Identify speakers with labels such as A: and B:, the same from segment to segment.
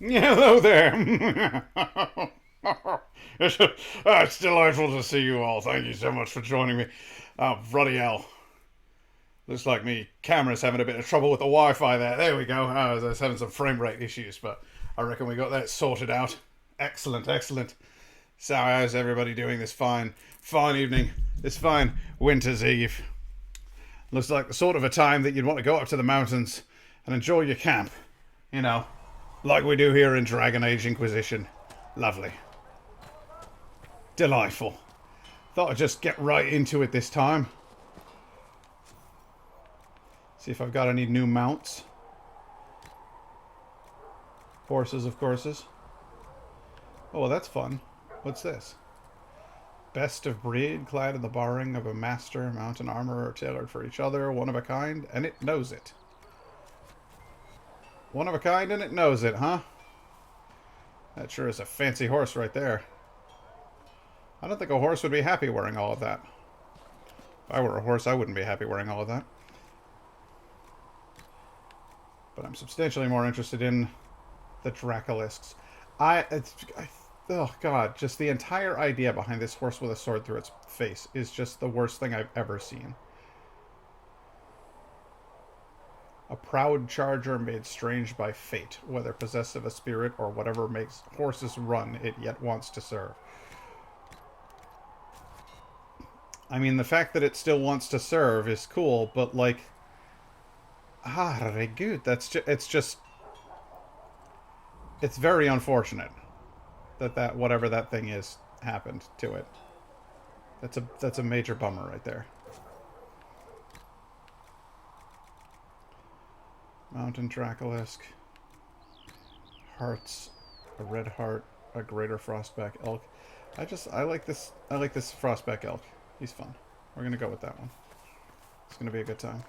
A: Yeah, hello there. It's delightful to see you all. Thank you so much for joining me. Oh, bloody hell. Looks like me camera's having a bit of trouble with the Wi-Fi there. There we go. I was having some frame rate issues, but I reckon we got that sorted out. Excellent, excellent. So how's everybody doing this fine evening? This fine winter's eve. Looks like the sort of a time that you'd want to go up to the mountains and enjoy your camp. You know, like we do here in Dragon Age Inquisition. Lovely. Delightful. Thought I'd just get right into it this time. See if I've got any new mounts. Horses, of courses. Oh, well, that's fun. What's this? Best of breed, clad in the borrowing of a master, mountain armor tailored for each other, one of a kind, and it knows it. One of a kind and it knows it, huh? That sure is a fancy horse right there. I don't think a horse would be happy wearing all of that. If I were a horse, I wouldn't be happy wearing all of that. But I'm substantially more interested in the Dracolisks. Oh god, just the entire idea behind this horse with a sword through its face is just the worst thing I've ever seen. A proud charger made strange by fate, whether possessed of a spirit or whatever makes horses run, it yet wants to serve. I mean, the fact that it still wants to serve is cool, but like, good. It's very unfortunate that whatever that thing is happened to it. That's a major bummer right there. Mountain Dracolisk. Hearts. A red heart. A greater frostback elk. I like this frostback elk. He's fun. We're gonna go with that one. It's gonna be a good time.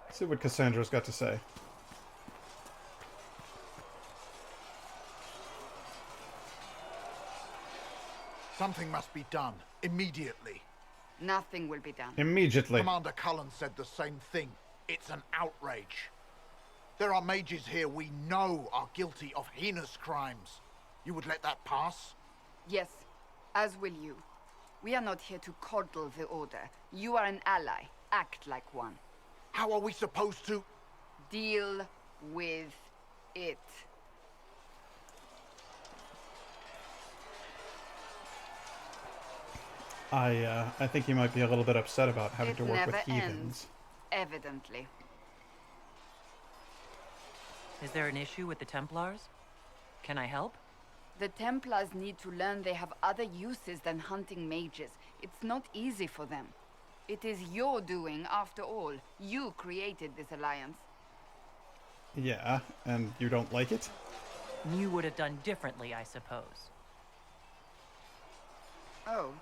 A: Let's see what Cassandra's got to say.
B: Something must be done, immediately.
C: Nothing will be done.
A: Immediately.
B: Commander Cullen said the same thing. It's an outrage. There are mages here we know are guilty of heinous crimes. You would let that pass?
C: Yes, as will you. We are not here to coddle the Order. You are an ally. Act like one.
B: How are we supposed to...
C: Deal with it.
A: I think he might be a little bit upset about having to work with heathens.
C: Ends, evidently.
D: Is there an issue with the Templars? Can I help?
C: The Templars need to learn they have other uses than hunting mages. It's not easy for them. It is your doing, after all. You created this alliance.
A: Yeah, and you don't like it?
D: You would have done differently, I suppose.
C: Oh.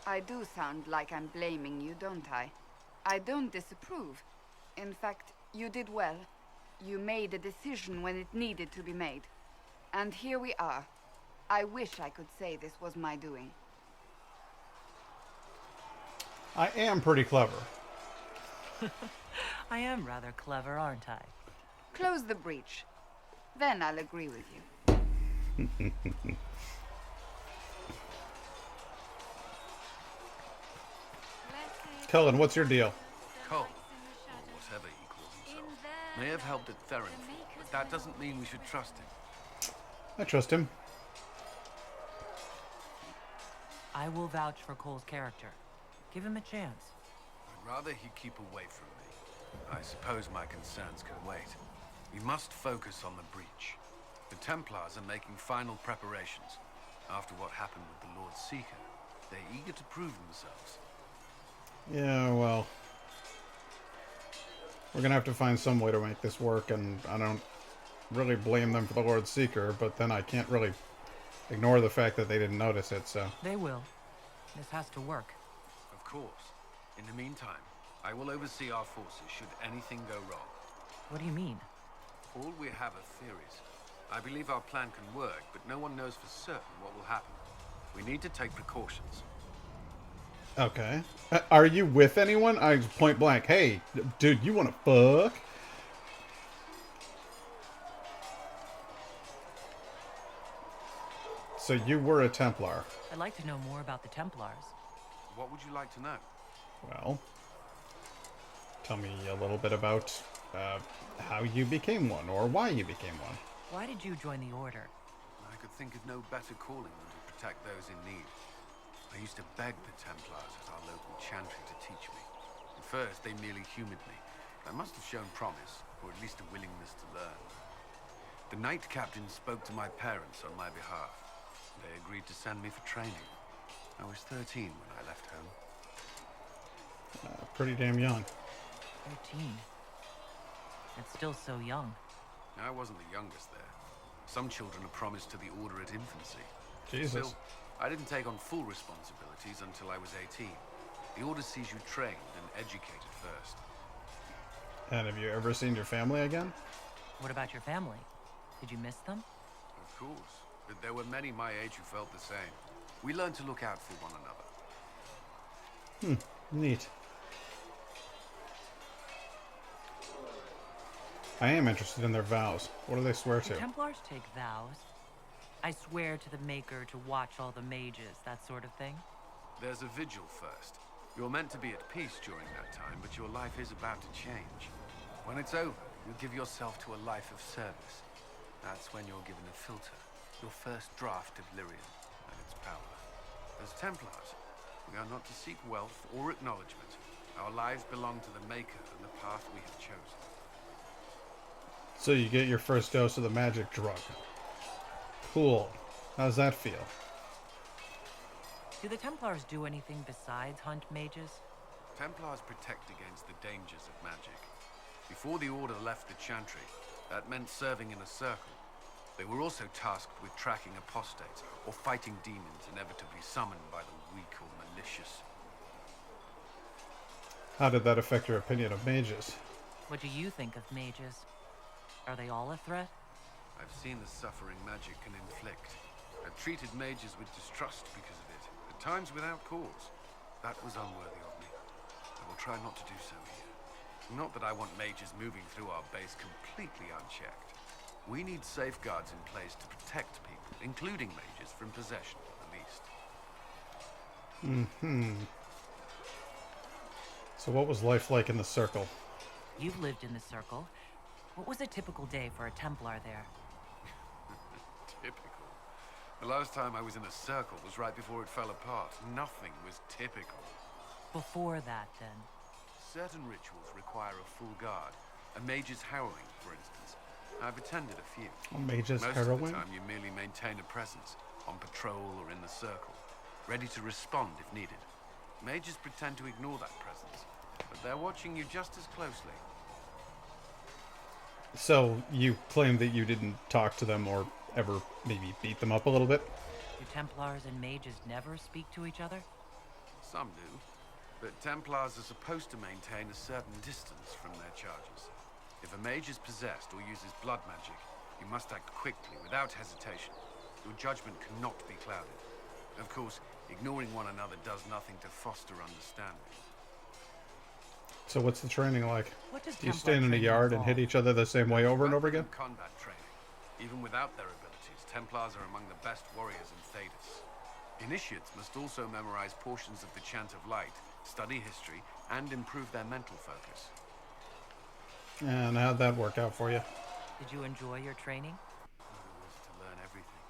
C: I do sound like I'm blaming you, don't I? I don't disapprove. In fact, you did well. You made a decision when it needed to be made. And here we are. I wish I could say this was my doing.
A: I am pretty clever.
D: I am rather clever, aren't I?
C: Close the breach. Then I'll agree with you.
A: Cullen, what's your deal?
E: Cole, or whatever he calls himself, may have helped at Theronfall, but that doesn't mean we should trust him.
A: I trust him.
D: I will vouch for Cole's character. Give him a chance.
E: I'd rather he keep away from me. I suppose my concerns can wait. We must focus on the breach. The Templars are making final preparations. After what happened with the Lord Seeker, they're eager to prove themselves.
A: Yeah, well, we're gonna have to find some way to make this work, and I don't really blame them for the Lord Seeker, but then I can't really ignore the fact that they didn't notice it, so...
D: They will. This has to work.
E: Of course. In the meantime, I will oversee our forces should anything go wrong.
D: What do you mean?
E: All we have are theories. I believe our plan can work, but no one knows for certain what will happen. We need to take precautions.
A: Okay. Are you with anyone? I point blank. Hey, dude, you want to fuck? So you were a Templar.
D: I'd like to know more about the Templars.
E: What would you like to know?
A: Well, tell me a little bit about how you became one, or why you became one.
D: Why did you join the Order?
E: I could think of no better calling than to protect those in need. I used to beg the Templars at our local chantry to teach me. At first, they merely humored me. I must have shown promise, or at least a willingness to learn. The Knight Captain spoke to my parents on my behalf. They agreed to send me for training. I was 13 when I left home.
A: Pretty damn young.
D: 13. That's still so young.
E: I wasn't the youngest there. Some children are promised to the Order at infancy.
A: Jesus.
E: Still, I didn't take on full responsibilities until I was 18. The Order sees you trained and educated first.
A: And have you ever seen your family again?
D: What about your family? Did you miss them?
E: Of course, but there were many my age who felt the same. We learned to look out for one another.
A: Neat. I am interested in their vows. What do they swear
D: Do
A: to?
D: Templars take vows? I swear to the Maker to watch all the mages, that sort of thing?
E: There's a vigil first. You're meant to be at peace during that time, but your life is about to change. When it's over, you give yourself to a life of service. That's when you're given a filter, your first draft of Lyrium and its power. As Templars, we are not to seek wealth or acknowledgement. Our lives belong to the Maker and the path we have chosen.
A: So you get your first dose of the magic drug. Cool. How's that feel?
D: Do the Templars do anything besides hunt mages?
E: Templars protect against the dangers of magic. Before the Order left the Chantry, that meant serving in a circle. They were also tasked with tracking apostates or fighting demons inevitably summoned by the weak or malicious.
A: How did that affect your opinion of mages?
D: What do you think of mages? Are they all a threat?
E: I've seen the suffering magic can inflict. I've treated mages with distrust because of it, at times without cause. That was unworthy of me. I will try not to do so here. Not that I want mages moving through our base completely unchecked. We need safeguards in place to protect people, including mages, from possession, at least.
A: So what was life like in the Circle?
D: You've lived in the Circle. What was a typical day for a Templar there?
E: Typical. The last time I was in a circle was right before it fell apart. Nothing was typical.
D: Before that, then?
E: Certain rituals require a full guard. A mage's harrowing, for instance. I've attended a few.
A: A mage's
E: Most
A: harrowing?
E: of the time you merely maintain a presence, on patrol or in the circle, ready to respond if needed. Mages pretend to ignore that presence, but they're watching you just as closely.
A: So you claim that you didn't talk to them or ever maybe beat them up a little bit?
D: Do Templars and mages never speak to each other?
E: Some do, but Templars are supposed to maintain a certain distance from their charges. If a mage is possessed or uses blood magic, you must act quickly, without hesitation. Your judgment cannot be clouded. Of course, ignoring one another does nothing to foster understanding.
A: So what's the training like?
D: What does
A: Do you
D: Templar
A: stand in a
D: training
A: yard and
D: involve?
A: hit each other the same way over and over again?
E: Combat training. Even without their abilities, Templars are among the best warriors in Thedas. Initiates must also memorize portions of the Chant of Light, study history, and improve their mental focus.
A: And how'd that work out for you?
D: Did you enjoy your training?
E: I was to learn everything.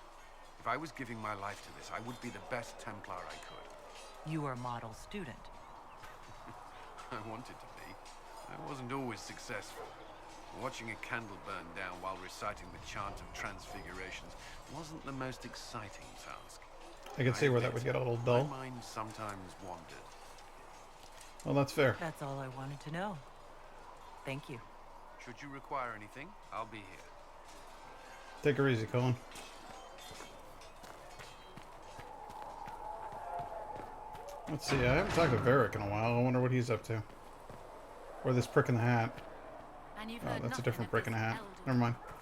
E: If I was giving my life to this, I would be the best Templar I could.
D: You were a model student.
E: I wanted to be. I wasn't always successful. Watching a candle burn down while reciting the chant of transfigurations wasn't the most exciting task.
A: I can see where that would get a little dull.
E: My mind sometimes wandered.
A: Well, that's fair.
D: That's all I wanted to know. Thank you.
E: Should you require anything, I'll be here.
A: Take her easy, Colin. Let's see, I haven't talked to Varric in a while. I wonder what he's up to. Or this prick in the hat.
F: And you've
A: Oh,
F: heard
A: that's a
F: nothing
A: different
F: of
A: prick in
F: this
A: the hat.
F: elder
A: Never mind.
F: before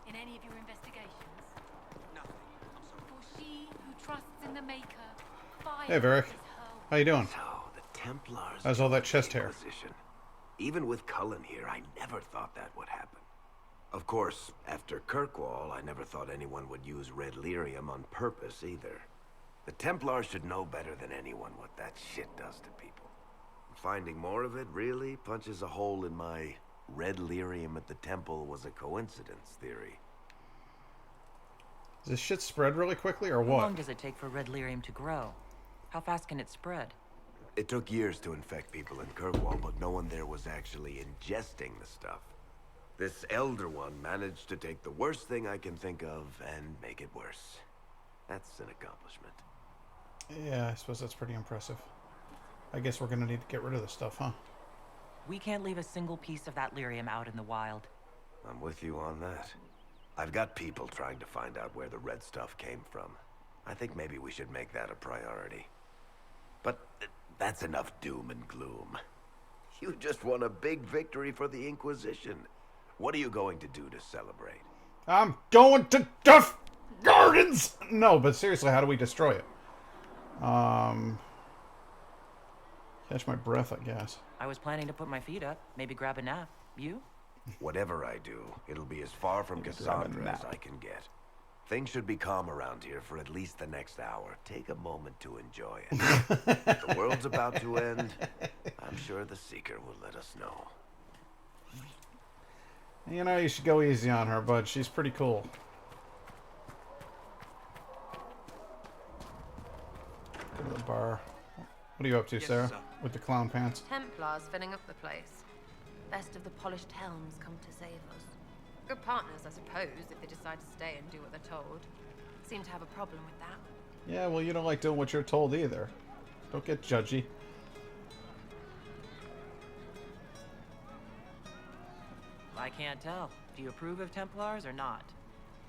F: in any of your investigations?
G: Nothing.
F: For she who trusts in the Maker, fire
A: Hey, Varric.
F: is her
A: How you doing?
G: So, the Templars...
A: How's all that chest hair?
G: Inquisition. Even with Cullen here, I never thought that would happen. Of course, after Kirkwall, I never thought anyone would use red lyrium on purpose either. The Templars should know better than anyone what that shit does to people. Finding more of it really punches a hole in my red lyrium at the temple was a coincidence theory.
A: Does this shit spread really quickly or
D: How
A: what?
D: long does it take for red lyrium to grow? How fast can it spread?
G: It took years to infect people in Kirkwall, but no one there was actually ingesting the stuff. This Elder One managed to take the worst thing I can think of and make it worse. That's an accomplishment.
A: Yeah, I suppose that's pretty impressive. I guess we're gonna need to get rid of this stuff, huh?
D: We can't leave a single piece of that lyrium out in the wild.
G: I'm with you on that. I've got people trying to find out where the red stuff came from. I think maybe we should make that a priority. But that's enough doom and gloom. You just won a big victory for the Inquisition. What are you going to do to celebrate?
A: I'm going to Duff Gardens! No, but seriously, how do we destroy it? Catch my breath, I guess.
D: I was planning to put my feet up, maybe grab a nap. You?
G: Whatever I do, it'll be as far from Cassandra as I can get. Things should be calm around here for at least the next hour. Take a moment to enjoy it. The world's about to end. I'm sure the Seeker will let us know.
A: You know, you should go easy on her, bud. She's pretty cool. Go to the bar. What are you up to, Sarah?
H: sir.
A: With the clown pants?
I: Templars filling up the place. Best of the polished helms come to save us. Good partners, I suppose, if they decide to stay and do what they're told. Seem to have a problem with that.
A: Yeah, well, you don't like doing what you're told either. Don't get judgy.
D: I can't tell. Do you approve of Templars or not?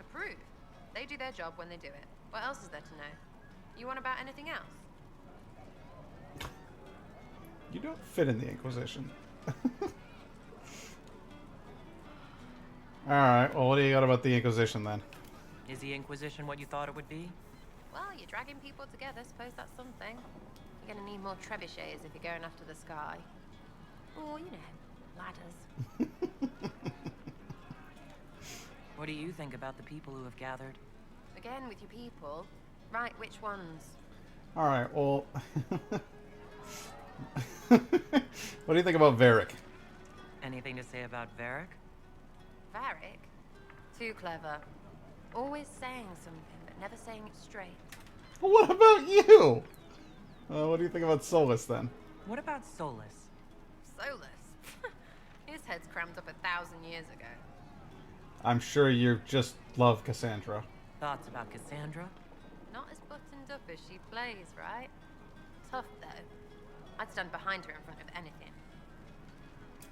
I: Approve. They do their job when they do it. What else is there to know? You want about anything else?
A: You don't fit in the Inquisition. Alright, well, what do you got about the Inquisition then?
D: Is the Inquisition what you thought it would be?
I: Well, you're dragging people together. Suppose that's something. You're gonna need more trebuchets if you're going after the sky. Or, you know, ladders.
D: What do you think about the people who have gathered?
I: Again, with your people. Right, which ones?
A: Alright, well... what do you think about Varric?
D: Anything to say about Varric?
I: Varric? Too clever. Always saying something, but never saying it straight.
A: Well, what about you? What do you think about Solus then?
D: What about Solus?
I: Solus? His head's crammed up 1,000 years ago.
A: I'm sure you just love Cassandra.
D: Thoughts about Cassandra?
I: Not as buttoned up as she plays, right? Tough, though. I'd stand behind her in front of anything.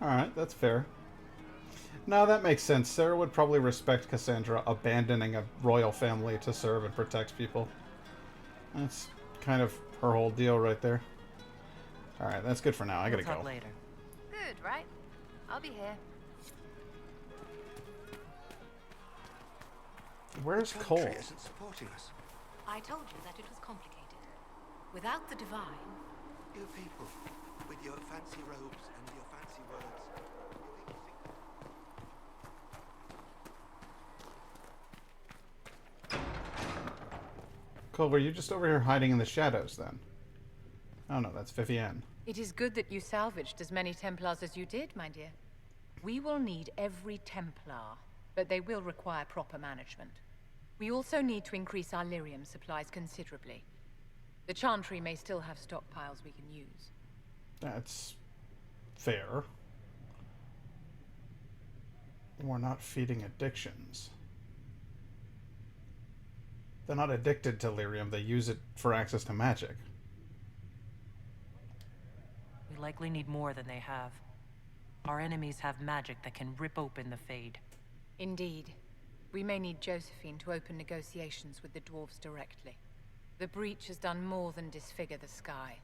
A: Alright, that's fair. No, that makes sense. Sarah would probably respect Cassandra abandoning a royal family to serve and protect people. That's kind of her whole deal right there. Alright, that's good for now. I gotta
D: We'll talk
A: go.
D: later.
I: Good, right? I'll be here.
A: Where's Cole?
H: Country isn't supporting us.
F: I told you that it was complicated. Without the divine,
H: You people, with your fancy robes and your fancy words.
A: Cole, were you just over here hiding in the shadows then? Oh no, that's Vivienne.
J: It is good that you salvaged as many Templars as you did, my dear. We will need every Templar, but they will require proper management. We also need to increase our lyrium supplies considerably. The Chantry may still have stockpiles we can use.
A: That's fair. We're not feeding addictions. They're not addicted to lyrium, they use it for access to magic.
D: We likely need more than they have. Our enemies have magic that can rip open the Fade.
J: Indeed. We may need Josephine to open negotiations with the dwarves directly. The breach has done more than disfigure the sky.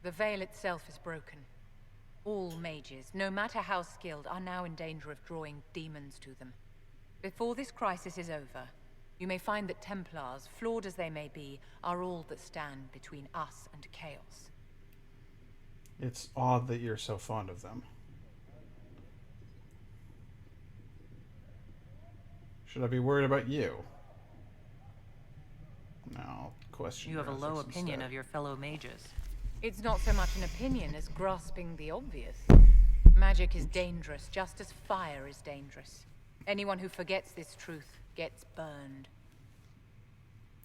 J: The veil itself is broken. All mages, no matter how skilled, are now in danger of drawing demons to them. Before this crisis is over, you may find that Templars, flawed as they may be, are all that stand between us and chaos.
A: It's odd that you're so fond of them. Should I be worried about you? No, question.
D: You have a
A: your
D: low
A: ethics
D: opinion
A: instead.
D: of your fellow mages.
J: It's not so much an opinion as grasping the obvious. Magic is dangerous, just as fire is dangerous. Anyone who forgets this truth gets burned.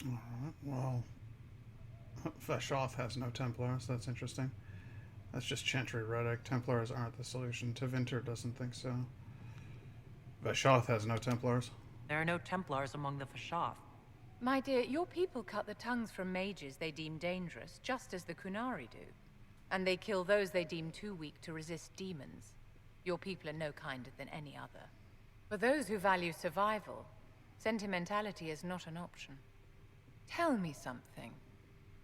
A: Alright, well... Vashoth has no Templars, that's interesting. That's just Chantry Reddick. Templars aren't the solution. Tevinter doesn't think so. Vashoth has no Templars.
D: There are no Templars among the Fashath.
J: My dear, your people cut the tongues from mages they deem dangerous, just as the Kunari do. And they kill those they deem too weak to resist demons. Your people are no kinder than any other. For those who value survival, sentimentality is not an option. Tell me something.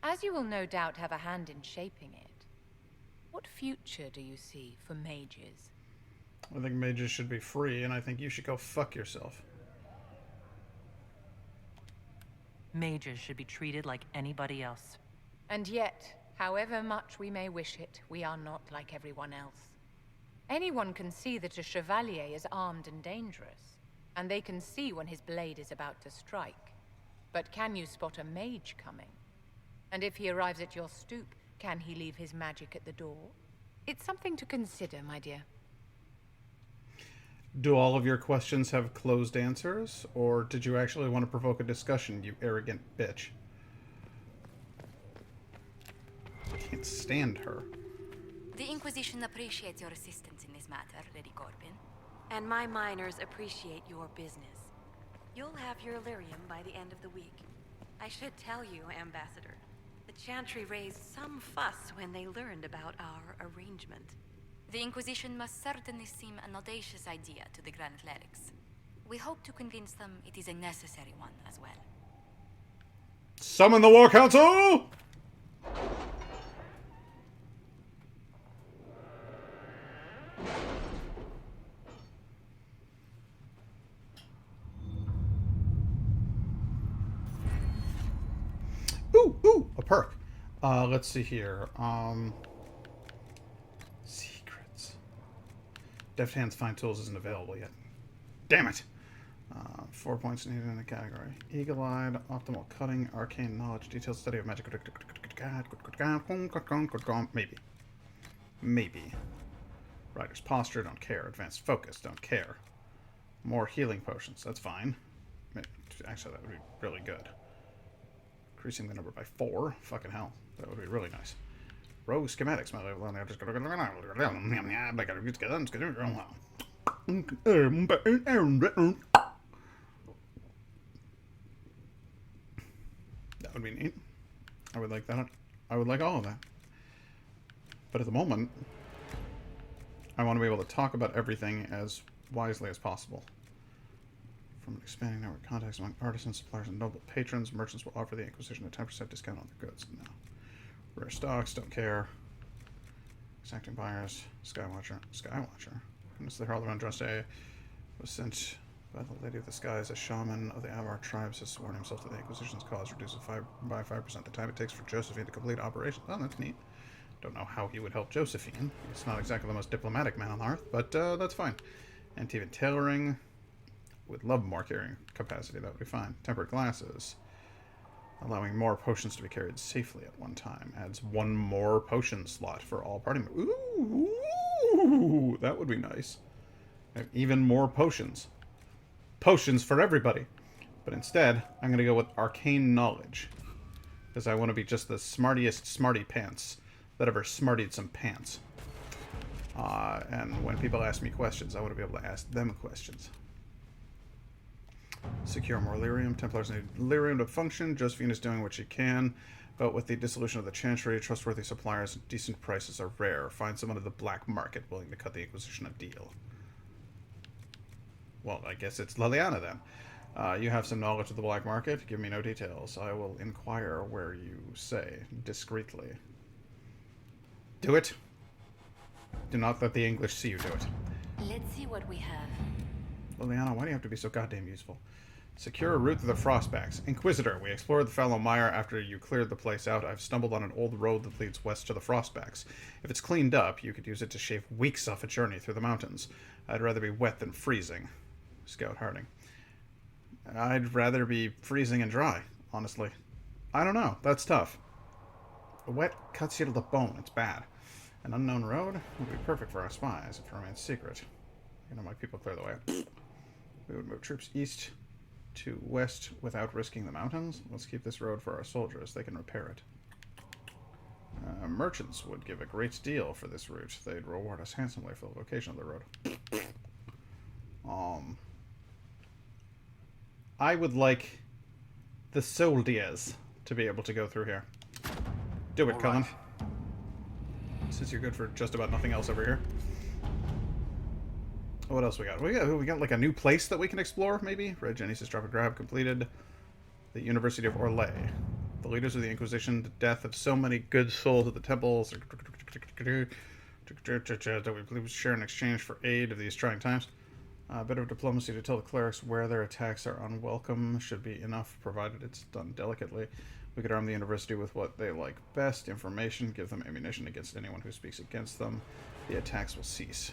J: As you will no doubt have a hand in shaping it, what future do you see for mages?
A: I think mages should be free, and I think you should go fuck yourself.
D: Mages should be treated like anybody else.
J: And yet, however much we may wish it, we are not like everyone else. Anyone can see that a chevalier is armed and dangerous, and they can see when his blade is about to strike. But can you spot a mage coming? And if he arrives at your stoop, can he leave his magic at the door? It's something to consider, my dear.
A: Do all of your questions have closed answers, or did you actually want to provoke a discussion, you arrogant bitch? I can't stand her.
K: The Inquisition appreciates your assistance in this matter, Lady Corbin.
L: And my miners appreciate your business. You'll have your lyrium by the end of the week. I should tell you, Ambassador, the Chantry raised some fuss when they learned about our arrangement.
K: The Inquisition must certainly seem an audacious idea to the Grand Clerics. We hope to convince them it is a necessary one as well.
A: Summon the War Council! Ooh, a perk. Let's see here. Secrets. Deft Hands Find Tools isn't available yet. Damn it! 4 points needed in the category. Eagle-eyed, optimal cutting, arcane knowledge, detailed study of magic. Maybe. Rider's posture, don't care. Advanced focus, don't care. More healing potions, that's fine. Actually, that would be really good. Increasing the number by 4. Fucking hell. That would be really nice. Rogue schematics. That would be neat. I would like that. I would like all of that. But at the moment, I want to be able to talk about everything as wisely as possible. From an expanding network of contacts among artisans, suppliers, and noble patrons, merchants will offer the Inquisition a 10% discount on their goods. No. Rare stocks, don't care. Exacting buyers, Skywatcher. Witness the Herald of Andraste was sent by the Lady of the Skies. A shaman of the Avar tribes has sworn himself to the Inquisition's cause, reduces by 5% the time it takes for Josephine to complete operations. Oh, that's neat. Don't know how he would help Josephine. He's not exactly the most diplomatic man on earth, but that's fine. Antivan tailoring. Would love more carrying capacity, that would be fine. Tempered glasses. Allowing more potions to be carried safely at one time. Adds 1 more potion slot for all party members. Ooh, that would be nice. Have even more potions. Potions for everybody. But instead, I'm going to go with arcane knowledge. Because I want to be just the smartiest smarty pants that ever smartied some pants. And when people ask me questions, I want to be able to ask them questions. Secure more lyrium. Templars need lyrium to function. Josephine is doing what she can, but with the dissolution of the Chantry, trustworthy suppliers and decent prices are rare. Find someone of the black market willing to cut the Inquisition a deal. Well, I guess it's Liliana then. You have some knowledge of the black market. Give me no details. I will inquire where you say, discreetly. Do it. Do not let the English see you do it.
K: Let's see what we have.
A: Liliana, why do you have to be so goddamn useful? Secure a route to the Frostbacks. Inquisitor, we explored the fallow mire after you cleared the place out. I've stumbled on an old road that leads west to the Frostbacks. If it's cleaned up, you could use it to shave weeks off a journey through the mountains. I'd rather be wet than freezing. Scout Harding. I'd rather be freezing and dry, honestly. I don't know. That's tough. The wet cuts you to the bone. It's bad. An unknown road would be perfect for our spies if it remains secret. You know, my people clear the way. We would move troops east to west without risking the mountains. Let's keep this road for our soldiers. They can repair it. Merchants would give a great deal for this route. They'd reward us handsomely for the location of the road. I would like the soldiers to be able to go through here. Do it, Cullen. Since you're good for just about nothing else over here. What else we got? We got like a new place that we can explore, maybe? Red Jenny says drop a grab completed. The University of Orlais. The leaders of the Inquisition, the death of so many good souls at the temples that we believe share in exchange for aid of these trying times. A bit of diplomacy to tell the clerics where their attacks are unwelcome should be enough, provided it's done delicately. We could arm the university with what they like best, information, give them ammunition against anyone who speaks against them. The attacks will cease.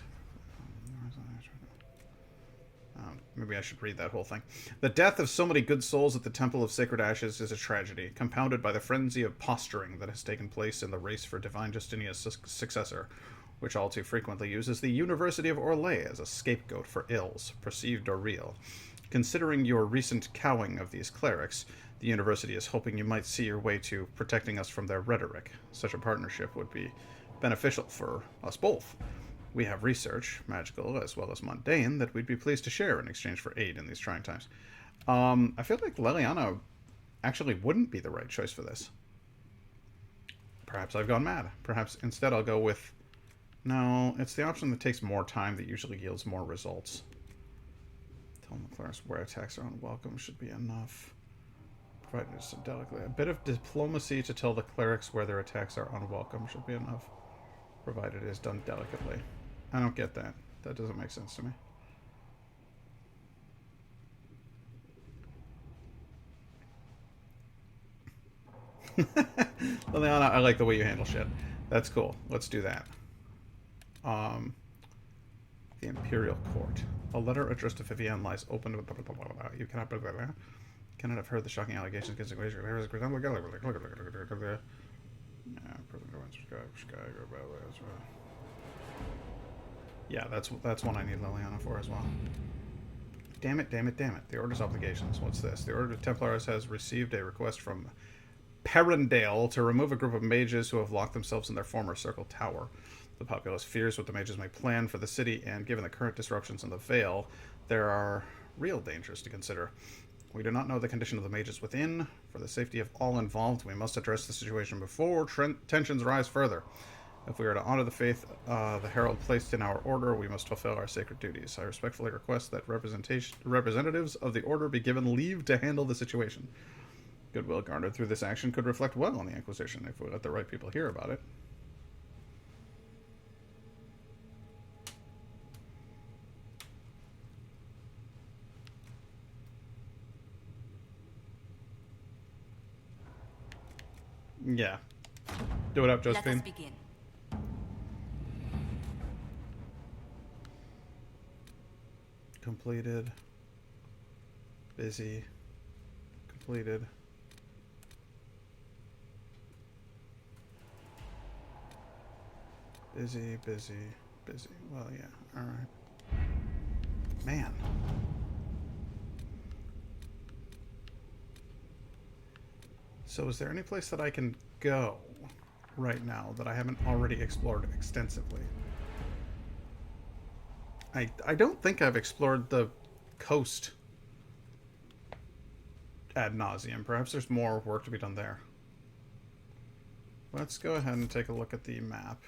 A: Maybe I should read that whole thing. The death of so many good souls at the Temple of Sacred Ashes is a tragedy, compounded by the frenzy of posturing that has taken place in the race for Divine Justinia's successor, which all too frequently uses the University of Orlais as a scapegoat for ills, perceived or real. Considering your recent cowing of these clerics, the university is hoping you might see your way to protecting us from their rhetoric. Such a partnership would be beneficial for us both. We have research, magical as well as mundane, that we'd be pleased to share in exchange for aid in these trying times. I feel like Leliana actually wouldn't be the right choice for this. Perhaps I've gone mad. Perhaps instead I'll go with... No, it's the option that takes more time that usually yields more results. Tell the clerics where attacks are unwelcome should be enough. Provided it's delicately. A bit of diplomacy to tell the clerics where their attacks are unwelcome should be enough. Provided it is done delicately. I don't get that. That doesn't make sense to me. Liliana, I like the way you handle shit. That's cool. Let's do that. The Imperial Court. A letter addressed to Vivienne lies open to... You cannot have heard the shocking allegations against Inquisition. Yeah, that's one I need Liliana for as well. Damn it. The Order's obligations. What's this? The Order of Templars has received a request from Perendale to remove a group of mages who have locked themselves in their former circle tower. The populace fears what the mages may plan for the city, and given the current disruptions in the Vale, there are real dangers to consider. We do not know the condition of the mages within. For the safety of all involved, we must address the situation before tensions rise further. If we are to honor the faith the Herald placed in our order, we must fulfill our sacred duties. I respectfully request that representatives of the order be given leave to handle the situation. Goodwill garnered through this action could reflect well on the Inquisition if we let the right people hear about it. Yeah. Do it up, Josephine.
K: Let us begin.
A: Completed. Busy. Completed. Busy. Well, yeah. Alright. Man. So is there any place that I can go right now that I haven't already explored extensively? I don't think I've explored the coast ad nauseum. Perhaps there's more work to be done there. Let's go ahead and take a look at the map.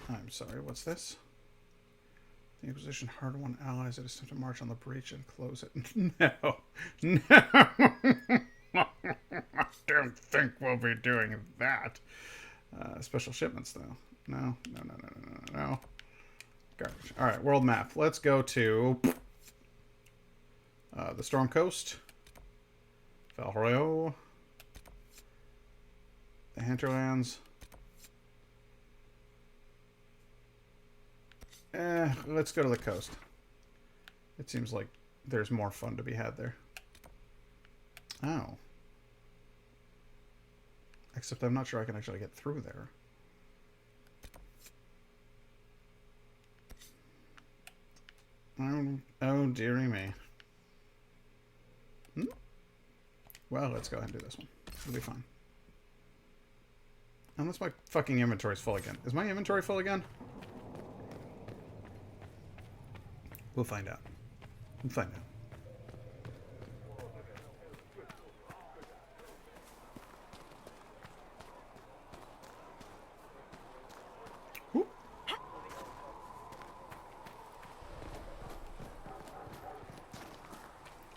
A: I'm sorry, what's this? The Inquisition hard-won allies that attempt to march on the breach and close it. No. I don't think we'll be doing that. Special shipments, though. No. Garbage. Alright, world map. Let's go to the Storm Coast. Valroyo. The Hinterlands. Let's go to the coast. It seems like there's more fun to be had there. Oh. Except I'm not sure I can actually get through there. Oh dearie me. Well, let's go ahead and do this one. It'll be fine. Unless my fucking inventory's full again. Is my inventory full again? We'll find out. We'll find out. Whoop.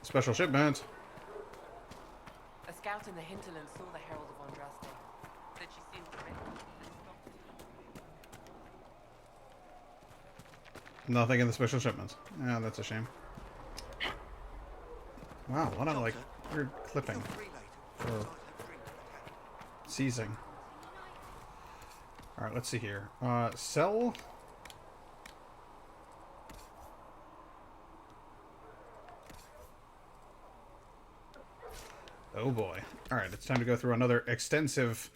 A: Special shipment.
D: A scout in the hinterland saw the Herald of Andraste. Said she sealed the ring.
A: Nothing in the special shipments. Yeah, that's a shame. Wow, what a like weird clipping for seizing. Alright, let's see here. Sell. Oh boy. Alright, it's time to go through another extensive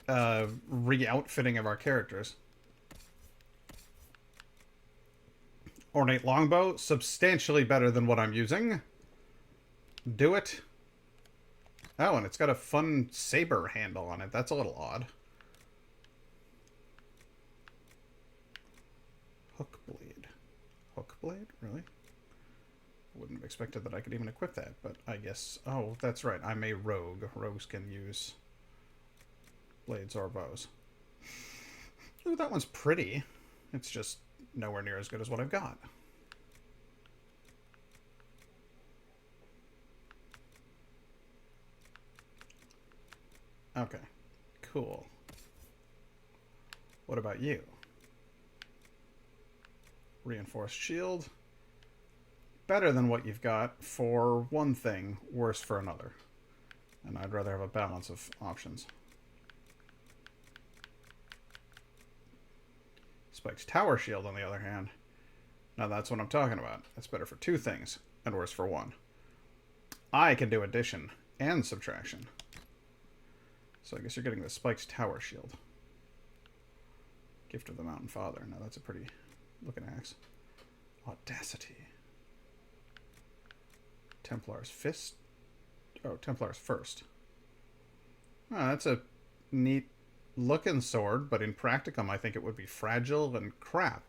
A: re-outfitting of our characters. Ornate longbow, substantially better than what I'm using. Do it. Oh, and it's got a fun saber handle on it. That's a little odd. Hook blade. Hook blade? Really? Wouldn't have expected that I could even equip that, but I guess... Oh, that's right. I'm a rogue. Rogues can use blades or bows. Ooh, that one's pretty. It's just nowhere near as good as what I've got. Okay. Cool. What about you? Reinforced shield. Better than what you've got for one thing, worse for another. And I'd rather have a balance of options. Spike's tower shield, on the other hand. Now that's what I'm talking about. It's better for two things, and worse for one. I can do addition and subtraction. So I guess you're getting the Spike's tower shield. Gift of the Mountain Father. Now that's a pretty looking axe. Audacity. Templar's Fist. Oh, Templar's First. Oh, that's a neat looking sword, but in practicum I think it would be fragile and crap.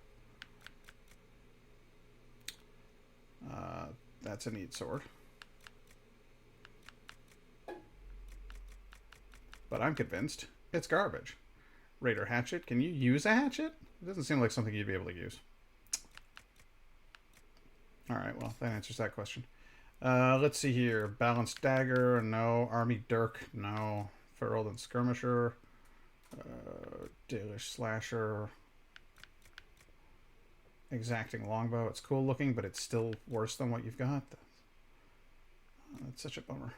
A: That's a neat sword. But I'm convinced it's garbage. Raider hatchet. Can you use a hatchet? It doesn't seem like something you'd be able to use. Alright, well, that answers that question. Let's see here. Balanced dagger, no. Army dirk, no. Ferrelled and skirmisher. Dalish slasher. Exacting longbow. It's cool looking, but it's still worse than what you've got. That's such a bummer.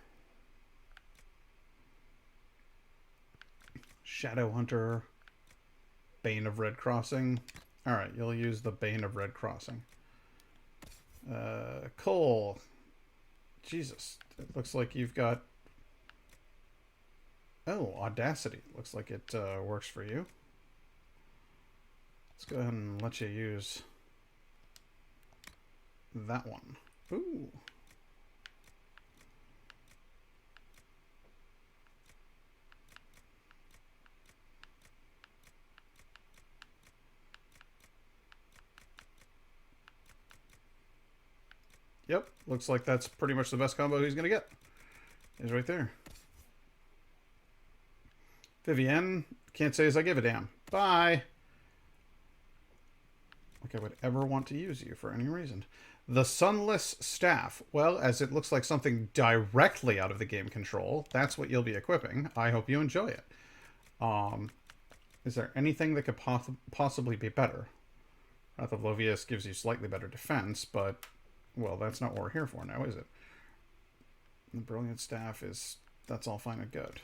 A: Shadow Hunter. Bane of Red Crossing. Alright, you'll use the Bane of Red Crossing. Cole. Jesus. It looks like you've got... Oh, Audacity. Looks like it works for you. Let's go ahead and let you use that one. Ooh. Yep, looks like that's pretty much the best combo he's going to get. Is right there. Vivienne, can't say as I give a damn. Bye. Like I would ever want to use you for any reason. The Sunless Staff. Well, as it looks like something directly out of the game control, that's what you'll be equipping. I hope you enjoy it. Is there anything that could possibly be better? Wrath of Lovius gives you slightly better defense, but... Well, that's not what we're here for now, is it? The Brilliant Staff is... That's all fine and good.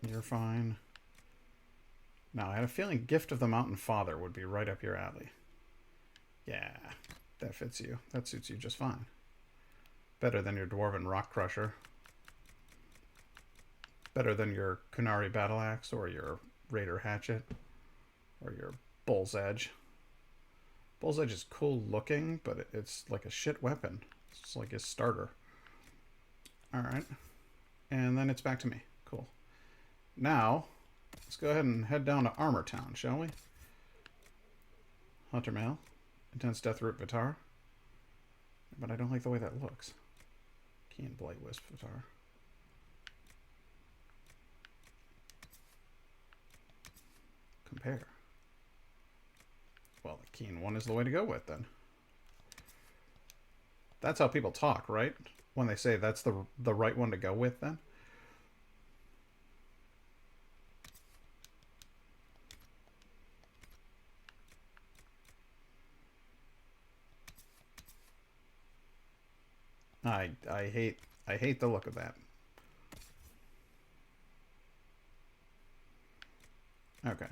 A: You're fine. Now, I had a feeling Gift of the Mountain Father would be right up your alley. Yeah, that fits you. That suits you just fine. Better than your Dwarven Rock Crusher. Better than your Kunari Battle Axe or your Raider Hatchet or your Bull's Edge. Bull's Edge is cool looking, but it's like a shit weapon. It's like a starter. Alright. And then it's back to me. Cool. Now, let's go ahead and head down to Armor Town, shall we? Hunter Mail. Intense Deathroot Vitar. But I don't like the way that looks. Keen Blight Wisp Vitar. Compare. Well, the Keen one is the way to go with, then. That's how people talk, right? When they say that's the right one to go with, then. I hate the look of that. Okay.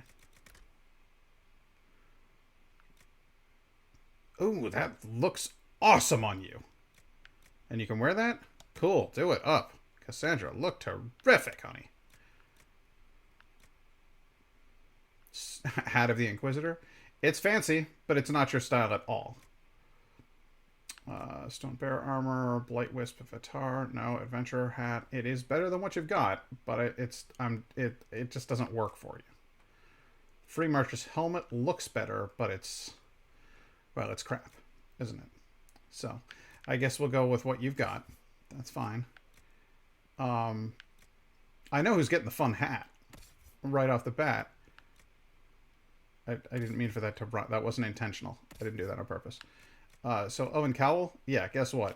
A: Ooh, that looks awesome on you. And you can wear that? Cool, do it up. Cassandra, look terrific, honey. Hat of the Inquisitor. It's fancy, but it's not your style at all. Stone Bear Armor, Blight Wisp Vitar. No, Adventurer Hat. It is better than what you've got, but it just doesn't work for you. Free Marcher's Helmet looks better, but it's crap, isn't it? So, I guess we'll go with what you've got. That's fine. I know who's getting the fun hat right off the bat. I didn't mean for that to... That wasn't intentional. I didn't do that on purpose. So, Owen Cowell, yeah, guess what?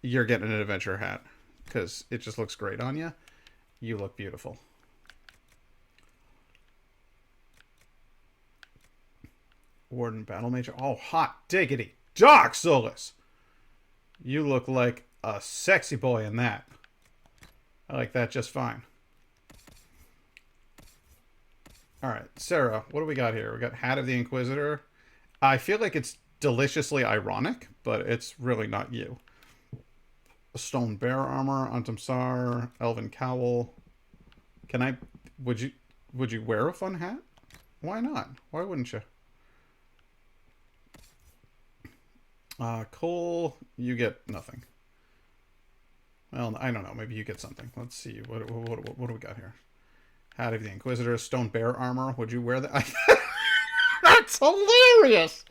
A: You're getting an adventure hat. Because it just looks great on you. You look beautiful. Warden Battle Major. Oh, hot diggity. Dark Solus! You look like a sexy boy in that. I like that just fine. Alright, Sarah, what do we got here? We got Hat of the Inquisitor. I feel like it's deliciously ironic, but it's really not you. Stone Bear Armor, Antumsar, Elven Cowl. Would you wear a fun hat? Why not? Why wouldn't you? Cole, you get nothing. Well, I don't know. Maybe you get something. Let's see. What do we got here? Hat of the Inquisitor, Stone Bear Armor. Would you wear that? That's hilarious!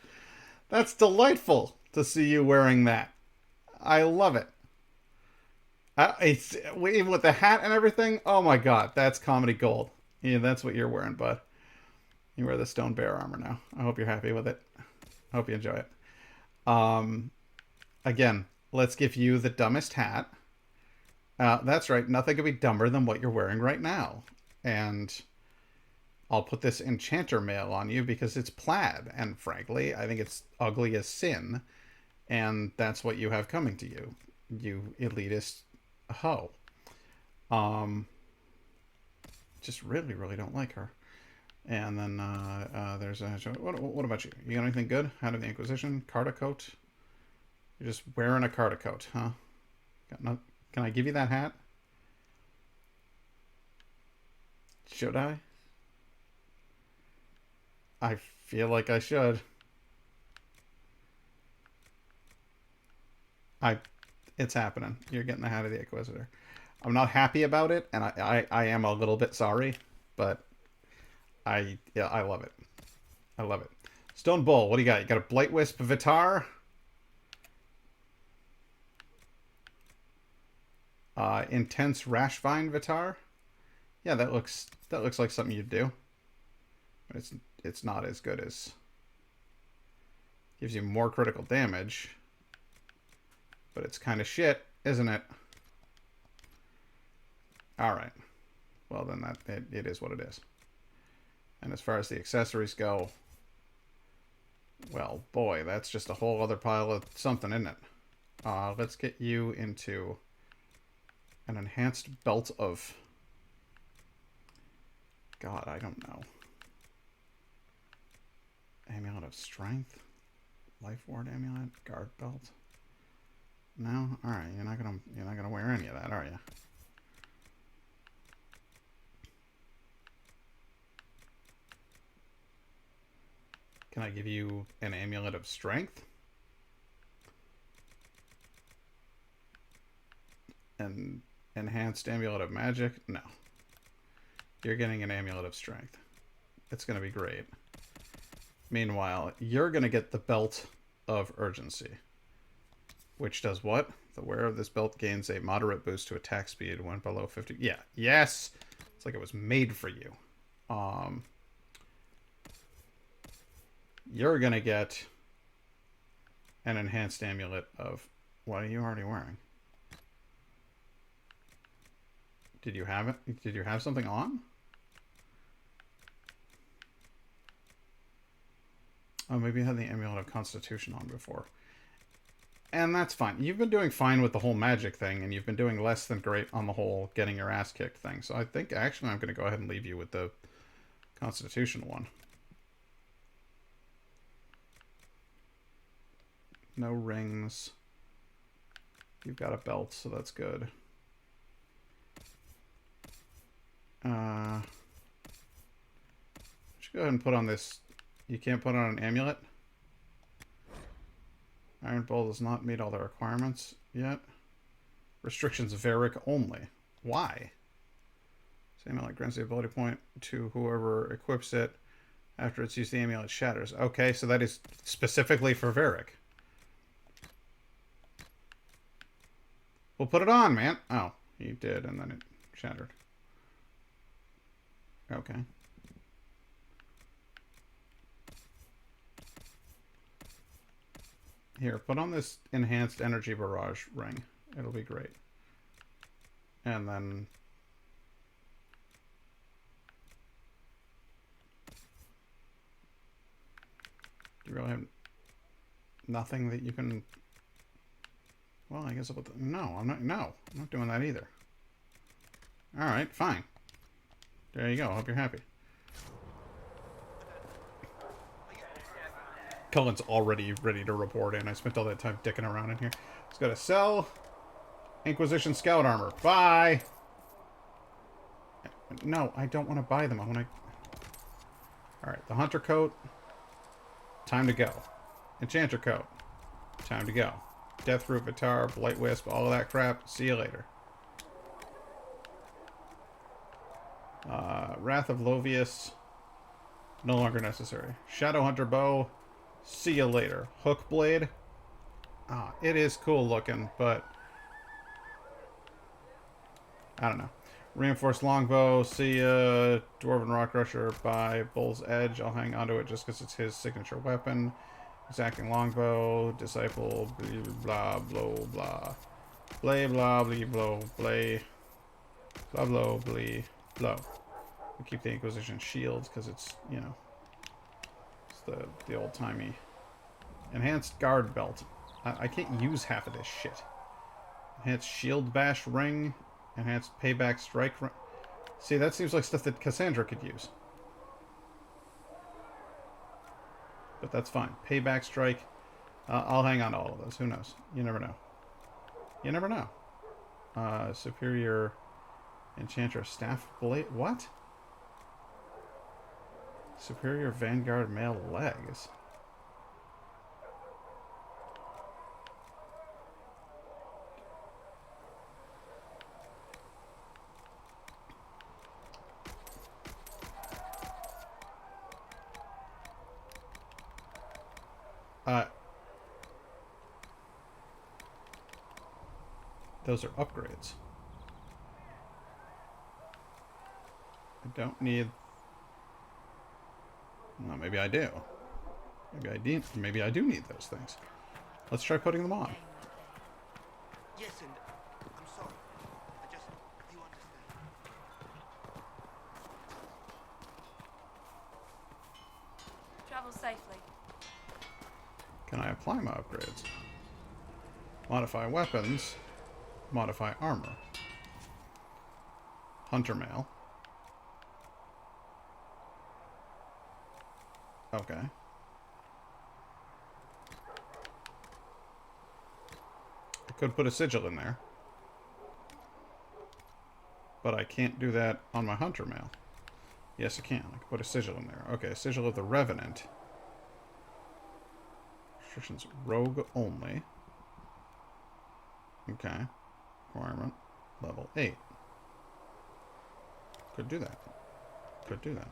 A: That's delightful to see you wearing that. I love it. Even with the hat and everything, oh my god, that's comedy gold. Yeah, that's what you're wearing, bud. You wear the Stone Bear Armor now. I hope you're happy with it. I hope you enjoy it. Again, let's give you the dumbest hat. That's right, nothing could be dumber than what you're wearing right now. And I'll put this enchanter mail on you because it's plaid, and frankly, I think it's ugly as sin, and that's what you have coming to you, you elitist hoe. Just really, really don't like her. And then there's a... What about you? You got anything good? Hat of the Inquisition? Carta coat? You're just wearing a Carta coat, huh? Can I give you that hat? Should I? I feel like I should. It's happening. You're getting the Hat of the Inquisitor. I'm not happy about it, and I am a little bit sorry, but I love it. I love it. Stone Bull, what do you got? You got a Blight Wisp Vitar. Intense Rashvine Vitar. Yeah, that looks like something you'd do. But it's not as good as... Gives you more critical damage. But it's kind of shit, isn't it? Alright. Well, then it is what it is. And as far as the accessories go... Well, boy, that's just a whole other pile of something, isn't it? Let's get you into an enhanced belt of... God, I don't know. Amulet of Strength? Life ward amulet, guard belt. No, all right. You're not gonna wear any of that, are you? Can I give you an amulet of strength? An enhanced amulet of magic? No. You're getting an amulet of strength. It's going to be great. Meanwhile, you're going to get the belt of urgency. Which does what? The wearer of this belt gains a moderate boost to attack speed when below 50. Yeah. Yes! It's like it was made for you. You're going to get an enhanced amulet of... What are you already wearing? Did you have it? Did you have something on? Oh, maybe you had the amulet of Constitution on before. And that's fine. You've been doing fine with the whole magic thing, and you've been doing less than great on the whole getting your ass kicked thing. So I think actually I'm going to go ahead and leave you with the Constitution one. No rings. You've got a belt, so that's good. Should go ahead and put on this. You can't put on an amulet. Iron Bowl does not meet all the requirements yet. Restrictions Varric only. Why? This amulet grants the ability point to whoever equips it after it's used. The amulet shatters. Okay, so that is specifically for Varric. Well, put it on, man. Oh, he did, and then it shattered. Okay. Here, put on this enhanced energy barrage ring. It'll be great. And then... Do you really have nothing that you can... Well, I guess I'll put the... No, I'm not doing that either. Alright, fine. There you go. I hope you're happy. Cullen's already ready to report in. I spent all that time dicking around in here. Let's go to sell. Inquisition Scout Armor. Bye! No, I don't want to buy them. I want to... Alright, the Hunter Coat. Time to go. Enchanter Coat. Time to go. Deathroot, Vitar, Blight Wisp, all of that crap. See you later. Wrath of Lovius. No longer necessary. Shadowhunter Bow. See you later. Hook Blade. Ah, it is cool looking, but... I don't know. Reinforced Longbow. See ya. Dwarven Rock Rusher by Bull's Edge. I'll hang onto it just because it's his signature weapon. Exacting Longbow. Disciple. Blah, blah, blah. Blay, blah, blee, blow. Blay. Blah, blow, blee, blow. We keep the Inquisition shields because it's, you know, it's the old-timey. Enhanced Guard Belt. I can't use half of this shit. Enhanced Shield Bash Ring. Enhanced Payback Strike Ring. See, that seems like stuff that Cassandra could use. But that's fine. Payback Strike. I'll hang on to all of those. Who knows? You never know. You never know. Superior Enchanter Staff Blade. What? Superior Vanguard Male Legs. Those are upgrades. I don't need... Well, maybe I do. Maybe I do need those things. Let's try putting them on.
H: Yes, and I'm sorry. You understand.
L: Travel safely.
A: Can I apply my upgrades? Modify weapons. Modify armor. Hunter mail. Okay. Could put a sigil in there. But I can't do that on my hunter mail. Yes, I can. I can put a sigil in there. Okay, sigil of the Revenant. Restrictions rogue only. Okay. Requirement level 8. Could do that. Could do that.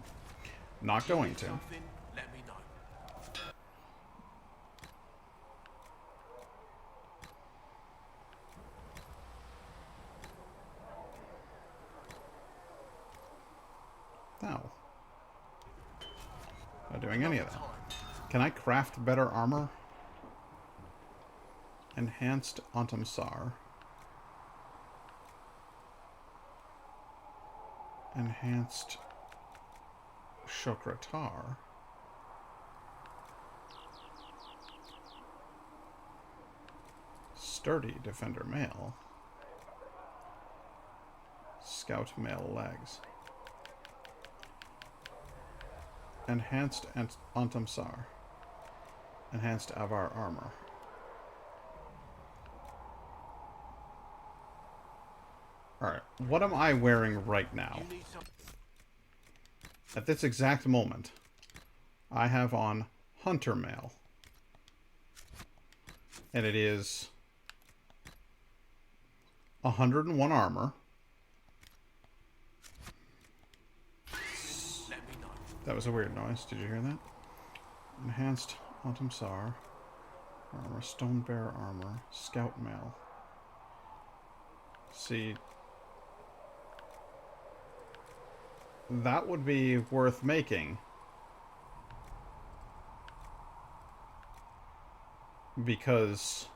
A: Not going to.
H: Let me know.
A: No. Not doing any of that. Can I craft better armor? Enhanced Antamsar. Enhanced Shokratar. Sturdy Defender Mail. Scout Mail Legs. Enhanced Antamsar. Enhanced Avar Armor. Alright, what am I wearing right now? At this exact moment, I have on Hunter Mail. And it is 101 armor. That was a weird noise. Did you hear that? Enhanced Antamsar. Armor. Stone Bear Armor. Scout Mail. See... that would be worth making. Because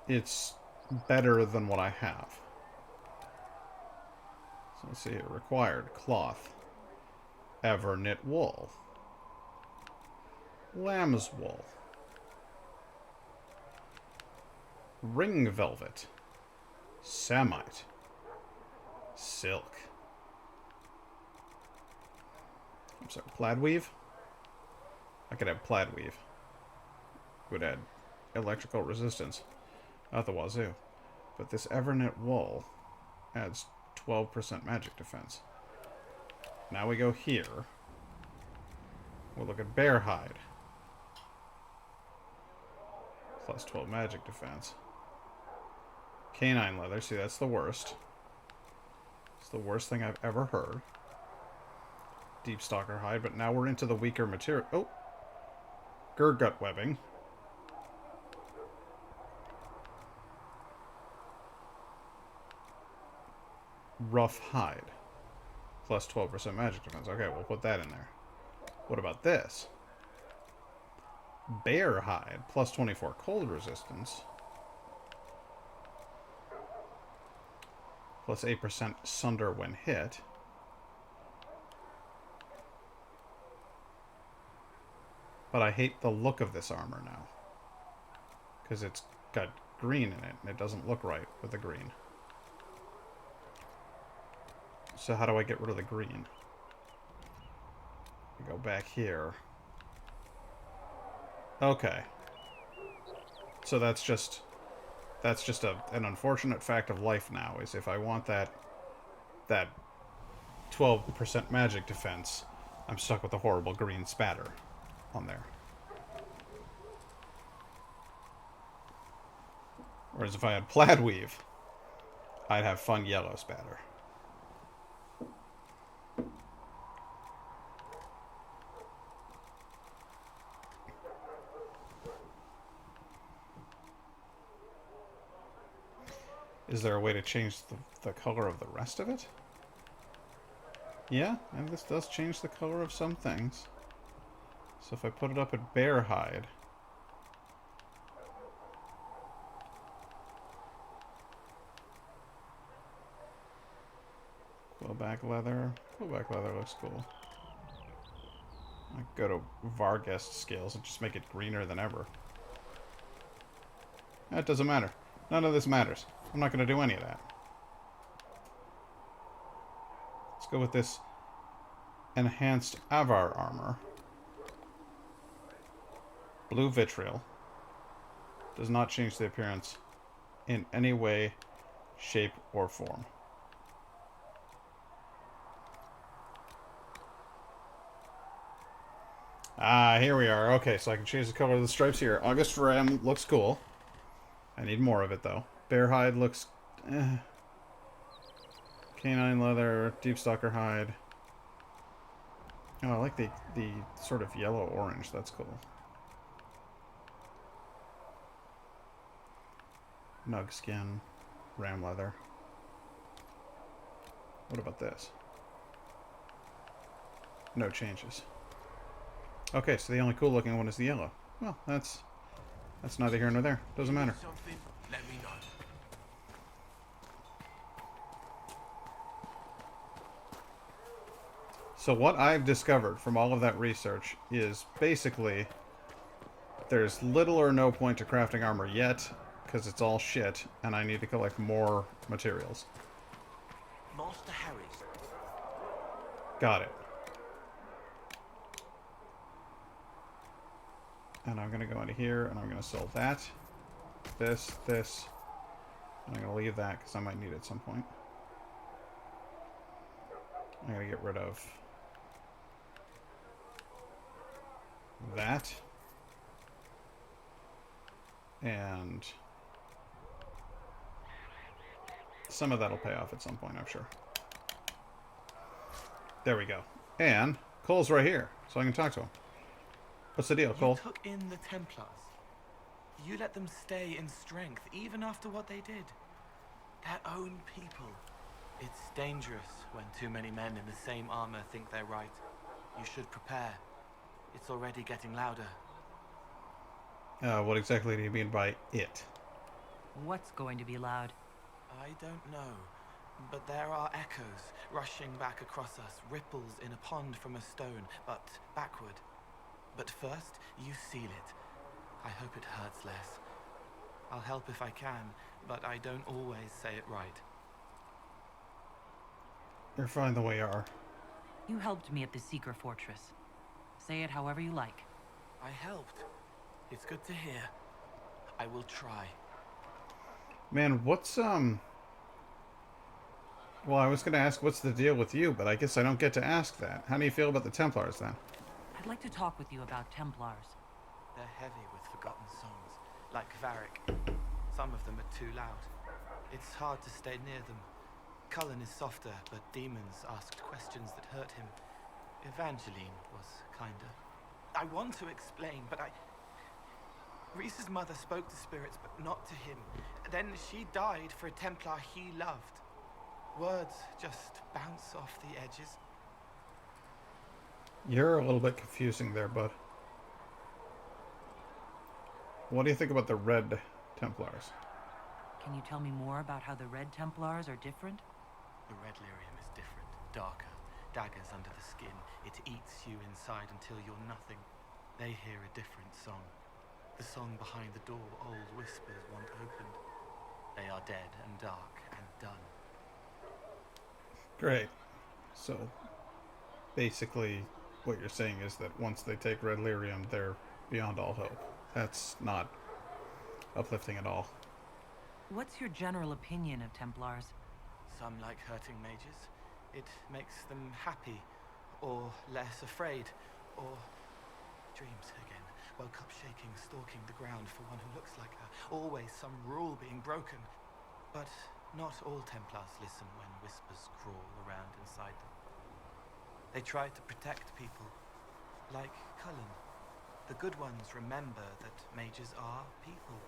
A: it's better than what I have. So let's see here. Required cloth. Everknit wool. Lamb's wool. Ring velvet. Samite. Silk. I'm sorry, plaid weave? I could have plaid weave. Would add electrical resistance out the wazoo. But this Everknit wool adds 12% magic defense. Now we go here. We'll look at bear hide. Plus 12 magic defense. Canine leather. See, that's the worst. It's the worst thing I've ever heard. Deep stalker hide, but now we're into the weaker material. Oh! Gurgut webbing. Rough hide. Plus 12% magic defense. Okay, we'll put that in there. What about this? Bear hide. Plus 24 cold resistance. Plus 8% sunder when hit. But I hate the look of this armor now. Because it's got green in it, and it doesn't look right with the green. So how do I get rid of the green? I go back here. Okay. So that's just an unfortunate fact of life now, is if I want that 12% magic defense, I'm stuck with the horrible green spatter on there. Whereas if I had plaid weave, I'd have fun yellow spatter. Is there a way to change the color of the rest of it? Yeah, and this does change the color of some things. So if I put it up at bear hide... Quillback leather. Quillback leather looks cool. I go to Varghest scales and just make it greener than ever. That doesn't matter. None of this matters. I'm not going to do any of that. Let's go with this enhanced Avar armor. Blue vitriol. Does not change the appearance in any way, shape, or form. Ah, here we are. Okay, so I can change the color of the stripes here. August Ram looks cool. I need more of it, though. Bear hide looks... Canine leather, deep stalker hide. Oh, I like the sort of yellow-orange. That's cool. Nug skin, ram leather. What about this? No changes. Okay, so the only cool looking one is the yellow. Well, that's neither here nor there. Doesn't matter.
H: Let me know.
A: So what I've discovered from all of that research is basically there's little or no point to crafting armor yet, because it's all shit, and I need to collect more materials.
H: Master Harry's.
A: Got it. And I'm going to go into here, and I'm going to sell that, this, and I'm going to leave that, because I might need it at some point. I'm going to get rid of that. And some of that will pay off at some point, I'm sure. There we go. And Cole's right here, so I can talk to him. What's the deal, Cole?
M: You took in the Templars. You let them stay in strength, even after what they did. Their own people. It's dangerous when too many men in the same armor think they're right. You should prepare. It's already getting louder.
A: What exactly do you mean by it?
D: What's going to be loud?
M: I don't know, but there are echoes rushing back across us, ripples in a pond from a stone, but backward. But first, you seal it. I hope it hurts less. I'll help if I can, but I don't always say it right.
A: You're fine the way you are.
D: You helped me at the Secret Fortress. Say it however you like.
M: I helped. It's good to hear. I will try.
A: Man, what's, Well, I was going to ask what's the deal with you, but I guess I don't get to ask that. How do you feel about the Templars, then?
D: I'd like to talk with you about Templars.
M: They're heavy with forgotten songs, like Varric. Some of them are too loud. It's hard to stay near them. Cullen is softer, but demons asked questions that hurt him. Evangeline was kinder. I want to explain, but Reese's mother spoke to spirits, but not to him. Then she died for a Templar he loved. Words just bounce off the edges.
A: You're a little bit confusing there, bud. What do you think about the Red Templars?
D: Can you tell me more about how the Red Templars are different?
M: The Red Lyrium is different, darker. Daggers under the skin. It eats you inside until you're nothing. They hear a different song. The song behind the door old whispers want opened. They are dead and dark and done.
A: Great. So, basically, what you're saying is that once they take Red Lyrium, they're beyond all hope. That's not uplifting at all.
D: What's your general opinion of Templars?
M: Some like hurting mages. It makes them happy, or less afraid, or dreams again. Woke up shaking, stalking the ground for one who looks like her. Always some rule being broken. But not all Templars listen when whispers crawl around inside them. They try to protect people, like Cullen. The good ones remember that mages are people.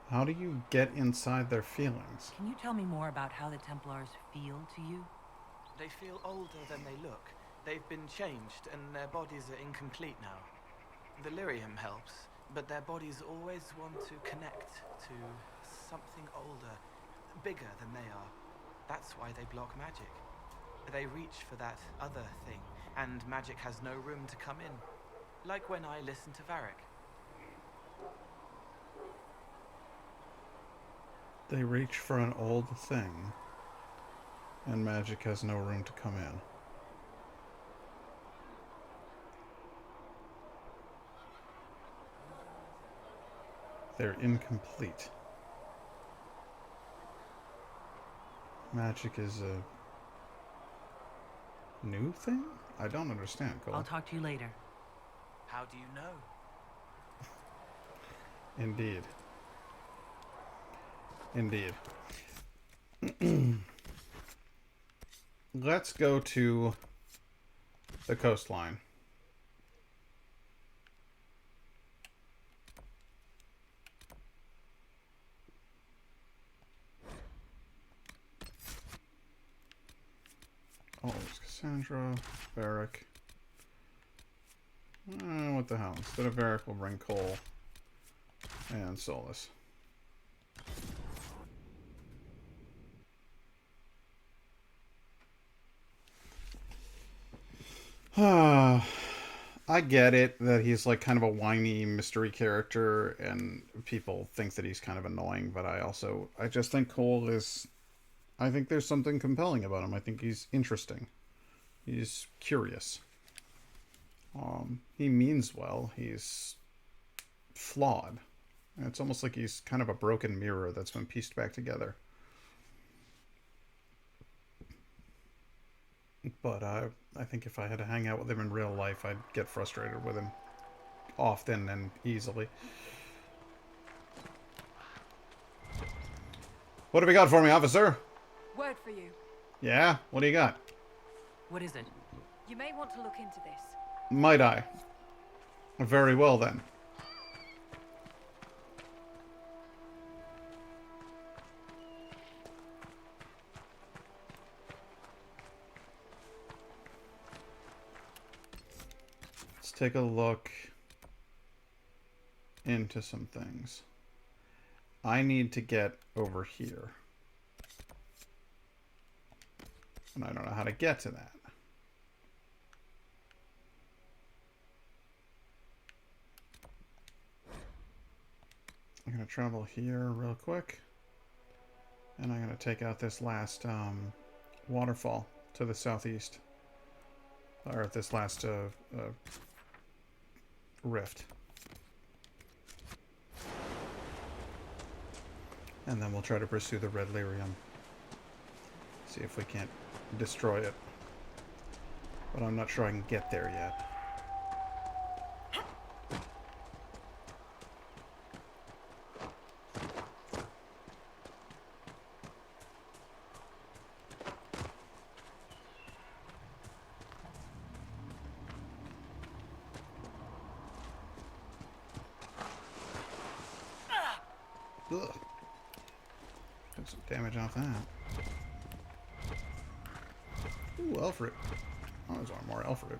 A: How do you get inside their feelings?
D: Can you tell me more about how the Templars feel to you?
M: They feel older than they look. They've been changed, and their bodies are incomplete now. The lyrium helps, but their bodies always want to connect to something older, bigger than they are. That's why they block magic. They reach for that other thing, and magic has no room to come in. Like when I listen to Varric.
A: They reach for an old thing, and magic has no room to come in. They're incomplete. Magic is a new thing? I don't understand, Cole.
D: I'll talk to you later.
M: How do you know?
A: Indeed. Indeed. Let's go to the coastline. Oh, it's Cassandra, Varric. What the hell? Instead of Varric, we'll bring Cole and Solus. I get it that he's like kind of a whiny mystery character and people think that he's kind of annoying, but I just think Cole is, I think there's something compelling about him. I think he's interesting. He's curious. He means well. He's flawed. It's almost like he's kind of a broken mirror that's been pieced back together. But I think if I had to hang out with him in real life, I'd get frustrated with him often and easily. What have you got for me, officer?
N: Word for you.
A: Yeah? What do you got?
D: What is it?
N: You may want to look into this.
A: Might I? Very well, then. Let's take a look into some things. I need to get over here. And I don't know how to get to that. I'm going to travel here real quick. And I'm going to take out this last waterfall to the southeast. Or this last rift. And then we'll try to pursue the red lyrium. See if we can't destroy it. But I'm not sure I can get there yet. Ugh. Took some damage off that. Ooh, Elfrid. Oh, there's one more Elfrid.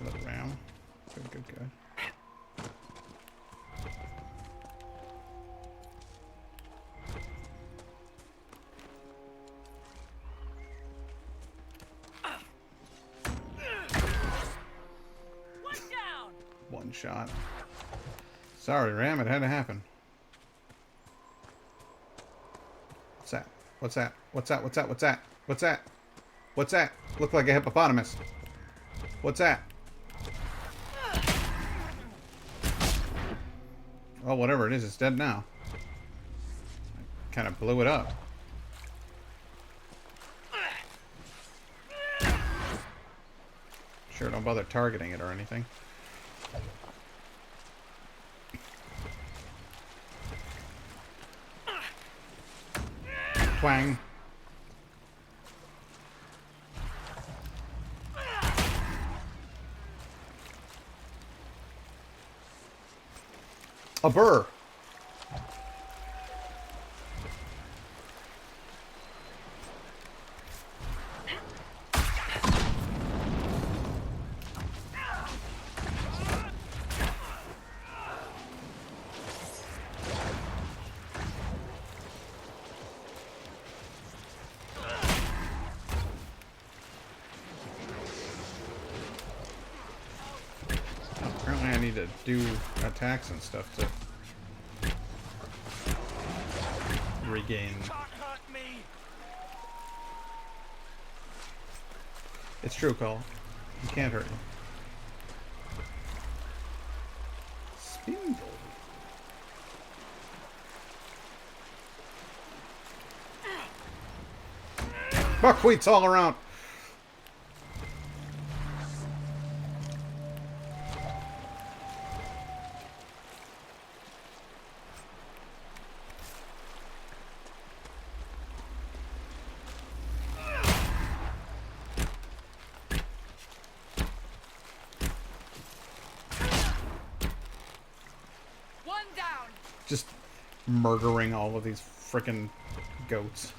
A: Another ram. Good, good, good. One shot. Sorry, Ram, it had to happen. What's that? What's that? What's that? What's that? What's that? What's that? What's that? Look like a hippopotamus. What's that? Oh, whatever it is, it's dead now. I kind of blew it up. Sure, don't bother targeting it or anything. Twang. A burr. need to do attacks and stuff to regain. It's true, Cole. He can't hurt you. Spindle. Buckwheats all around.
F: One down.
A: Just murdering all of these frickin' goats.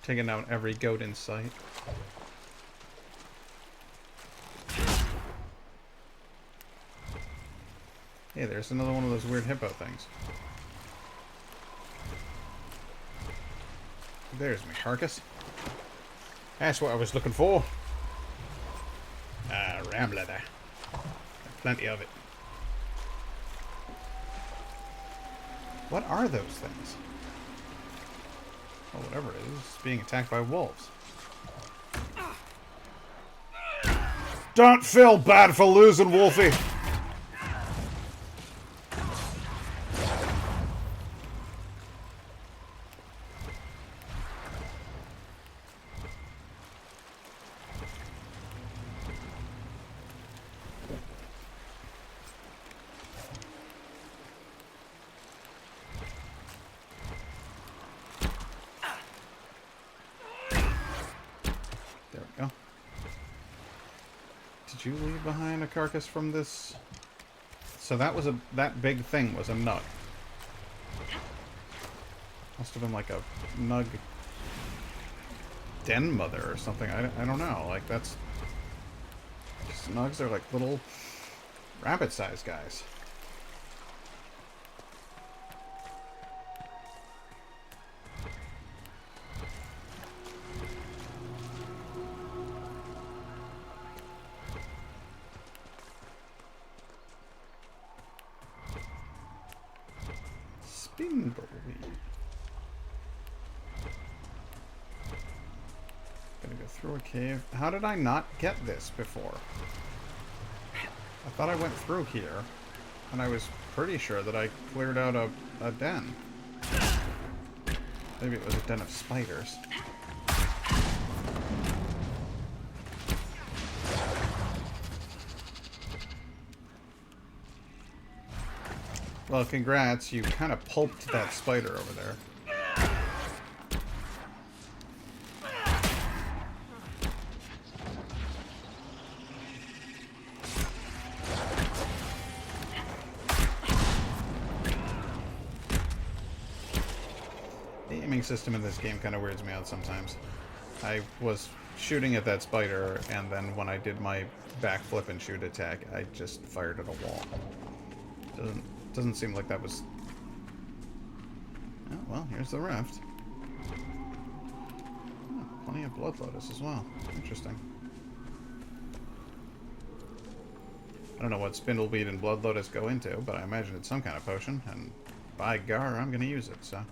A: Taking out every goat in sight. Hey, there's another one of those weird hippo things. There's my carcass. That's what I was looking for. Ram leather. Plenty of it. What are those things? Oh, whatever it is, it's being attacked by wolves. Don't feel bad for losing, Wolfie. Did you leave behind a carcass from this? So that was that big thing was a nug. Must have been like a nug den mother or something. I don't know. Like that's just nugs are like little rabbit-sized guys. Gonna go through a cave. How did I not get this before? I thought I went through here, and I was pretty sure that I cleared out a den. Maybe it was a den of spiders. Well, congrats, you kind of pulped that spider over there. The aiming system in this game kind of weirds me out sometimes. I was shooting at that spider, and then when I did my backflip and shoot attack, I just fired at a wall. Doesn't seem like that was... Oh, well, here's the raft. Oh, plenty of blood lotus as well. Interesting. I don't know what spindleweed and blood lotus go into, but I imagine it's some kind of potion, and by gar, I'm gonna use it, so...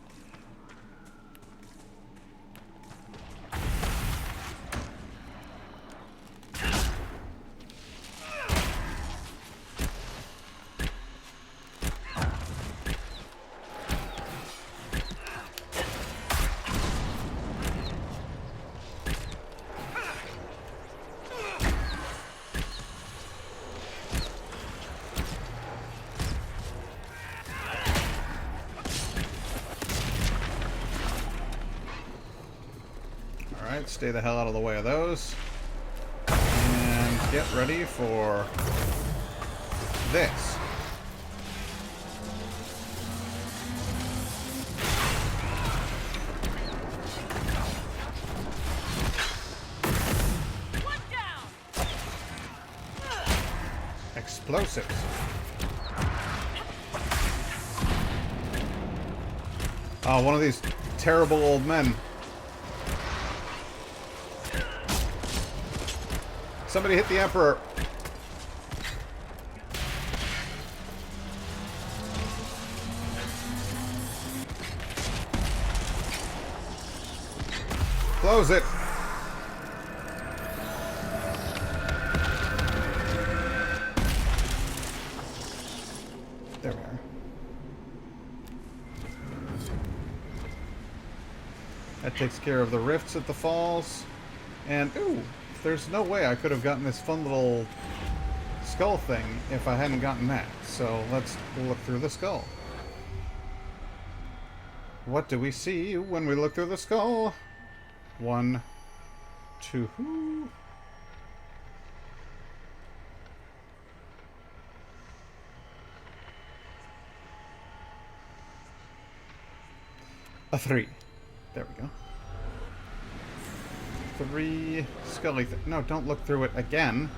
A: Alright, stay the hell out of the way of those. And get ready for this.
F: One down.
A: Explosives. Oh, one of these terrible old men. Somebody hit the Emperor. Close it. There we are. That takes care of the rifts at the falls. And, ooh, there's no way I could have gotten this fun little skull thing if I hadn't gotten that. So let's look through the skull. What do we see when we look through the skull? 1, 2. A 3. There we go. 3 scully. No, don't look through it again.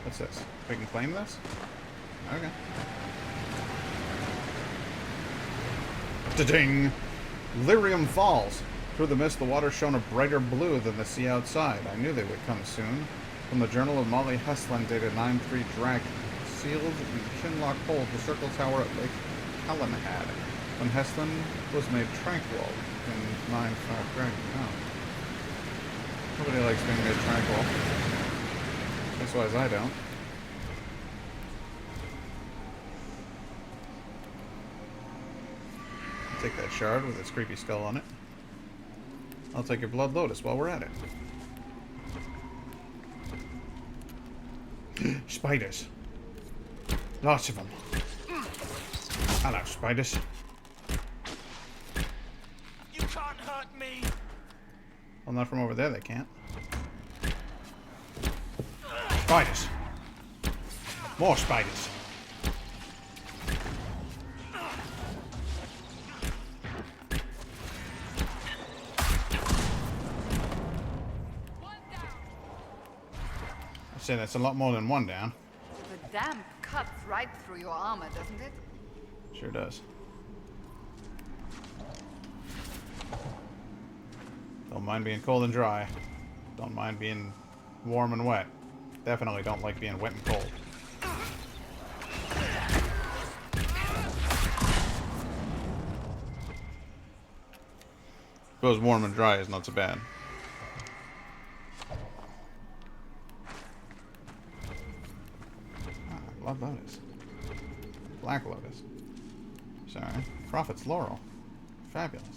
A: What's this? We can claim this? Okay. Da-ding! Lyrium Falls. Through the mist, the water shone a brighter blue than the sea outside. I knew they would come soon. From the Journal of Molly Heslan, dated 9-3 Dragon. Sealed in Kinlock Hold, the circle tower at Lake Calenhad, when Heslan was made tranquil in 9-5 Dragon. Oh. Nobody likes being made tranquil. That's why I don't. Take that shard with its creepy skull on it. I'll take your Blood Lotus while we're at it. Spiders. Lots of them. Hello, spiders.
O: You can't hurt me.
A: Well, not from over there, they can't. Spiders. More spiders. I'd say that's a lot more than one down.
C: The damp cuts right through your armor, doesn't it?
A: Sure does. Don't mind being cold and dry. Don't mind being warm and wet. Definitely don't like being wet and cold. Suppose warm and dry is not so bad. Blood Lotus. Black Lotus. Sorry. Prophet's Laurel. Fabulous.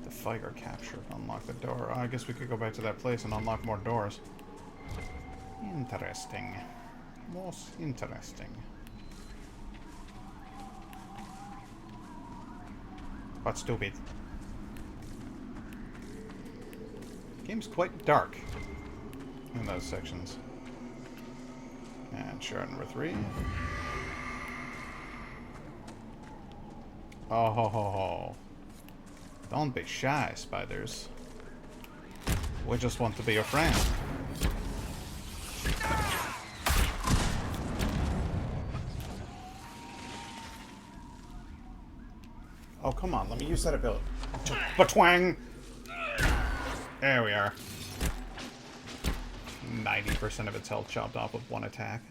A: The fire capture to unlock the door. I guess we could go back to that place and unlock more doors. Interesting. Most interesting. But stupid. Game's quite dark in those sections. And shard number 3. Oh ho ho ho. Don't be shy, spiders. We just want to be your friend. Oh, come on, let me use that ability. Ba-twang! There we are. 90% of its health chopped off with one attack.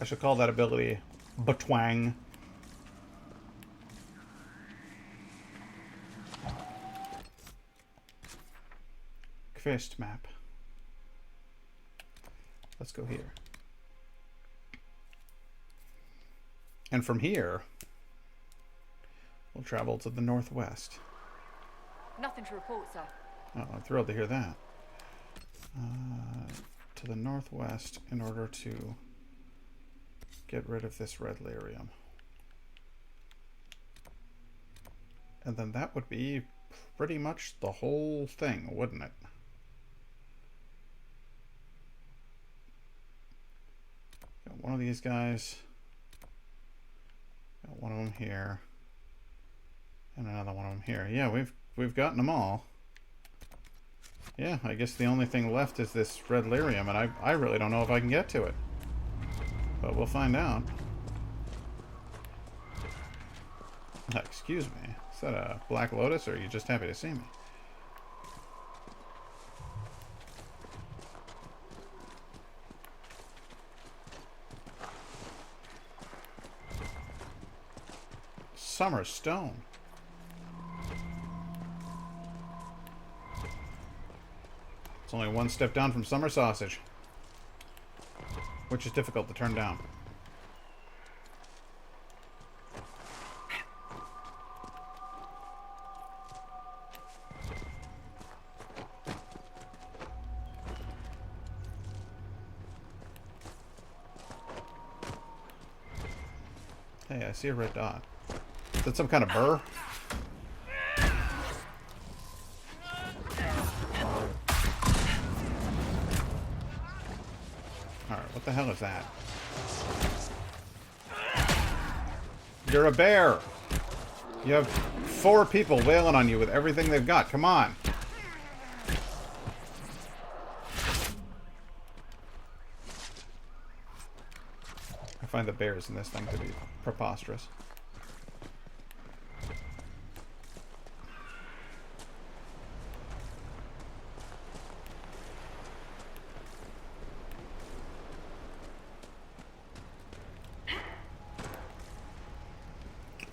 A: I should call that ability Ba-twang. Quest map. Let's go here. And from here, we'll travel to the northwest.
N: Nothing to report, sir.
A: Oh, I'm thrilled to hear that. To the northwest in order to get rid of this red lyrium. And then that would be pretty much the whole thing, wouldn't it? Got one of these guys. Got one of them here. And another one of them here. Yeah, we've gotten them all. Yeah, I guess the only thing left is this red lyrium, and I really don't know if I can get to it. But we'll find out. Excuse me. Is that a Black Lotus, or are you just happy to see me? Summer Stone. It's only one step down from Summer Sausage, which is difficult to turn down. Hey, I see a red dot. Is that some kind of burr? Alright, what the hell is that? You're a bear! You have 4 people wailing on you with everything they've got. Come on! I find the bears in this thing to be preposterous.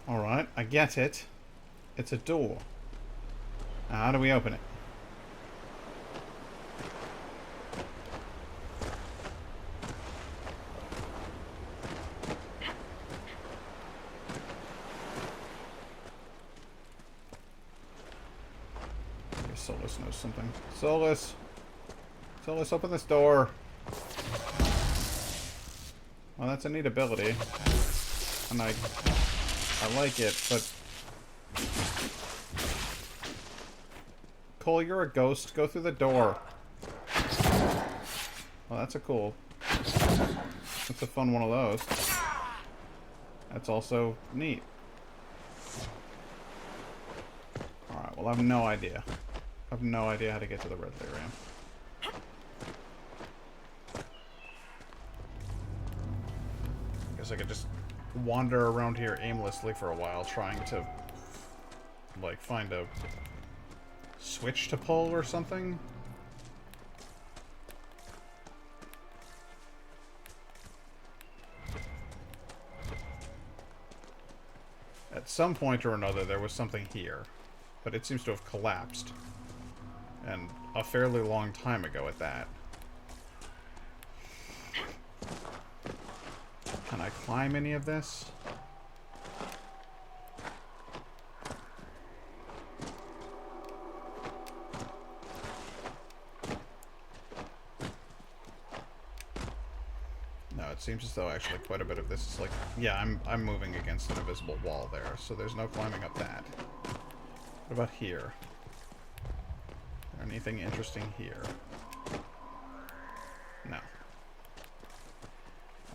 A: Alright, I get it. It's a door. Now, how do we open it? Maybe Solus knows something. Solus! Solus, open this door! Well, that's a neat ability. And I like it, but... Cole, you're a ghost. Go through the door. Well, that's a cool... That's a fun one of those. That's also neat. Alright, well, I have no idea. I have no idea how to get to the red lyrium. Guess I could just wander around here aimlessly for a while, trying to, like, find a switch to pull or something. At some point or another, there was something here, but it seems to have collapsed. And a fairly long time ago at that. Can I climb any of this? No, it seems as though actually quite a bit of this is like... Yeah, I'm moving against an invisible wall there, so there's no climbing up that. What about here? Is there anything interesting here? No.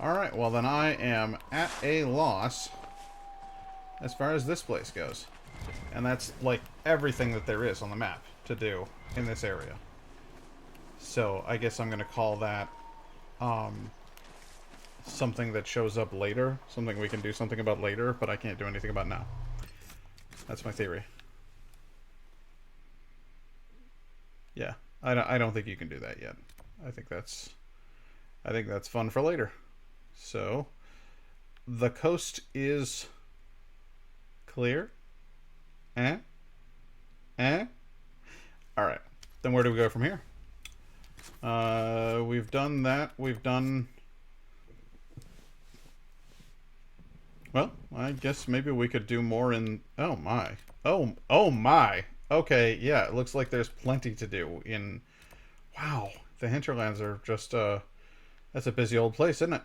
A: Alright, well then I am at a loss as far as this place goes. And that's like everything that there is on the map to do in this area. So I guess I'm going to call that something that shows up later. Something we can do something about later, but I can't do anything about now. That's my theory. Yeah, I don't think you can do that yet. I think that's fun for later. So, the coast is clear. Alright. Then where do we go from here? We've done that. We've done... Well, I guess maybe we could do more in... Oh, my. Oh, my. Okay, yeah, it looks like there's plenty to do in... Wow, the hinterlands are just, that's a busy old place, isn't it?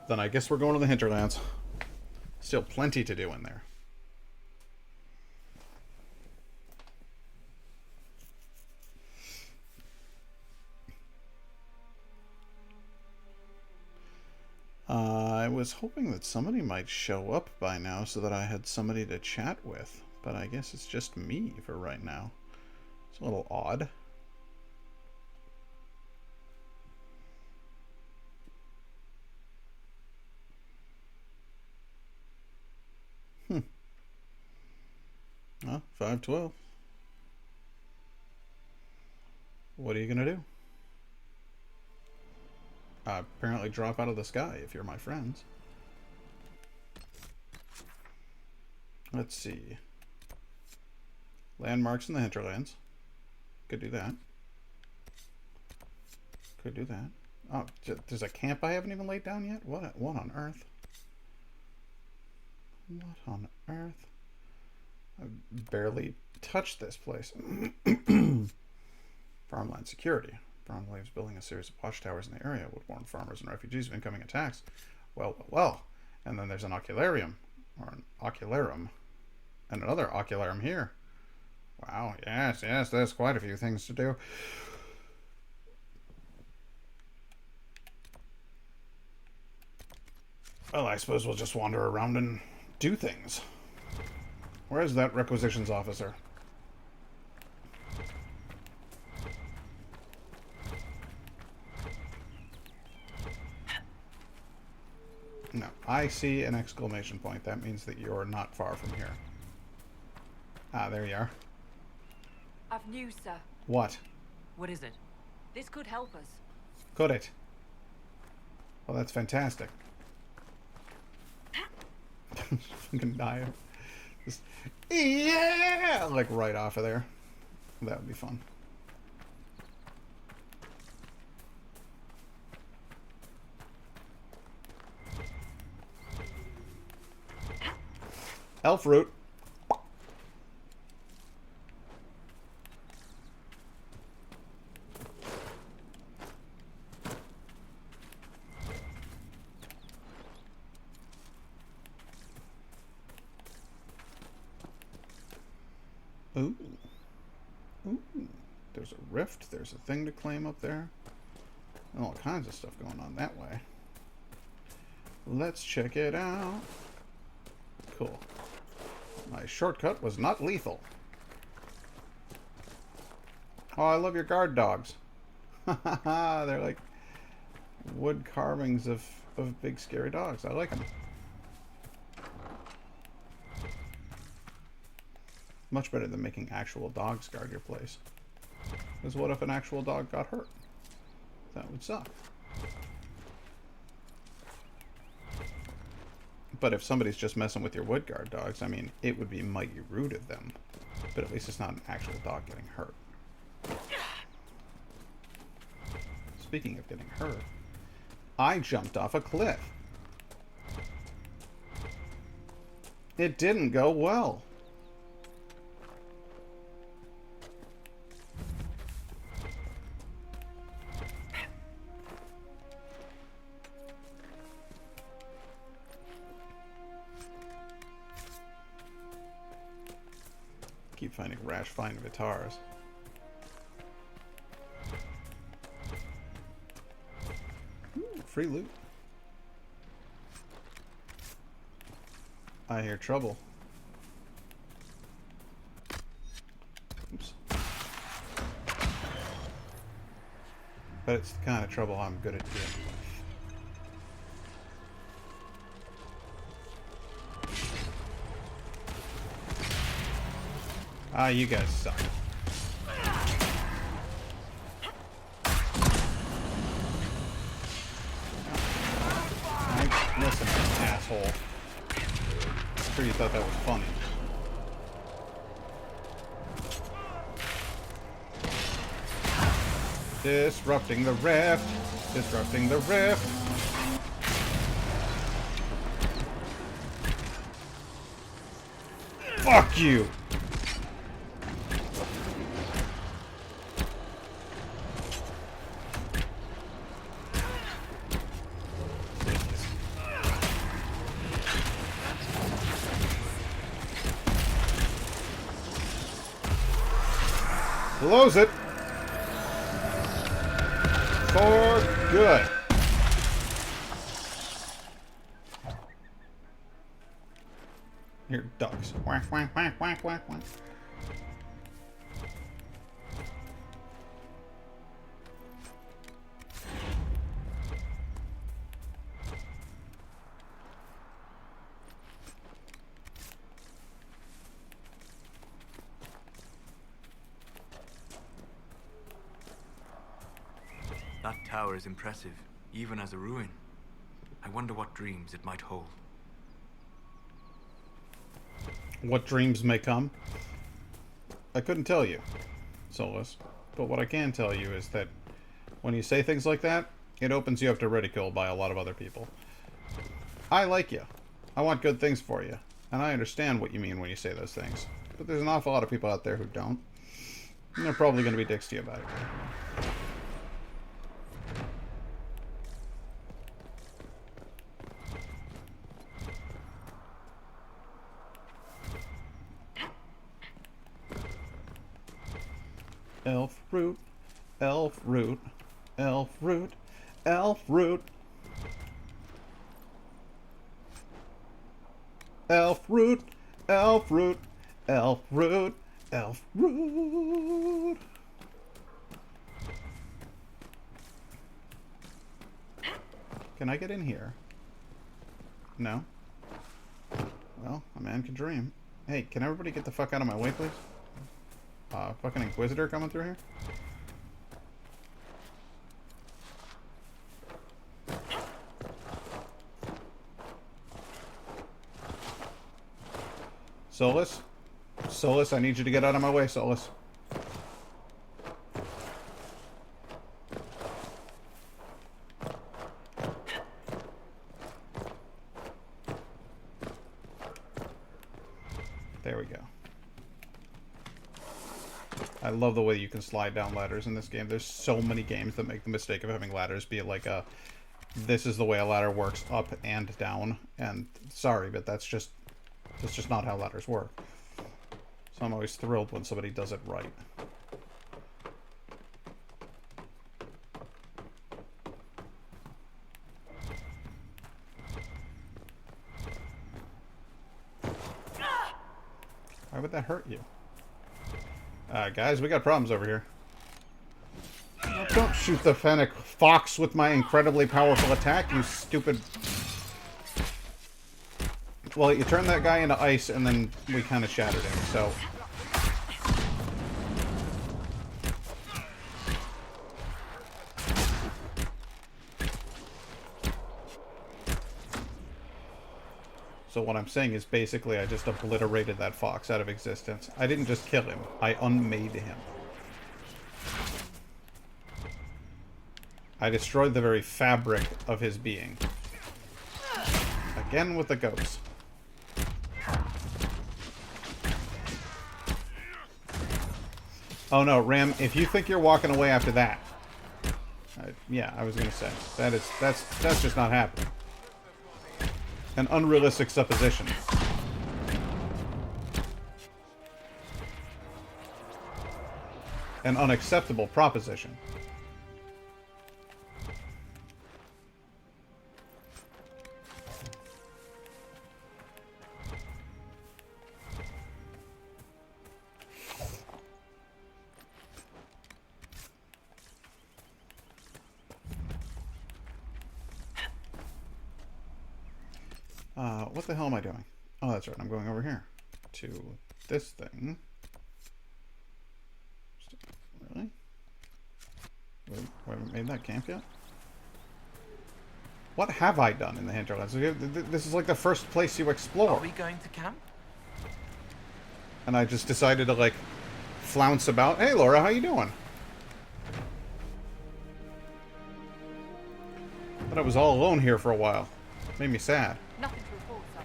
A: Then I guess we're going to the hinterlands. Still plenty to do in there. I was hoping that somebody might show up by now so that I had somebody to chat with, but I guess it's just me for right now. It's a little odd. Well, 512. What are you gonna do? Apparently drop out of the sky if you're my friends. Let's see. Landmarks in the hinterlands. Could do that. Could do that. Oh, there's a camp I haven't even laid down yet? What on earth? What on earth? I've barely touched this place. Farmland security. Brown believes building a series of watchtowers in the area would warn farmers and refugees of incoming attacks. Well. And then there's an ocularium. Or an ocularum. And another ocularum here. Wow, yes, there's quite a few things to do. Well, I suppose we'll just wander around and do things. Where's that requisitions officer? No, I see an exclamation point. That means that you're not far from here. Ah, there you are.
N: I've news, sir.
A: What?
D: What is it?
N: This could help us.
A: Could it? Well, that's fantastic. Fucking die. Just, yeah! Like right off of there. That would be fun. Elf root. Ooh. Ooh. There's a rift. There's a thing to claim up there. All kinds of stuff going on that way. Let's check it out. Cool. My shortcut was not lethal. Oh, I love your guard dogs. They're like wood carvings of big scary dogs. I like them. Much better than making actual dogs guard your place. Because what if an actual dog got hurt? That would suck. But if somebody's just messing with your wood guard dogs, I mean, it would be mighty rude of them. But at least it's not an actual dog getting hurt. Speaking of getting hurt, I jumped off a cliff. It didn't go well. Keep finding rash fine guitars. Ooh, free loot. I hear trouble. Oops. But it's the kind of trouble I'm good at dealing with. Ah, you guys suck. Listen, asshole. I'm sure you thought that was funny. Disrupting the rift. Disrupting the rift. Fuck you! Close it. For good. Here, ducks. Whack, whack, whack, whack, whack, whack.
P: tower is impressive, even as a ruin. I wonder what dreams it might hold.
A: What dreams may come? I couldn't tell you, Solus. But what I can tell you is that when you say things like that, it opens you up to ridicule by a lot of other people. I like you. I want good things for you. And I understand what you mean when you say those things. But there's an awful lot of people out there who don't. And they're probably going to be dicks to you about it. Elf root, elf root, elf root, elf root. Elf root, elf root, elf root, elf root. Can I get in here? No? Well, a man can dream. Hey, can everybody get the fuck out of my way, please? Fucking Inquisitor coming through here? Solus? Solus, I need you to get out of my way, Solus. There we go. I love the way you can slide down ladders in this game. There's so many games that make the mistake of having ladders be like a... This is the way a ladder works, up and down. And sorry, but that's just not how ladders work. So I'm always thrilled when somebody does it right. Why would that hurt you? Guys, we got problems over here. Don't shoot the fennec fox with my incredibly powerful attack, you stupid... Well, you turned that guy into ice, and then we kind of shattered him, so... So what I'm saying is basically I just obliterated that fox out of existence. I didn't just kill him, I unmade him. I destroyed the very fabric of his being. Again with the ghost. Oh no, Ram, if you think you're walking away after that... yeah, I was gonna say. That's just not happening. An unrealistic supposition. An unacceptable proposition. What the hell am I doing? Oh, that's right. I'm going over here to this thing. Really? We haven't made that camp yet? What have I done in the hinterlands? This is like the first place you explore.
M: Are we going to camp?
A: And I just decided to, like, flounce about. Hey, Laura, how you doing? Thought I was all alone here for a while. Made me sad.
N: Nothing to report, sir.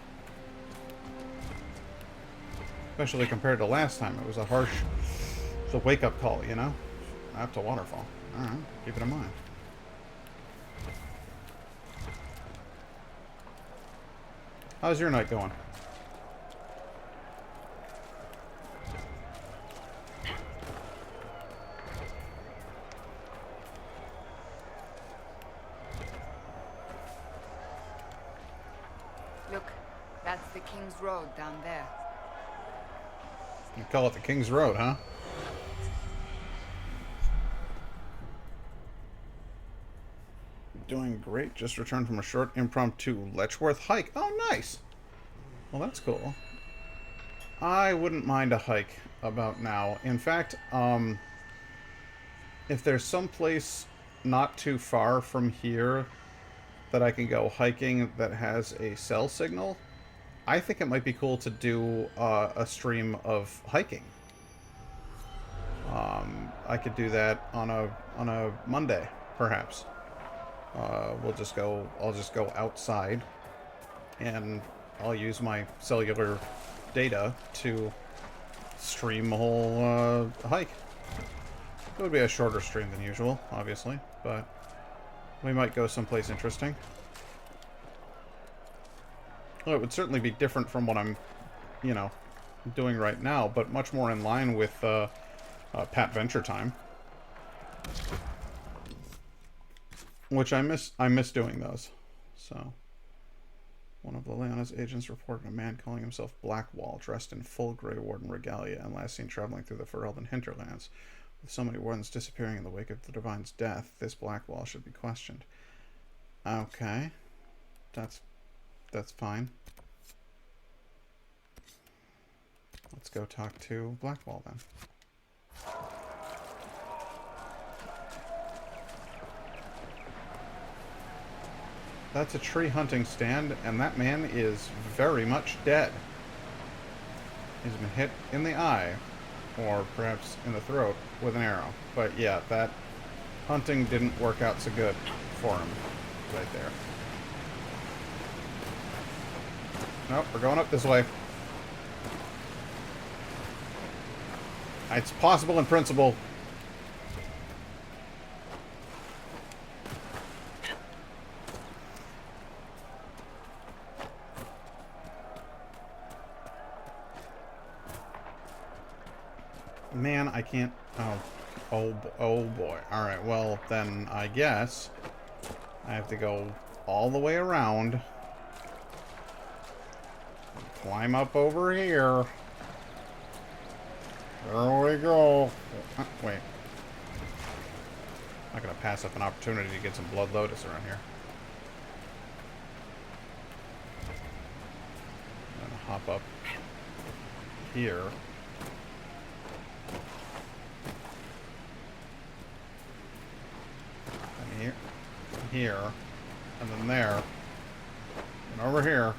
A: Especially compared to last time. It was a harsh... It's a wake-up call, you know? After Waterfall. Alright, keep it in mind. How's your night going?
C: Look, that's the King's Road down there.
A: You call it the King's Road, huh? Doing great. Just returned from a short impromptu Letchworth hike. Oh, nice! Well, that's cool. I wouldn't mind a hike about now. In fact, if there's some place not too far from here that I can go hiking that has a cell signal, I think it might be cool to do a stream of hiking. I could do that on a Monday, perhaps. I'll just go outside, and I'll use my cellular data to stream a whole hike. It would be a shorter stream than usual, obviously, but we might go someplace interesting. Well, it would certainly be different from what I'm, you know, doing right now, but much more in line with Pat Venture Time, which I miss doing those. So, one of Liliana's agents reported a man calling himself Blackwall, dressed in full Grey Warden regalia, and last seen traveling through the Ferelden hinterlands. With so many wardens disappearing in the wake of the Divine's death, this Blackwall should be questioned. Okay, that's fine. Let's go talk to Blackwall then. That's a tree hunting stand, and that man is very much dead. He's been hit in the eye, or perhaps in the throat, with an arrow. But yeah, that hunting didn't work out so good for him right there. Nope, we're going up this way. It's possible in principle. Man, I can't... Oh boy. Alright, well, then I guess I have to go all the way around. Climb up over here. There we go. Wait. I'm not going to pass up an opportunity to get some Blood Lotus around here. I'm going to hop up here. And here. And then there. And over here.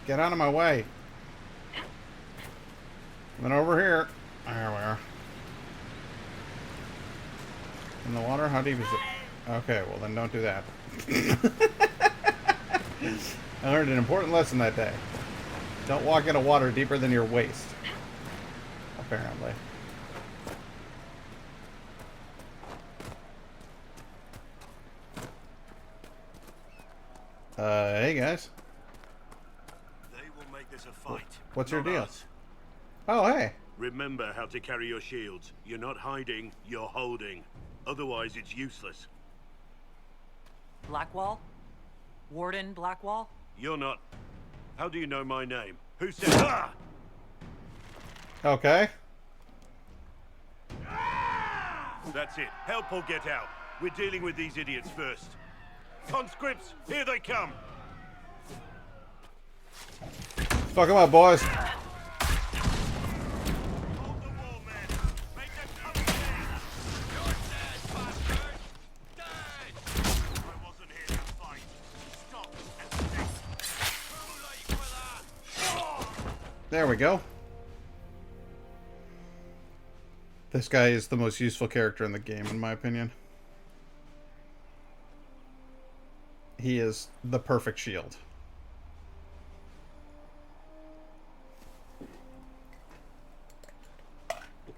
A: Get out of my way. And then over here. There we are. In the water? How deep is it? Okay, well then don't do that. I learned an important lesson that day. Don't walk into water deeper than your waist. Apparently. Hey guys.
Q: They will make this a fight.
A: What's your deal?
Q: Us.
A: Oh, hey.
Q: Remember how to carry your shields. You're not hiding, you're holding. Otherwise, it's useless.
D: Blackwall? Warden Blackwall?
Q: You're not. How do you know my name? Who said ah?
A: Okay.
Q: That's it. Help or get out. We're dealing with these idiots first. Conscripts, here they come.
A: Fuck them up, boys. There we go. This guy is the most useful character in the game, in my opinion. He is the perfect shield.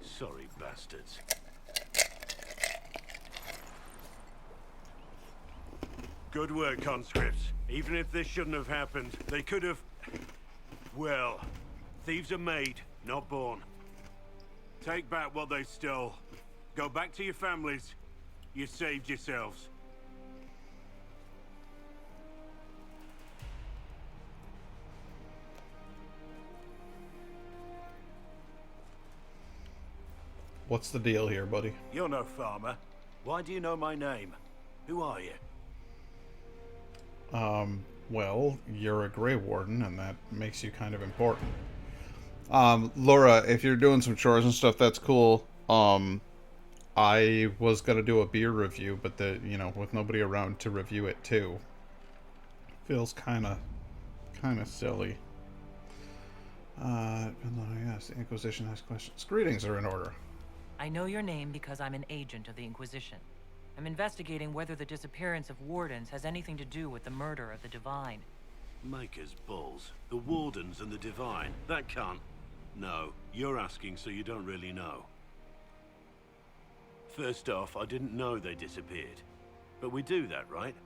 Q: Sorry, bastards. Good work, conscripts. Even if this shouldn't have happened, they could have... Well, thieves are made, not born. Take back what they stole. Go back to your families. You saved yourselves.
A: What's the deal here, buddy?
Q: You're no farmer. Why do you know my name? Who are you?
A: Well, you're a Grey Warden, and that makes you kind of important. Laura, if you're doing some chores and stuff, that's cool. I was gonna do a beer review, but with nobody around to review it too, feels kind of silly. Yes, the Inquisition has questions. Greetings are in order.
D: I know your name because I'm an agent of the Inquisition. I'm investigating whether the disappearance of wardens has anything to do with the murder of the Divine.
Q: Maker's balls. The Wardens and the Divine. That can't... No, you're asking so you don't really know. First off, I didn't know they disappeared. But we do that, right?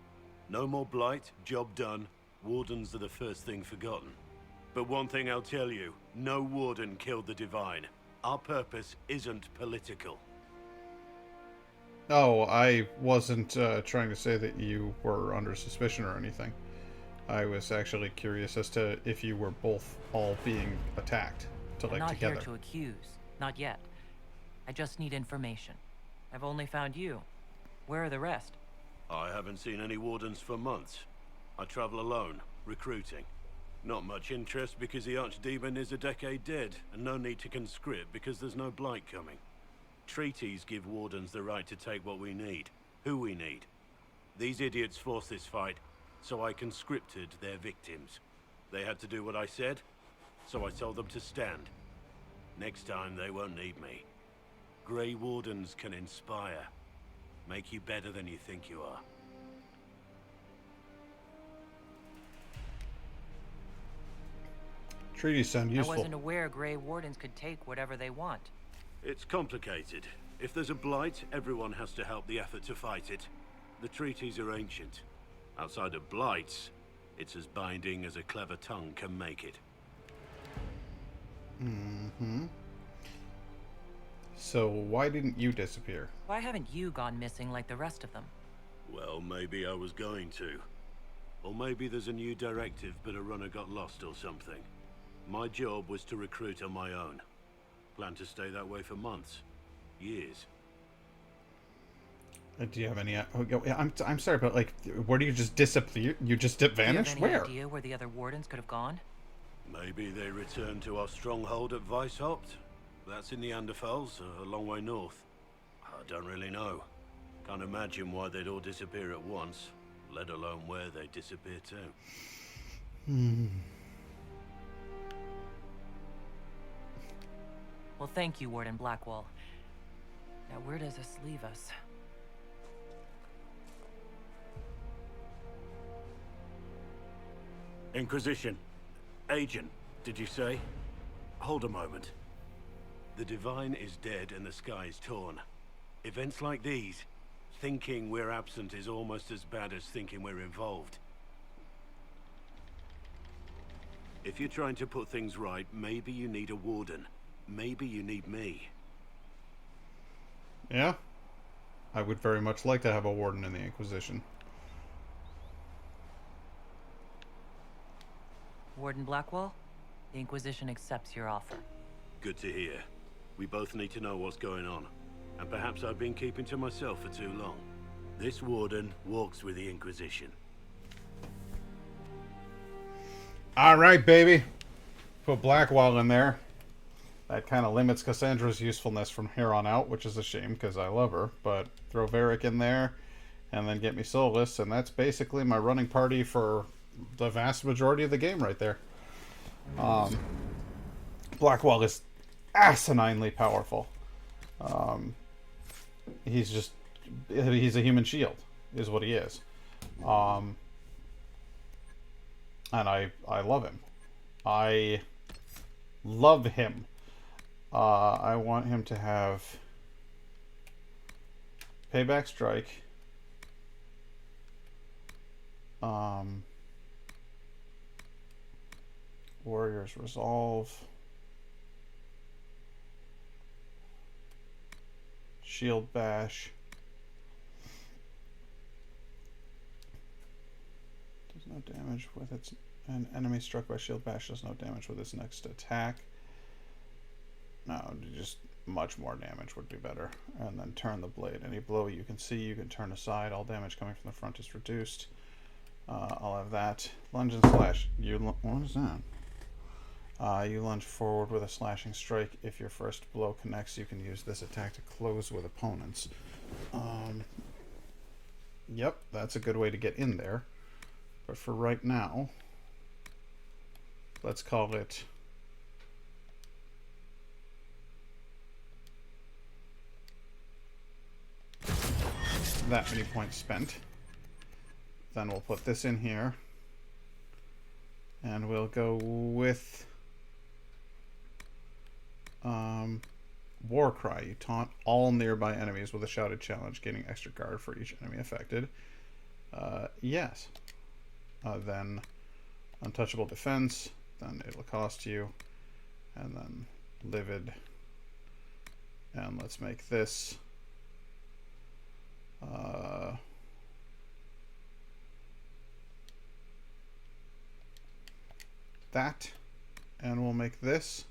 Q: No more blight, job done. Wardens are the first thing forgotten. But one thing I'll tell you, no Warden killed the Divine. Our purpose isn't political.
A: Oh, I wasn't trying to say that you were under suspicion or anything. I was actually curious as to if you were both all being attacked
D: I'm not
A: together.
D: here to accuse. Not yet. I just need information. I've only found you. Where are the rest?
Q: I haven't seen any Wardens for months. I travel alone, recruiting. Not much interest because the Archdemon is a decade dead, and no need to conscript because there's no blight coming. Treaties give Wardens the right to take what we need, who we need. These idiots forced this fight, so I conscripted their victims. They had to do what I said, so I told them to stand. Next time they won't need me. Grey Wardens can inspire, make you better than you think you are.
A: Treaties sound useful.
D: I wasn't aware Grey Wardens could take whatever they want.
Q: It's complicated. If there's a blight, everyone has to help the effort to fight it. The treaties are ancient. Outside of blights, it's as binding as a clever tongue can make it.
A: Mm-hmm. So why didn't you disappear?
D: Why haven't you gone missing like the rest of them?
Q: Well, maybe I was going to. Or maybe there's a new directive, but a runner got lost or something. My job was to recruit on my own. Plan to stay that way for months. Years.
A: Do you have any... I'm sorry, but like, where do you just disappear? You just vanish?
D: Do you have any
A: Where?
D: idea where the other Wardens could have gone?
Q: Maybe they returned to our stronghold at Weishaupt. That's in the Anderfels, a long way north. I don't really know. Can't imagine why they'd all disappear at once, let alone where they'd disappear to.
D: Well, thank you, Warden Blackwall. Now, where does this leave us?
Q: Inquisition. Agent, did you say? Hold a moment. The Divine is dead and the sky is torn. Events like these, thinking we're absent is almost as bad as thinking we're involved. If you're trying to put things right, maybe you need a Warden. Maybe you need me.
A: Yeah? I would very much like to have a Warden in the Inquisition.
D: Warden Blackwall, the Inquisition accepts your offer.
Q: Good to hear. We both need to know what's going on. And perhaps I've been keeping to myself for too long. This Warden walks with the Inquisition.
A: Alright, baby. Put Blackwall in there. That kind of limits Cassandra's usefulness from here on out, which is a shame because I love her. But throw Varric in there and then get me Solus, and that's basically my running party for the vast majority of the game right there. Blackwall is asininely powerful. He's a human shield, is what he is. And I love him. I love him. I want him to have Payback Strike. Warriors Resolve. Shield Bash. Does no damage with its... An enemy struck by Shield Bash does no damage with its next attack. No, just much more damage would be better. And then turn the blade. Any blow you can see, you can turn aside. All damage coming from the front is reduced. I'll have that. Lunge and Slash. What is that? You lunge forward with a slashing strike. If your first blow connects, you can use this attack to close with opponents. Yep, that's a good way to get in there. But for right now, let's call it that many points spent. Then we'll put this in here. And we'll go with War Cry. You taunt all nearby enemies with a shouted challenge, gaining extra guard for each enemy affected. Yes. Then Untouchable Defense. Then it'll cost you. And then Livid. And let's make this that, and we'll make this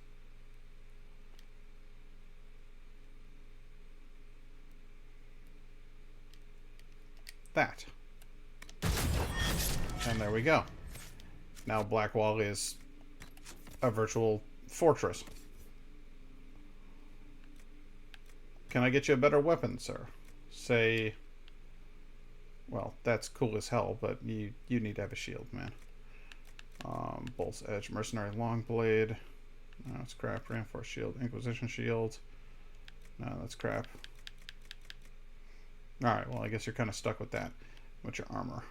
A: that, and there we go. Now Blackwall is a virtual fortress. Can I get you a better weapon, sir? Say, well, that's cool as hell, but you need to have a shield, man. Bolt's Edge, Mercenary Longblade. No, that's crap. Reinforced Shield, Inquisition Shield. No, that's crap. Alright, well, I guess you're kind of stuck with that. What's your armor?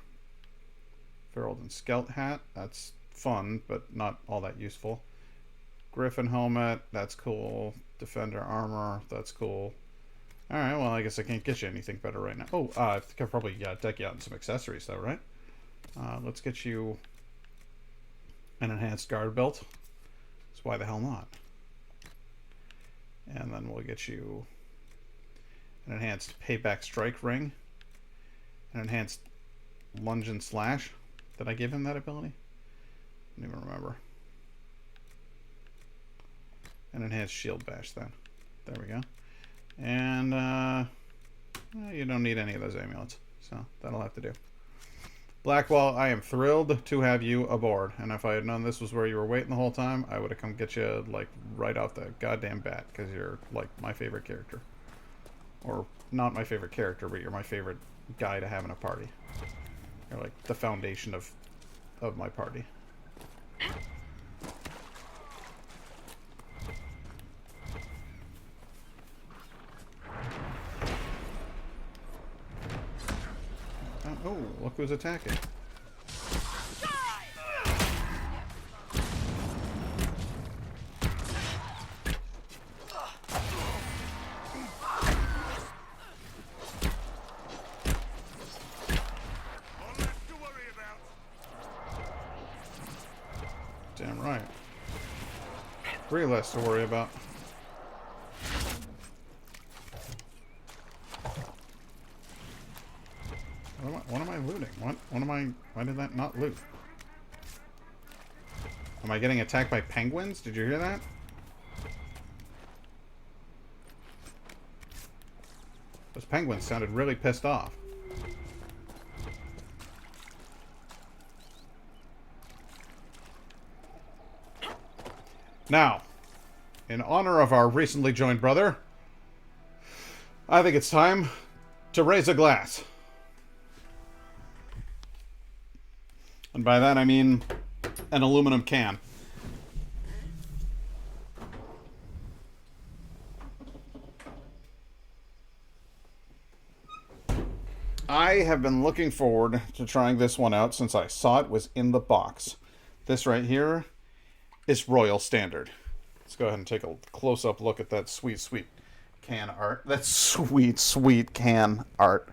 A: Ferelden Scout Hat. That's fun, but not all that useful. Griffin Helmet. That's cool. Defender Armor. That's cool. Alright, well, I guess I can't get you anything better right now. Oh, I think I'll probably deck you out in some accessories, though, right? Let's get you an enhanced guard belt. So why the hell not? And then we'll get you an enhanced payback strike ring. An enhanced lunge and slash. Did I give him that ability? I don't even remember. An enhanced shield bash then. There we go. And you don't need any of those amulets. So that'll have to do. Blackwall, I am thrilled to have you aboard. And if I had known this was where you were waiting the whole time, I would have come get you, like, right off the goddamn bat. Because you're, like, my favorite character. Or, not my favorite character, but you're my favorite guy to have in a party. You're, like, the foundation of my party. Oh, look who's attacking. Damn right. 3 less to worry about. What am I looting? What am I... Why did that not loot? Am I getting attacked by penguins? Did you hear that? Those penguins sounded really pissed off. Now, in honor of our recently joined brother, I think it's time to raise a glass. And by that I mean an aluminum can. I have been looking forward to trying this one out since I saw it was in the box. This right here is Royal Standard. Let's go ahead and take a close-up look at that sweet, sweet can art. That sweet, sweet can art.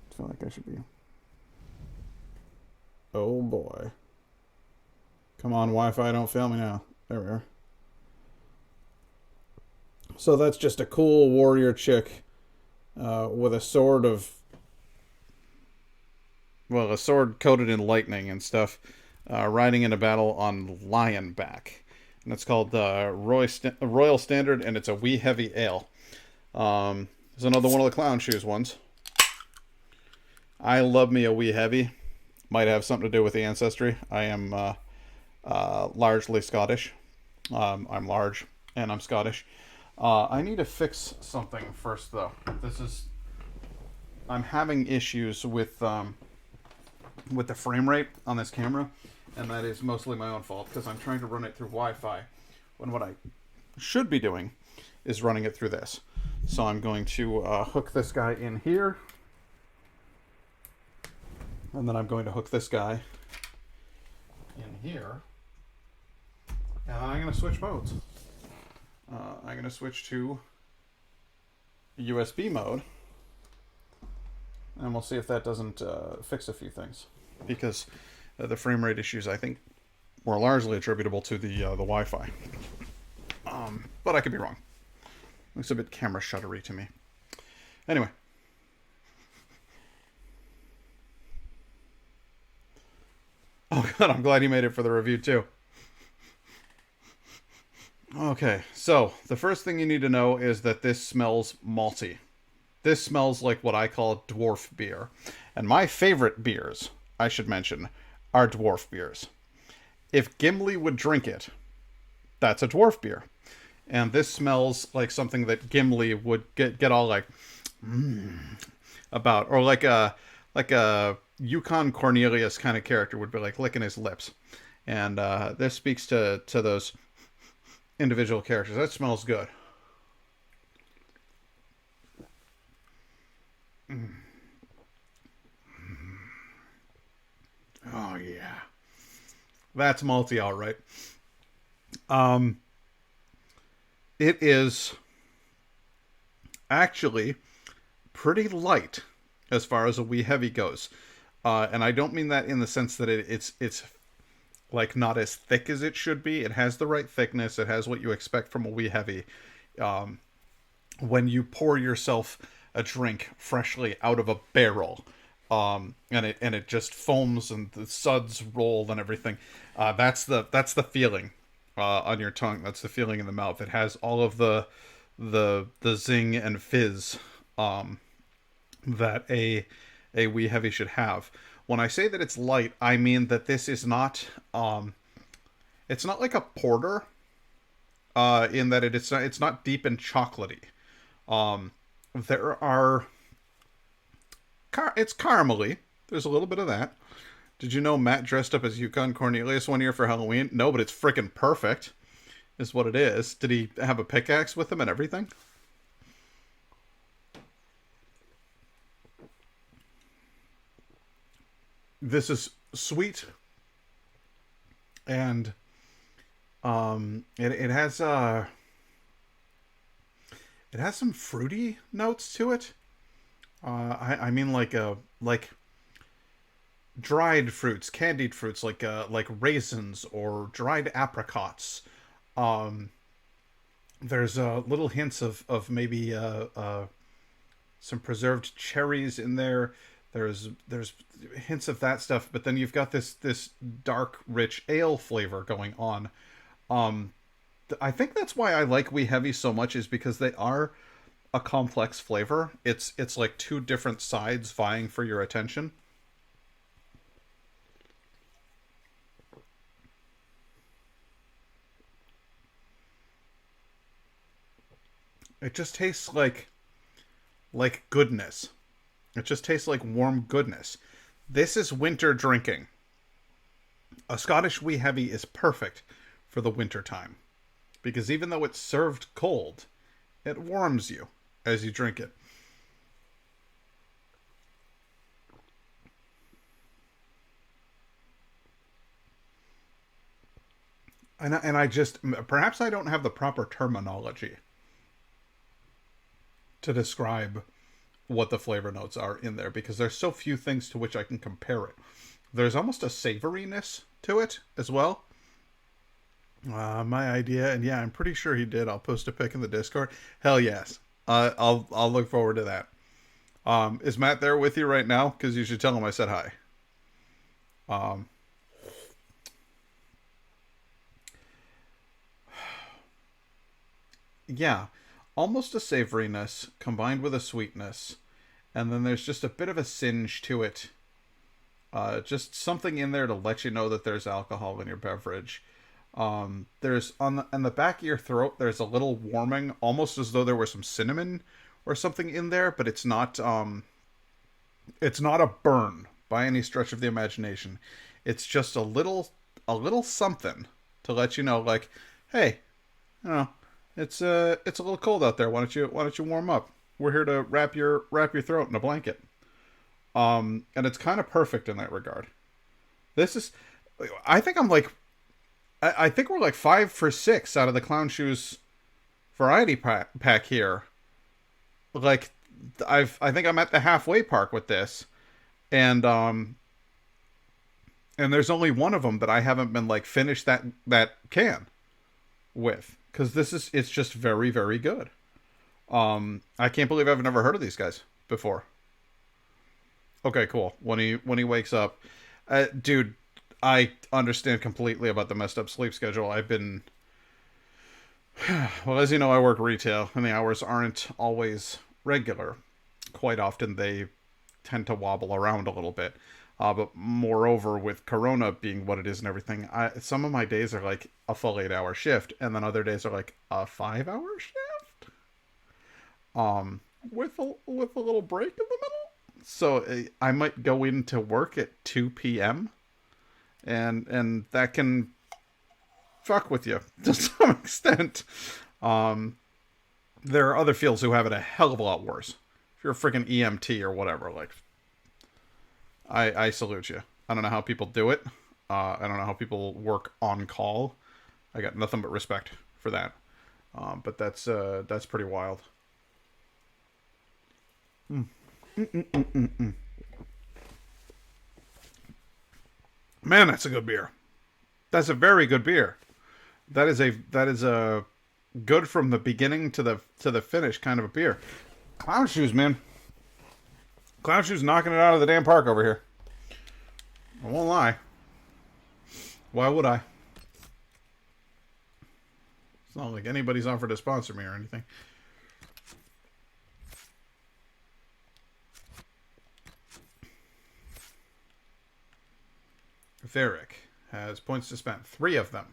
A: I feel like I should be... Oh boy. Come on, Wi-Fi, don't fail me now. There we are. So that's just a cool warrior chick with a sword of... Well, a sword coated in lightning and stuff, riding in a battle on lion back. And it's called Royal Standard, and it's a wee heavy ale. There's another one of the clown shoes ones. I love me a wee heavy. Might have something to do with the ancestry. I am largely Scottish. I'm large, and I'm Scottish. I need to fix something first, though. I'm having issues with the frame rate on this camera, and that is mostly my own fault because I'm trying to run it through Wi-Fi when what I should be doing is running it through this. So I'm going to hook this guy in here, and then I'm going to hook this guy in here, and I'm going to switch modes. I'm going to switch to USB mode, and we'll see if that doesn't fix a few things, because the frame rate issues, I think, were largely attributable to the Wi-Fi. But I could be wrong. Looks a bit camera shuttery to me. Anyway. Oh god, I'm glad you made it for the review too. Okay, so the first thing you need to know is that this smells malty. This smells like what I call dwarf beer. And my favorite beers, I should mention, are dwarf beers. If Gimli would drink it, that's a dwarf beer. And this smells like something that Gimli would get all like about, or like a Yukon Cornelius kind of character would be like licking his lips. And this speaks to those individual characters. That smells good. Oh yeah, that's malty, all right. It is actually pretty light as far as a wee heavy goes, and I don't mean that in the sense that it's like not as thick as it should be. It has the right thickness. It has what you expect from a wee heavy. When you pour yourself a drink freshly out of a barrel, and it just foams and the suds roll and everything. That's the feeling on your tongue. That's the feeling in the mouth. It has all of the zing and fizz that a wee heavy should have. When I say that it's light, I mean that this is not it's not like a porter in that it's not deep and chocolatey. It's caramely. There's a little bit of that. Did you know Matt dressed up as Yukon Cornelius one year for Halloween? No, but it's freaking perfect, is what it is. Did he have a pickaxe with him and everything? This is sweet, and it has some fruity notes to it. I mean like dried fruits, candied fruits, like raisins or dried apricots. There's little hints of maybe some preserved cherries in there. There's hints of that stuff, but then you've got this dark, rich ale flavor going on. I think that's why I like wee heavy so much, is because they are a complex flavor. It's like two different sides vying for your attention. It just tastes like goodness. It just tastes like warm goodness. This is winter drinking. A Scottish wee heavy is perfect for the winter time, because even though it's served cold, it warms you as you drink it. And I just, perhaps I don't have the proper terminology to describe what the flavor notes are in there, because there's so few things to which I can compare it. There's almost a savoriness to it as well. My idea, and yeah, I'm pretty sure he did. I'll post a pic in the Discord. Hell yes. I'll look forward to that. Is Matt there with you right now? Because you should tell him I said hi. Yeah, almost a savoriness combined with a sweetness, And then there's just a bit of a singe to it. Just something in there to let you know that there's alcohol in your beverage. There's in the back of your throat, there's a little warming, almost as though there was some cinnamon or something in there, but it's not a burn by any stretch of the imagination. It's just a little something to let you know, like, hey, you know, it's a little cold out there. Why don't you warm up? We're here to wrap your throat in a blanket. And it's kind of perfect in that regard. I think we're like 5 for 6 out of the Clown Shoes variety pack here. Like, I think I'm at the halfway mark with this, and there's only one of them that I haven't been like finished that can with, because it's just very, very good. I can't believe I've never heard of these guys before. Okay, cool. When he wakes up, dude, I understand completely about the messed up sleep schedule. I've been, well, as you know, I work retail, and the hours aren't always regular. Quite often, they tend to wobble around a little bit. But moreover, with Corona being what it is and everything, some of my days are like a full 8-hour shift, and then other days are like a 5-hour shift. With a little break in the middle. So I might go into work at 2 p.m. and that can fuck with you to some extent. There are other fields who have it a hell of a lot worse. If you're a freaking EMT or whatever, like, I salute you. I don't know how people do it. I don't know how people work on call. I got nothing but respect for that. But that's pretty wild. Man, that's a good beer. That's a very good beer. That is a good from the beginning to the finish kind of a beer. Clown Shoes, man. Clown Shoes knocking it out of the damn park over here. I won't lie. Why would I? It's not like anybody's offered to sponsor me or anything. Varric has points to spend. 3 of them.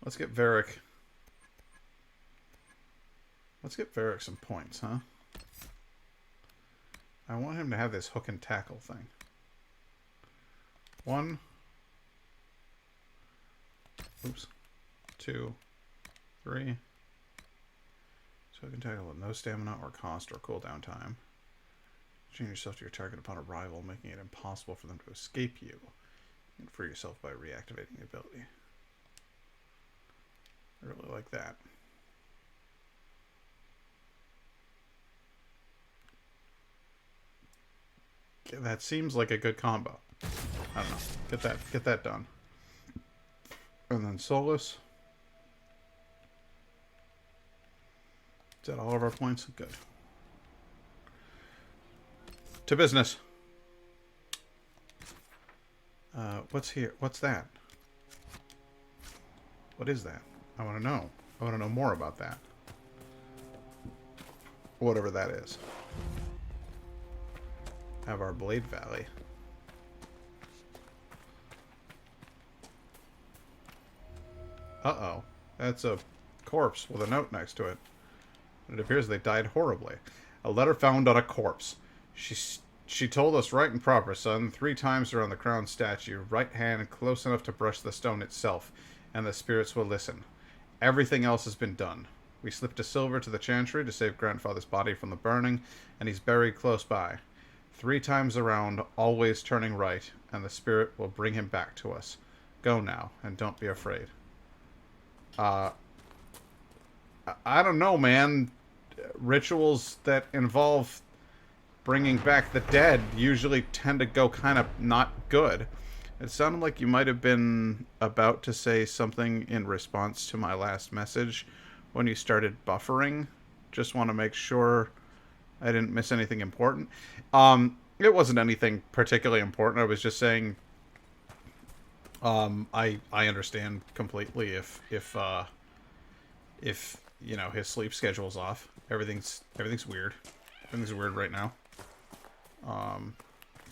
A: Let's get Varric some points, huh? I want him to have this hook and tackle thing. 1. Oops. 2. 3. So hook and tackle with no stamina or cost or cooldown time. Chain yourself to your target upon arrival, making it impossible for them to escape you. And free yourself by reactivating the ability. I really like that. Okay, that seems like a good combo. I don't know. Get that done. And then Solus. Is that all of our points? Good. To business. What's here? What's that? What is that? I want to know. I want to know more about that. Whatever that is. Have our Blade Valley. Uh-oh. That's a corpse with a note next to it. It appears they died horribly. A letter found on a corpse. She told us right and proper, son, 3 times around the crown statue, right hand close enough to brush the stone itself, and the spirits will listen. Everything else has been done. We slipped a silver to the chantry to save grandfather's body from the burning, and he's buried close by. 3 times around, always turning right, and the spirit will bring him back to us. Go now, and don't be afraid. I don't know, man. Rituals that involve bringing back the dead usually tend to go kind of not good. It sounded like you might have been about to say something in response to my last message when you started buffering. Just want to make sure I didn't miss anything important. It wasn't anything particularly important. I was just saying I understand completely if you know, his sleep schedule's off. Everything's weird. Everything's weird right now.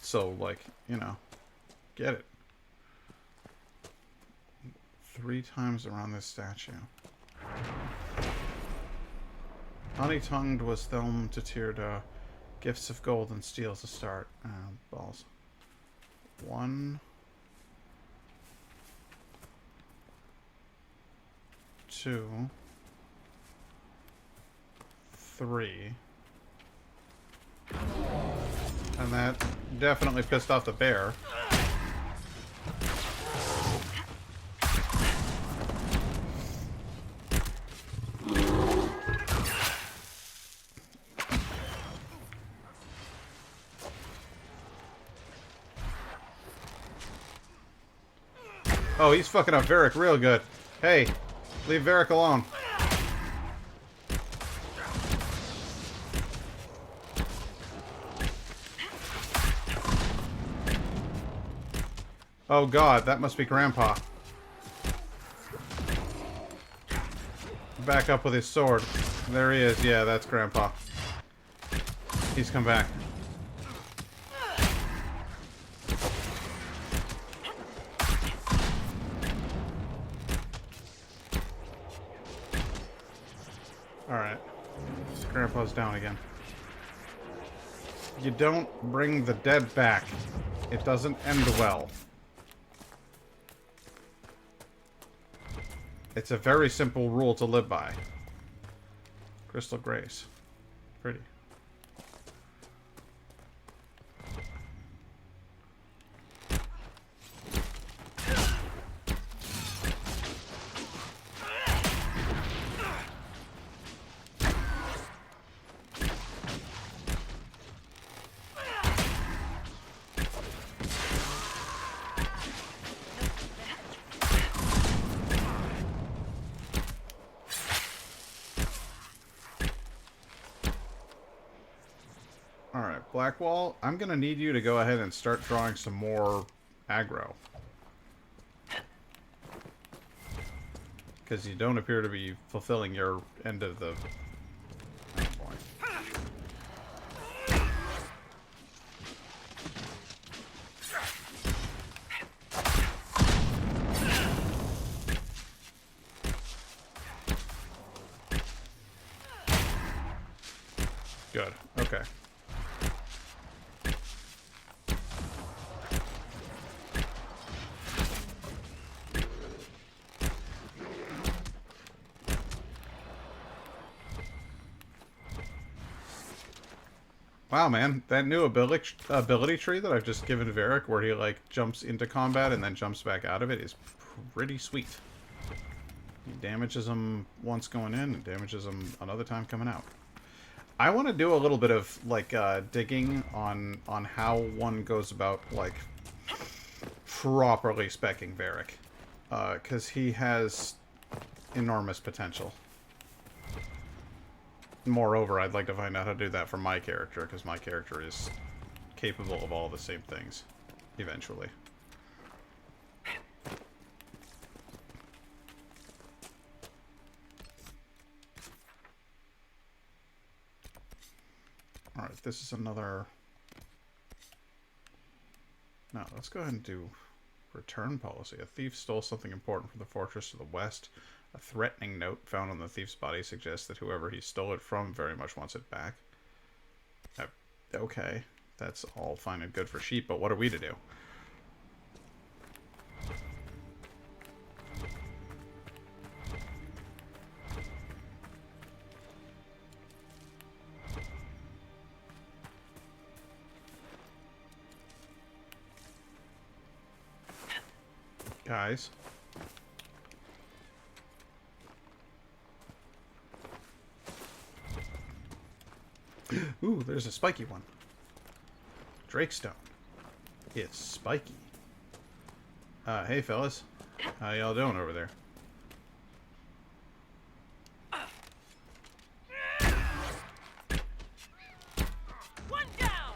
A: So, like, you know, get it. 3 times around this statue. Honey-tongued was Thelm to Tirda. Gifts of gold and steel to start. Balls. 1, 2, 3. And that definitely pissed off the bear. Oh, he's fucking up Varric real good. Hey, leave Varric alone. Oh god, that must be Grandpa. Back up with his sword. There he is. Yeah, that's Grandpa. He's come back. Alright. Grandpa's down again. You don't bring the dead back. It doesn't end well. It's a very simple rule to live by. Crystal Grace. Pretty. Alright, Blackwall, I'm gonna need you to go ahead and start drawing some more aggro. Because you don't appear to be fulfilling your end of the... Oh boy. Good, okay. Wow, man, that new ability tree that I've just given Varric, where he, like, jumps into combat and then jumps back out of it, is pretty sweet. He damages him once going in, and damages him another time coming out. I want to do a little bit of, like, digging on how one goes about, like, properly speccing Varric. Because he has enormous potential. Moreover, I'd like to find out how to do that for my character, because my character is capable of all the same things, eventually. Alright, this is another... Now, let's go ahead and do return policy. A thief stole something important from the fortress to the west. A threatening note found on the thief's body suggests that whoever he stole it from very much wants it back. Okay, that's all fine and good for sheep, but what are we to do? Guys. Ooh, there's a spiky one. Drakestone. It's spiky. Hey fellas. How y'all doing over there?
O: One down.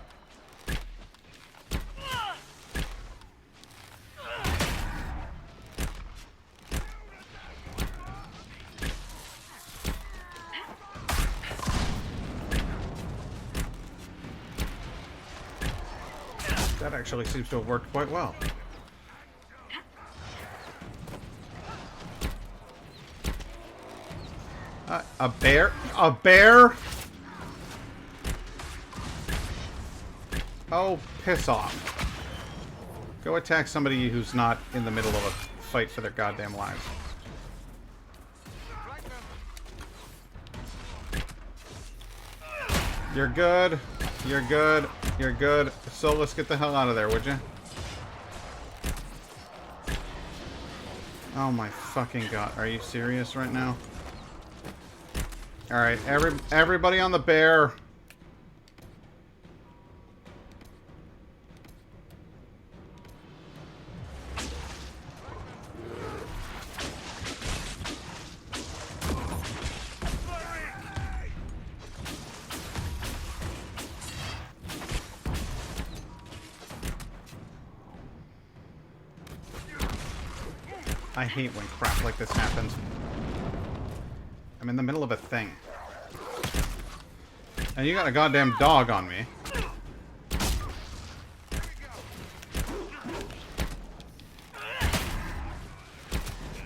A: That actually seems to have worked quite well. A bear? A bear? Oh, piss off. Go attack somebody who's not in the middle of a fight for their goddamn lives. You're good. You're good. You're good. So let's get the hell out of there, would you? Oh my fucking god. Are you serious right now? Alright, everybody on the bear. I hate when crap like this happens. I'm in the middle of a thing. And you got a goddamn dog on me.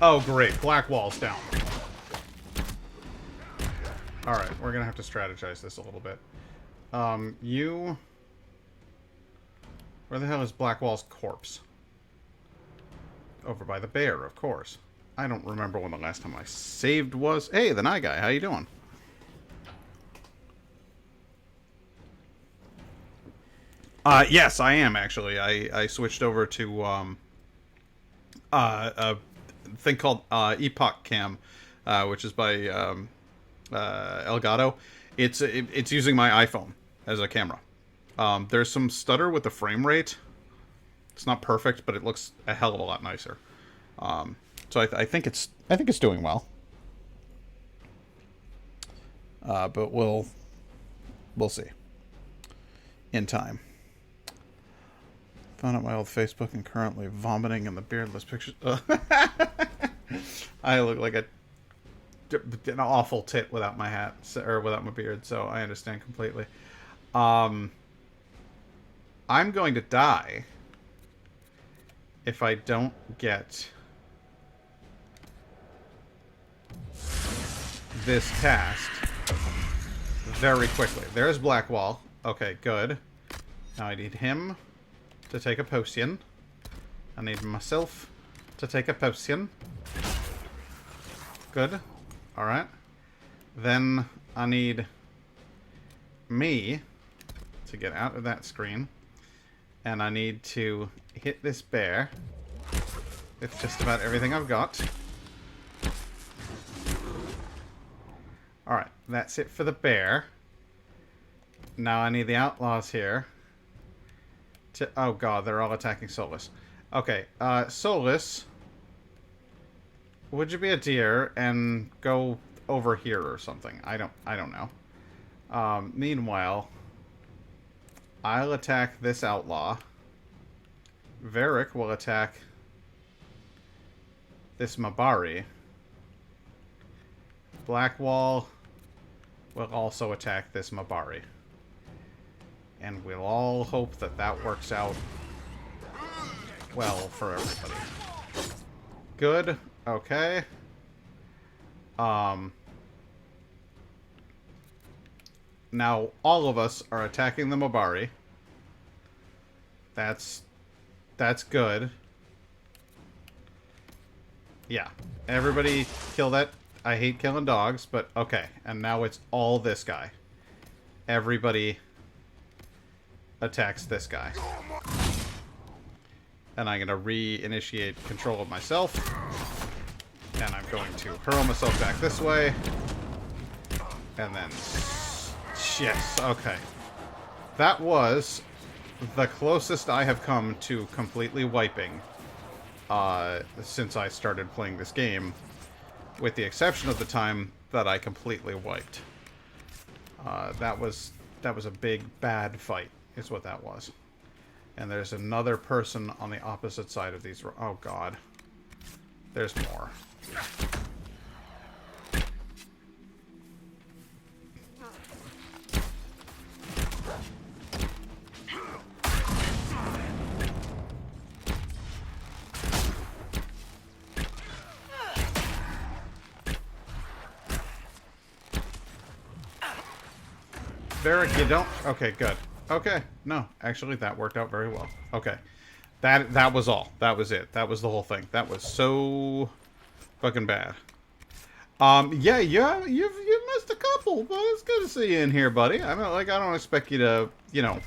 A: Oh, great. Black wall's down. Alright, we're gonna have to strategize this a little bit. You... Where the hell is Blackwall's corpse? Over by the bear, of course. I don't remember when the last time I saved was. Hey, the Nye Guy, how you doing? Yes, I am, actually. I switched over to a thing called Epoch Cam, which is by Elgato. It's using my iPhone as a camera. There's some stutter with the frame rate. It's not perfect, but it looks a hell of a lot nicer. So I think it's doing well. But we'll see in time. Found out my old Facebook and currently vomiting in the beardless pictures. I look like an awful tit without my hat or without my beard, so I understand completely. I'm going to die if I don't get this task very quickly. There's Blackwall. Okay, good. Now I need him to take a potion. I need myself to take a potion. Good. Alright. Then I need me to get out of that screen. And I need to hit this bear with just about everything I've got. Alright, that's it for the bear. Now I need the outlaws here. Oh god, they're all attacking Solus. Okay, Solus, would you be a deer and go over here or something? I don't know. Meanwhile, I'll attack this outlaw. Varric will attack this Mabari. Blackwall will also attack this Mabari. And we'll all hope that that works out well for everybody. Good. Okay. Now, all of us are attacking the Mabari. That's good. Yeah. Everybody kill that. I hate killing dogs, but okay. And now it's all this guy. Everybody attacks this guy. And I'm going to reinitiate control of myself. And I'm going to hurl myself back this way. And then... Yes, okay. That was the closest I have come to completely wiping since I started playing this game. With the exception of the time that I completely wiped. That was a big, bad fight, is what that was. And there's another person on the opposite side of these... Oh, God. There's more. Varric, you don't... Okay, good. Okay, no. Actually, that worked out very well. Okay. That was all. That was it. That was the whole thing. That was so fucking bad. Yeah, you've missed a couple, but it's good to see you in here, buddy. I mean, like, I don't expect you to, you know,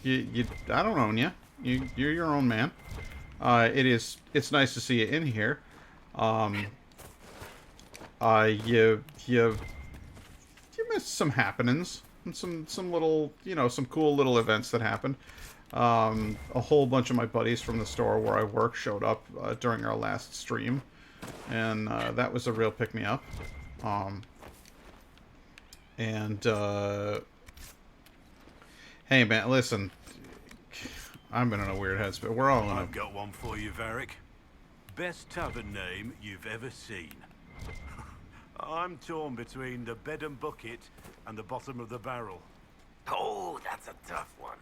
A: I don't own you. You're your own man. It's nice to see you in here. You missed some happenings and some little, you know, some cool little events that happened. A whole bunch of my buddies from the store where I work showed up during our last stream, and that was a real pick-me-up. Hey man, listen, I've been in a weird headspace. We're all in a...
Q: I've got one for you, Varric. Best tavern name you've ever seen. I'm torn between the bed and bucket and the bottom of the barrel.
G: Oh, that's a tough one.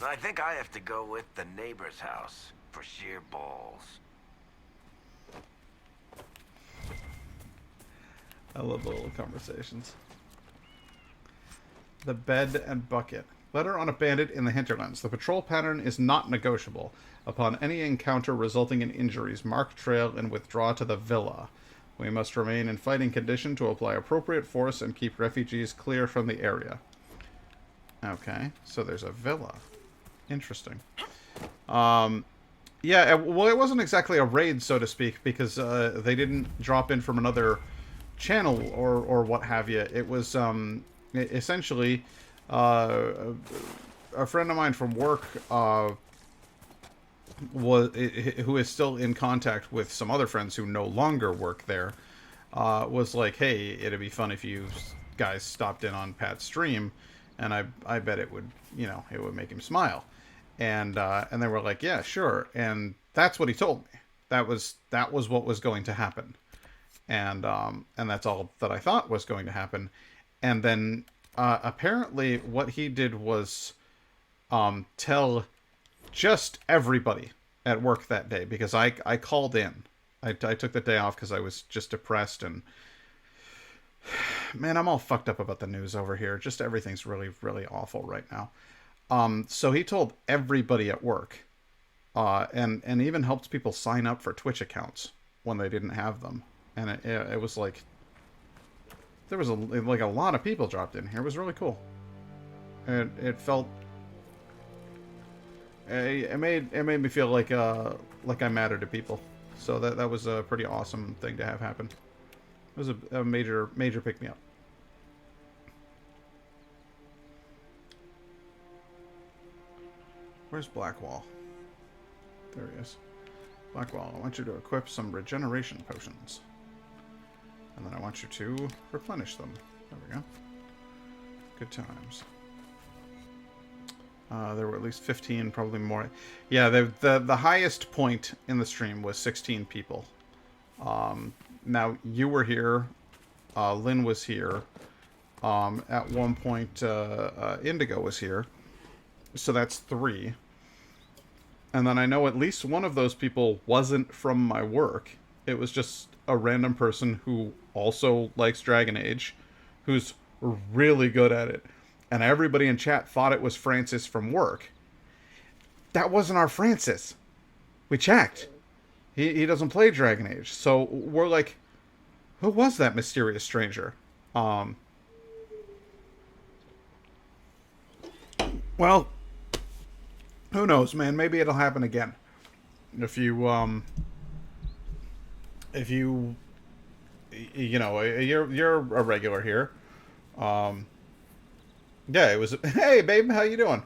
G: I think I have to go with the neighbor's house for sheer balls.
A: I love the little conversations. The bed and bucket. Letter on a bandit in the hinterlands. The patrol pattern is not negotiable. Upon any encounter resulting in injuries, mark trail and withdraw to the villa. We must remain in fighting condition to apply appropriate force and keep refugees clear from the area. Okay, so there's a villa. Interesting. Yeah, well, it wasn't exactly a raid, so to speak, because they didn't drop in from another channel or what have you. It was essentially a friend of mine from work who is still in contact with some other friends who no longer work there, was like, hey, it'd be fun if you guys stopped in on Pat's stream, and I bet it would, you know, it would make him smile. And they were like, yeah, sure. And that's what he told me. That was what was going to happen. And that's all that I thought was going to happen. And then apparently what he did was tell just everybody at work that day, because I called in. I took the day off because I was just depressed, and man, I'm all fucked up about the news over here. Just everything's really, really awful right now. So he told everybody at work, and even helped people sign up for Twitch accounts when they didn't have them. And it was like, there was a lot of people dropped in here. It was really cool. It felt, it made me feel like I mattered to people. So that was a pretty awesome thing to have happen. It was a major pick-me-up. Where's Blackwall? There he is. Blackwall, I want you to equip some regeneration potions. And then I want you to replenish them. There we go. Good times. There were at least 15, probably more. Yeah, the highest point in the stream was 16 people. Now, you were here. Lynn was here. At one point, Indigo was here. So that's 3. And then I know at least one of those people wasn't from my work. It was just a random person who also likes Dragon Age, who's really good at it. And everybody in chat thought it was Francis from work. That wasn't our Francis. We checked. He doesn't play Dragon Age. So we're like, who was that mysterious stranger? Well, who knows, man? Maybe it'll happen again. If you know, you're a regular here. Yeah, it was. Hey, babe, how you doing?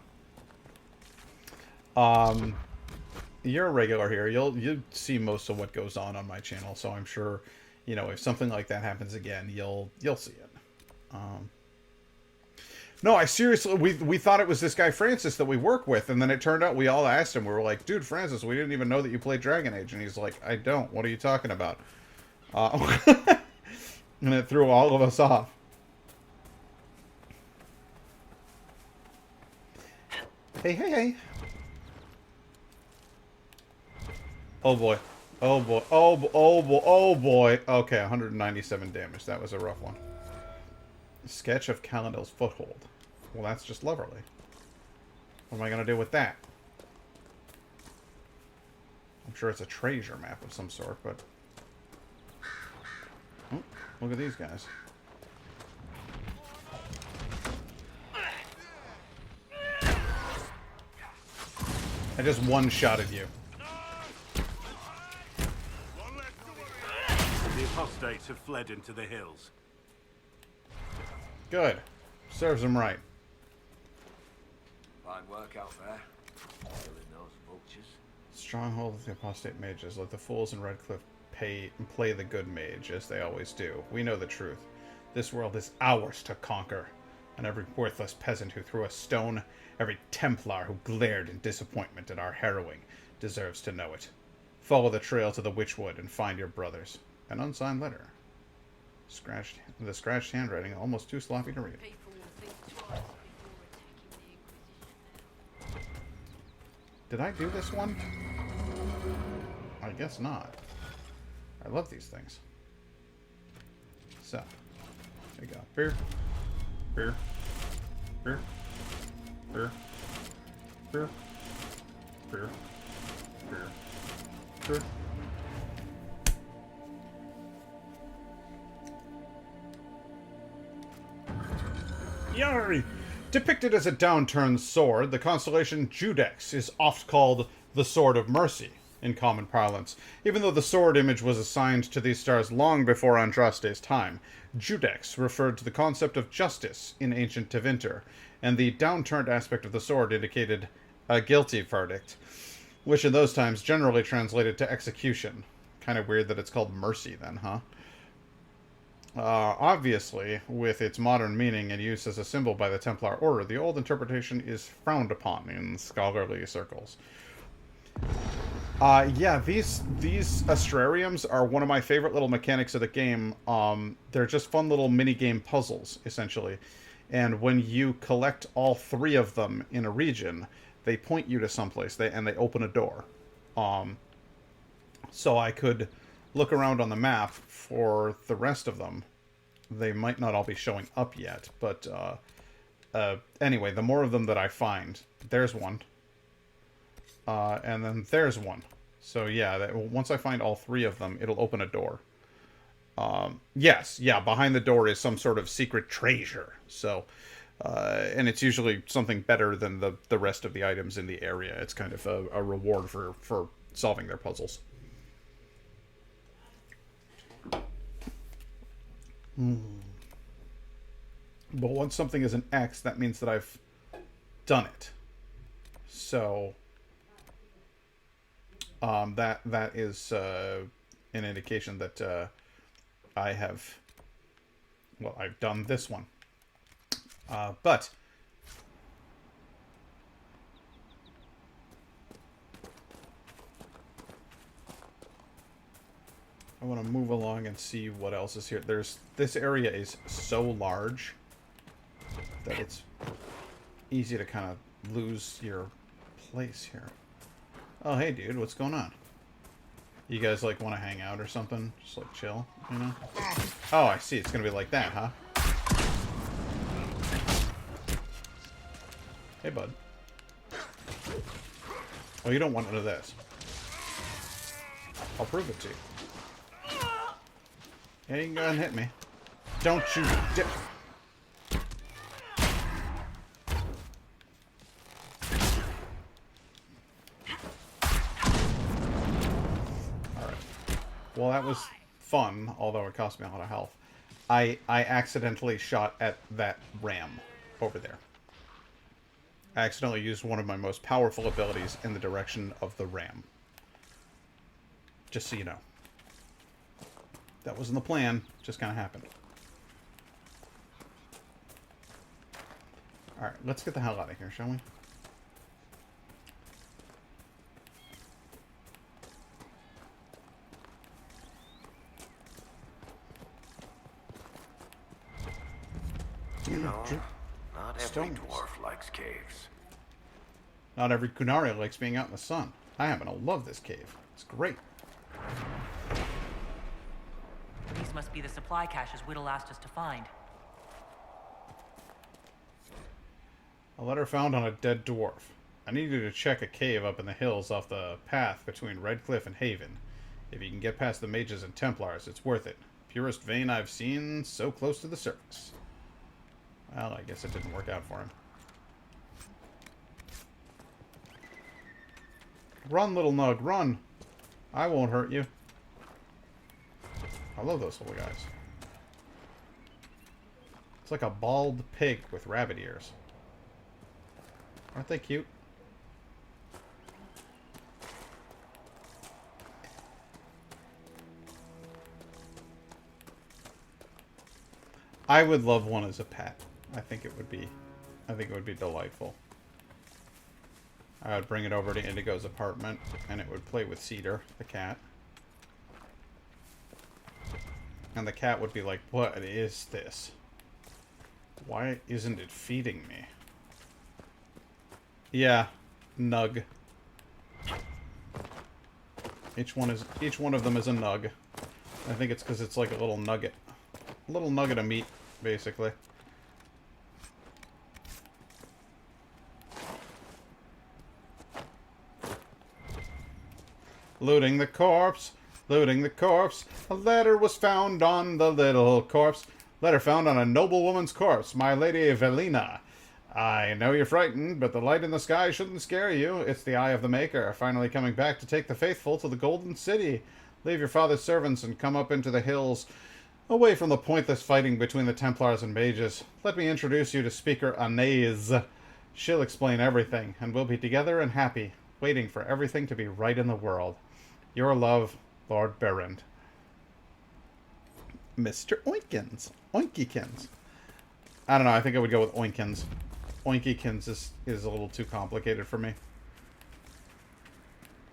A: You're a regular here. You'll see most of what goes on my channel, so I'm sure, you know, if something like that happens again, you'll see it. No, I seriously, we thought it was this guy Francis that we work with, and then it turned out we all asked him. We were like, dude, Francis, we didn't even know that you played Dragon Age, and he's like, I don't. What are you talking about? And it threw all of us off. Hey. Oh boy. Oh boy. Oh boy. Okay, 197 damage. That was a rough one. Sketch of Kalindel's foothold. Well, that's just lovely. What am I going to do with that? I'm sure it's a treasure map of some sort, but... Oh, look at these guys. I just one-shotted you.
Q: The apostates have fled into the hills.
A: Good. Serves them right.
G: Fine work out there. Killing those vultures.
A: Stronghold of the apostate mages. Let the fools in Redcliffe play the good mage, as they always do. We know the truth. This world is ours to conquer. And every worthless peasant who threw a stone, every Templar who glared in disappointment at our harrowing, deserves to know it. Follow the trail to the Witchwood and find your brothers. An unsigned letter. The scratched handwriting, almost too sloppy to read. Did I do this one? I guess not. I love these things. So, there you go. Beer. Beer. Beer. Beer. Beer. Beer. Beer. Beer. Yari! Depicted as a downturned sword, the constellation Judex is oft called the Sword of Mercy in common parlance. Even though the sword image was assigned to these stars long before Andraste's time, Judex referred to the concept of justice in ancient Tevinter, and the downturned aspect of the sword indicated a guilty verdict, which in those times generally translated to execution. Kind of weird that it's called mercy then, huh? Obviously, with its modern meaning and use as a symbol by the Templar Order, the old interpretation is frowned upon in scholarly circles. Yeah, these astrariums are one of my favorite little mechanics of the game. They're just fun little mini-game puzzles, essentially. And when you collect all 3 of them in a region, they point you to someplace, and they open a door. So I could look around on the map for the rest of them. They might not all be showing up yet, but anyway, the more of them that I find, there's one. And then there's one. So yeah, once I find all 3 of them, it'll open a door. Yes, yeah, behind the door is some sort of secret treasure. So, and it's usually something better than the rest of the items in the area. It's kind of a reward for solving their puzzles. But once something is an X, that means that I've done it. So that is an indication that I have, well, I've done this one. But I want to move along and see what else is here. This area is so large that it's easy to kind of lose your place here. Oh, hey, dude, what's going on? You guys, like, want to hang out or something? Just, like, chill, you know? Oh, I see. It's going to be like that, huh? Hey, bud. Oh, you don't want none of this. I'll prove it to you. Yeah, you can go ahead and hit me. Don't you dip. Alright. Well, that was fun, although it cost me a lot of health. I accidentally shot at that ram over there. I accidentally used one of my most powerful abilities in the direction of the ram. Just so you know. That wasn't the plan, just kind of happened. Alright, let's get the hell out of here, shall we?
G: You know, not every dwarf likes caves.
A: Not every Kunari likes being out in the sun. I happen to love this cave. It's great.
D: These must be the supply caches Whittle asked us to find.
A: A letter found on a dead dwarf. I need you to check a cave up in the hills off the path between Redcliffe and Haven. If you can get past the mages and Templars, it's worth it. Purest vein I've seen, so close to the surface. Well, I guess it didn't work out for him. Run, little Nug, run! I won't hurt you. I love those little guys. It's like a bald pig with rabbit ears. Aren't they cute? I would love one as a pet. I think it would be delightful. I would bring it over to Indigo's apartment and it would play with Cedar, the cat. And the cat would be like, "What is this? Why isn't it feeding me?" Yeah, Nug. Each one of them is a Nug. I think it's because it's like a little nugget. A little nugget of meat, basically. Looting the corpse. Looting the corpse. A letter was found on the little corpse. Letter found on a noblewoman's corpse. My lady Velina. I know you're frightened, but the light in the sky shouldn't scare you. It's the eye of the Maker, finally coming back to take the faithful to the Golden City. Leave your father's servants and come up into the hills, away from the pointless fighting between the Templars and mages. Let me introduce you to Speaker Anais. She'll explain everything, and we'll be together and happy, waiting for everything to be right in the world. Your love, Lord Berend. Mr. Oinkins. Oinkykins. I don't know, I think I would go with Oinkins. Oinkykins is a little too complicated for me.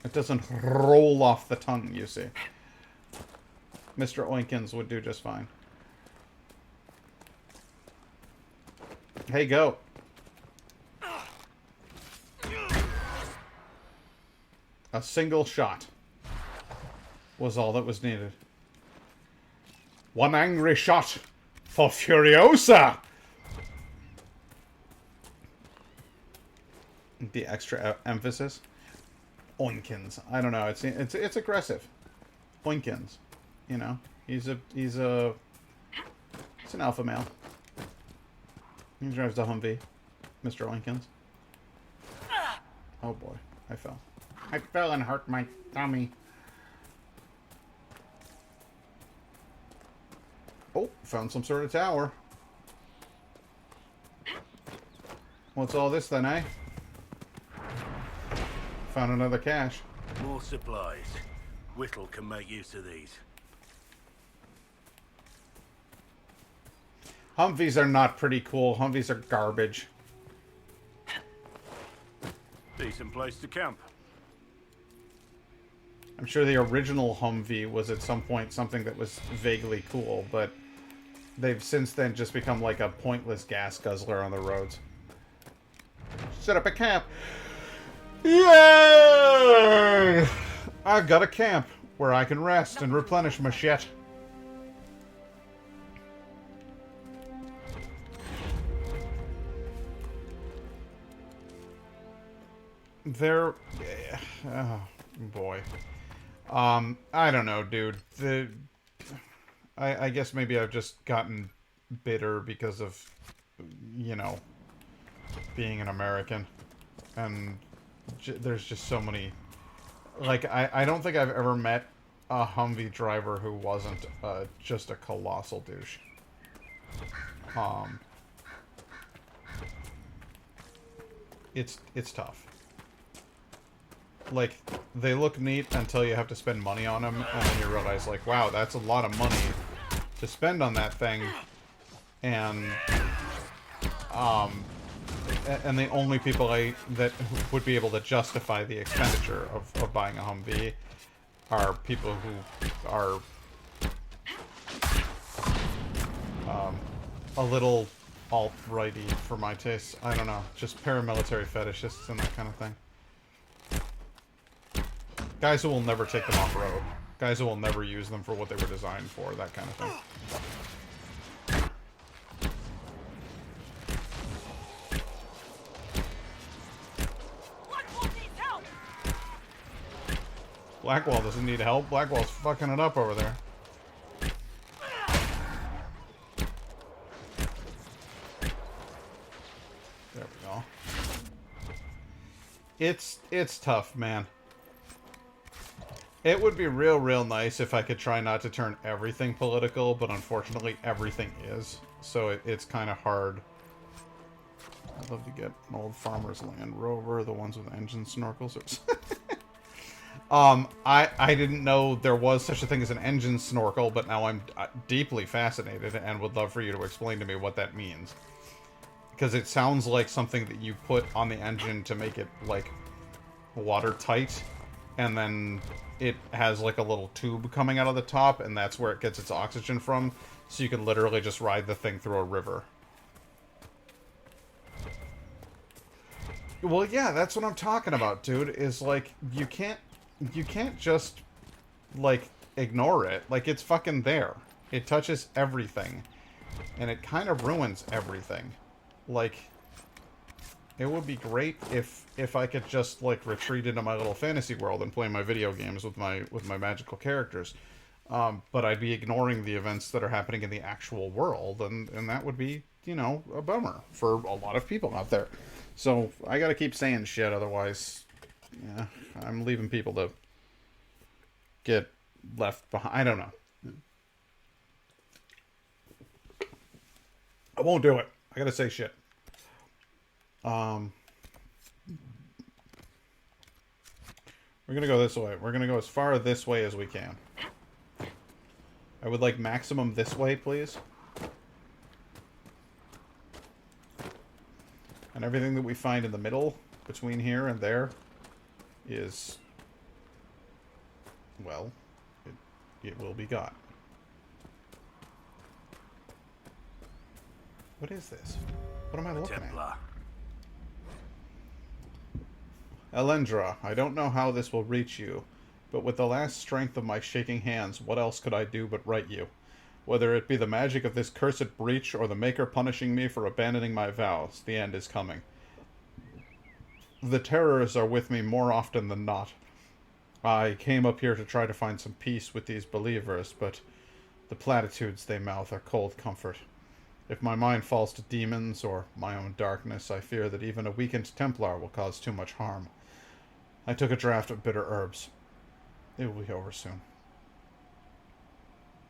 A: It doesn't roll off the tongue, you see. Mr. Oinkins would do just fine. Hey, go. A single shot was all that was needed. One angry shot for Furiosa! The extra emphasis. Oinkins. I don't know. It's aggressive. Oinkins. You know, he's an alpha male. He drives the Humvee, Mr. Oinkins. Oh boy, I fell. I fell and hurt my tummy. Oh, found some sort of tower. What's all this then, eh? Found another cache.
Q: More supplies. Whittle can make use of these.
A: Humvees are not pretty cool. Humvees are garbage.
Q: Decent place to camp.
A: I'm sure the original Humvee was at some point something that was vaguely cool, but they've since then just become like a pointless gas guzzler on the roads. Set up a camp. Yay! I've got a camp where I can rest and replenish my shit. There... Oh, boy. I don't know, dude. I guess maybe I've just gotten bitter because of, you know, being an American. And there's just so many... Like, I don't think I've ever met a Humvee driver who wasn't just a colossal douche. It's tough. Like, they look neat until you have to spend money on them, and then you realize, like, wow, that's a lot of money to spend on that thing. And the only people that would be able to justify the expenditure of buying a Humvee are people who are a little alt-righty for my taste. I don't know, just paramilitary fetishists and that kind of thing. Guys who will never take them off-road. Guys who will never use them for what they were designed for, that kind of thing. Blackwall doesn't need help. Blackwall's fucking it up over there. There we go. It's tough, man. It would be real nice if I could try not to turn everything political, but unfortunately everything is. So it's kind of hard. I'd love to get an old farmer's Land Rover, the ones with engine snorkels. I didn't know there was such a thing as an engine snorkel, but now I'm deeply fascinated and would love for you to explain to me what that means. Because it sounds like something that you put on the engine to make it, like, watertight, and then it has, like, a little tube coming out of the top, and that's where it gets its oxygen from, so you can literally just ride the thing through a river. Well, yeah, that's what I'm talking about, dude, is, like, you can't just, like, ignore it. Like, it's fucking there. It touches everything. And it kind of ruins everything. Like, it would be great if I could just, like, retreat into my little fantasy world and play my video games with my magical characters. But I'd be ignoring the events that are happening in the actual world, and that would be, you know, a bummer for a lot of people out there. So, I gotta keep saying shit, otherwise, yeah, I'm leaving people to get left behind. I don't know. I won't do it. I gotta say shit. We're gonna go this way. We're gonna go as far this way as we can. I would like maximum this way, please. And everything that we find in the middle, between here and there, is, well, it will be got. What is this? What am I looking at? Elendra, I don't know how this will reach you, but with the last strength of my shaking hands, what else could I do but write you? Whether it be the magic of this cursed breach or the Maker punishing me for abandoning my vows, the end is coming. The terrors are with me more often than not. I came up here to try to find some peace with these believers, but the platitudes they mouth are cold comfort. If my mind falls to demons or my own darkness, I fear that even a weakened Templar will cause too much harm. I took a draught of bitter herbs. It will be over soon.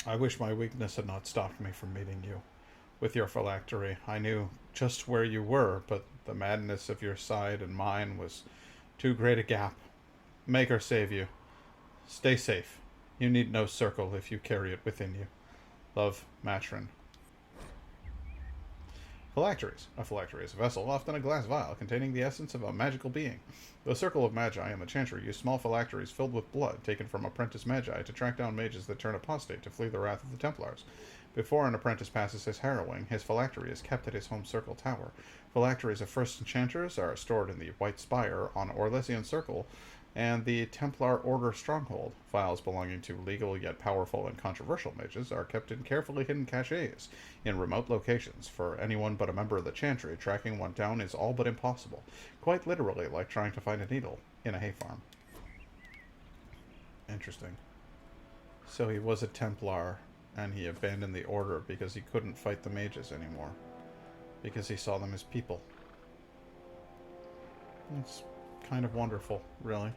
A: I wish my weakness had not stopped me from meeting you. With your phylactery, I knew just where you were, but the madness of your side and mine was too great a gap. Maker save you. Stay safe. You need no circle if you carry it within you. Love, Matron. Phylacteries. A phylactery is a vessel, often a glass vial, containing the essence of a magical being. The Circle of Magi and the Chantry use small phylacteries filled with blood, taken from apprentice magi, to track down mages that turn apostate to flee the wrath of the Templars. Before an apprentice passes his harrowing, his phylactery is kept at his home circle tower. Phylacteries of first enchanters are stored in the White Spire on Orlesian Circle, and the Templar Order Stronghold. Files belonging to legal yet powerful and controversial mages are kept in carefully hidden caches in remote locations. For anyone but a member of the Chantry, tracking one down is all but impossible, quite literally like trying to find a needle in a hay farm. Interesting. So he was a Templar, and he abandoned the Order because he couldn't fight the mages anymore, because he saw them as people. It's kind of wonderful, really.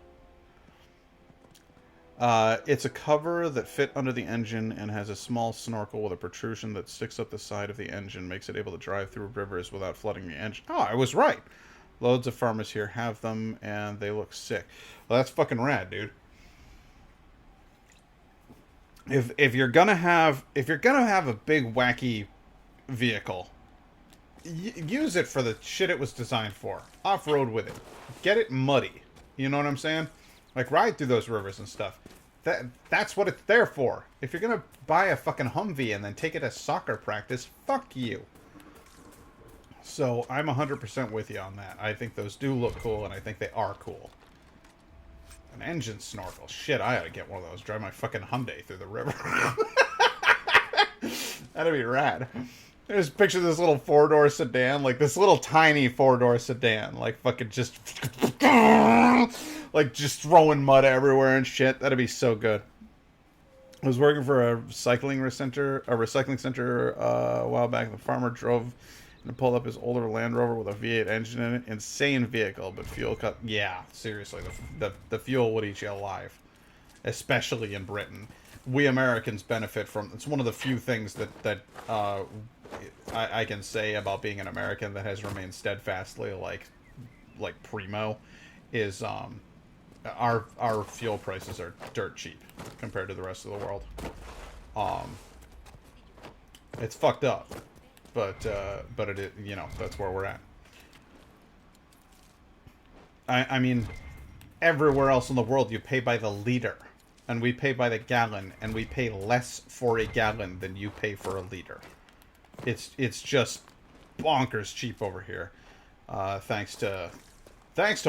A: It's a cover that fit under the engine and has a small snorkel with a protrusion that sticks up the side of the engine, makes it able to drive through rivers without flooding the engine. Oh, I was right! Loads of farmers here have them, and they look sick. Well, that's fucking rad, dude. If you're gonna have a big wacky vehicle, use it for the shit it was designed for. Off-road with it. Get it muddy. You know what I'm saying? Like, ride through those rivers and stuff. That's what it's there for. If you're gonna buy a fucking Humvee and then take it to soccer practice, fuck you. So, I'm 100% with you on that. I think those do look cool, and I think they are cool. An engine snorkel. Shit, I ought to get one of those. Drive my fucking Hyundai through the river. That'd be rad. There's a picture of this little four-door sedan, like this little tiny four-door sedan, like fucking just Like, just throwing mud everywhere and shit. That'd be so good. I was working for a recycling center a while back. The farmer drove and pulled up his older Land Rover with a V8 engine in it. Insane vehicle, but fuel cut. Yeah, seriously, the fuel would eat you alive, especially in Britain. We Americans benefit from. It's one of the few things that I can say about being an American that has remained steadfastly like primo, is our fuel prices are dirt cheap compared to the rest of the world. It's fucked up, but it, you know, that's where we're at. I mean, everywhere else in the world you pay by the liter, and we pay by the gallon, and we pay less for a gallon than you pay for a liter. It's just bonkers cheap over here, thanks to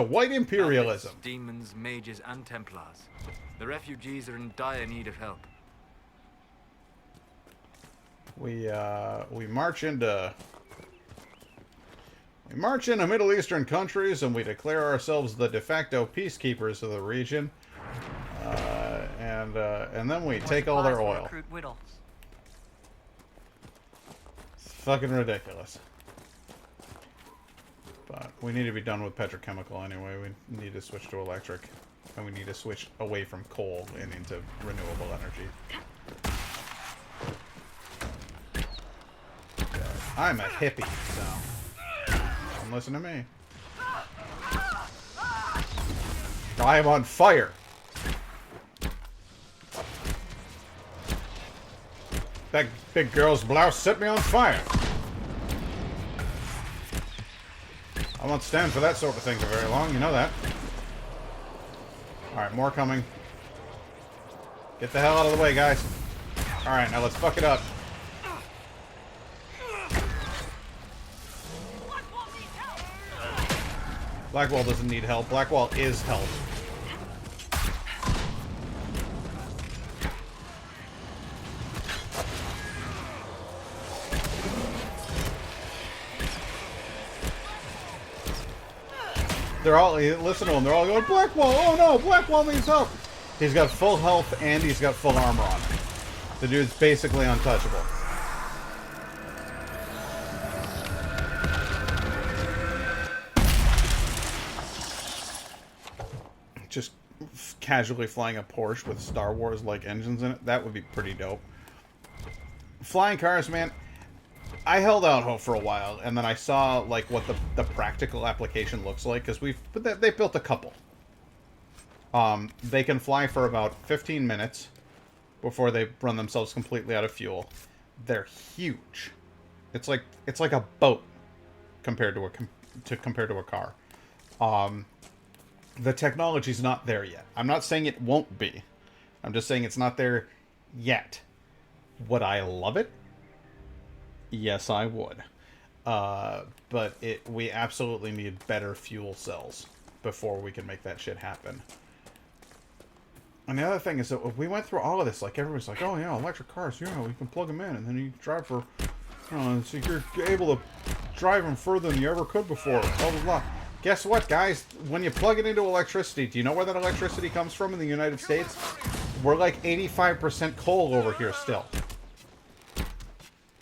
A: white imperialism.
P: Bandits, demons, mages, and Templars. The refugees are in dire need of help.
A: We march into Middle Eastern countries, and we declare ourselves the de facto peacekeepers of the region, and then we take all their oil. It's fucking ridiculous. But we need to be done with petrochemical anyway. We need to switch to electric, and we need to switch away from coal and into renewable energy. I'm a hippie, so don't listen to me. I am on fire. That big girl's blouse set me on fire. I won't stand for that sort of thing for very long, you know that. Alright, more coming. Get the hell out of the way, guys. Alright, now let's fuck it up. Blackwall doesn't need help. Blackwall is help. They're all, listen to them, they're all going, Blackwall, oh no, Blackwall needs help. He's got full health and he's got full armor on. The dude's basically untouchable. Just casually flying a Porsche with Star Wars-like engines in it, that would be pretty dope. Flying cars, man. I held out hope for a while, and then I saw like what the practical application looks like, because they built a couple. They can fly for about 15 minutes before they run themselves completely out of fuel. They're huge. It's like a boat compared to a car. The technology's not there yet. I'm not saying it won't be. I'm just saying it's not there yet. Would I love it? Yes, I would. But we absolutely need better fuel cells before we can make that shit happen. And the other thing is that we went through all of this. Like, everyone's like, oh, yeah, electric cars, you know, we can plug them in, and then you drive for, you know, so you're able to drive them further than you ever could before, blah, blah, blah. Guess what, guys? When you plug it into electricity, do you know where that electricity comes from in the United States? We're like 85% coal over here still.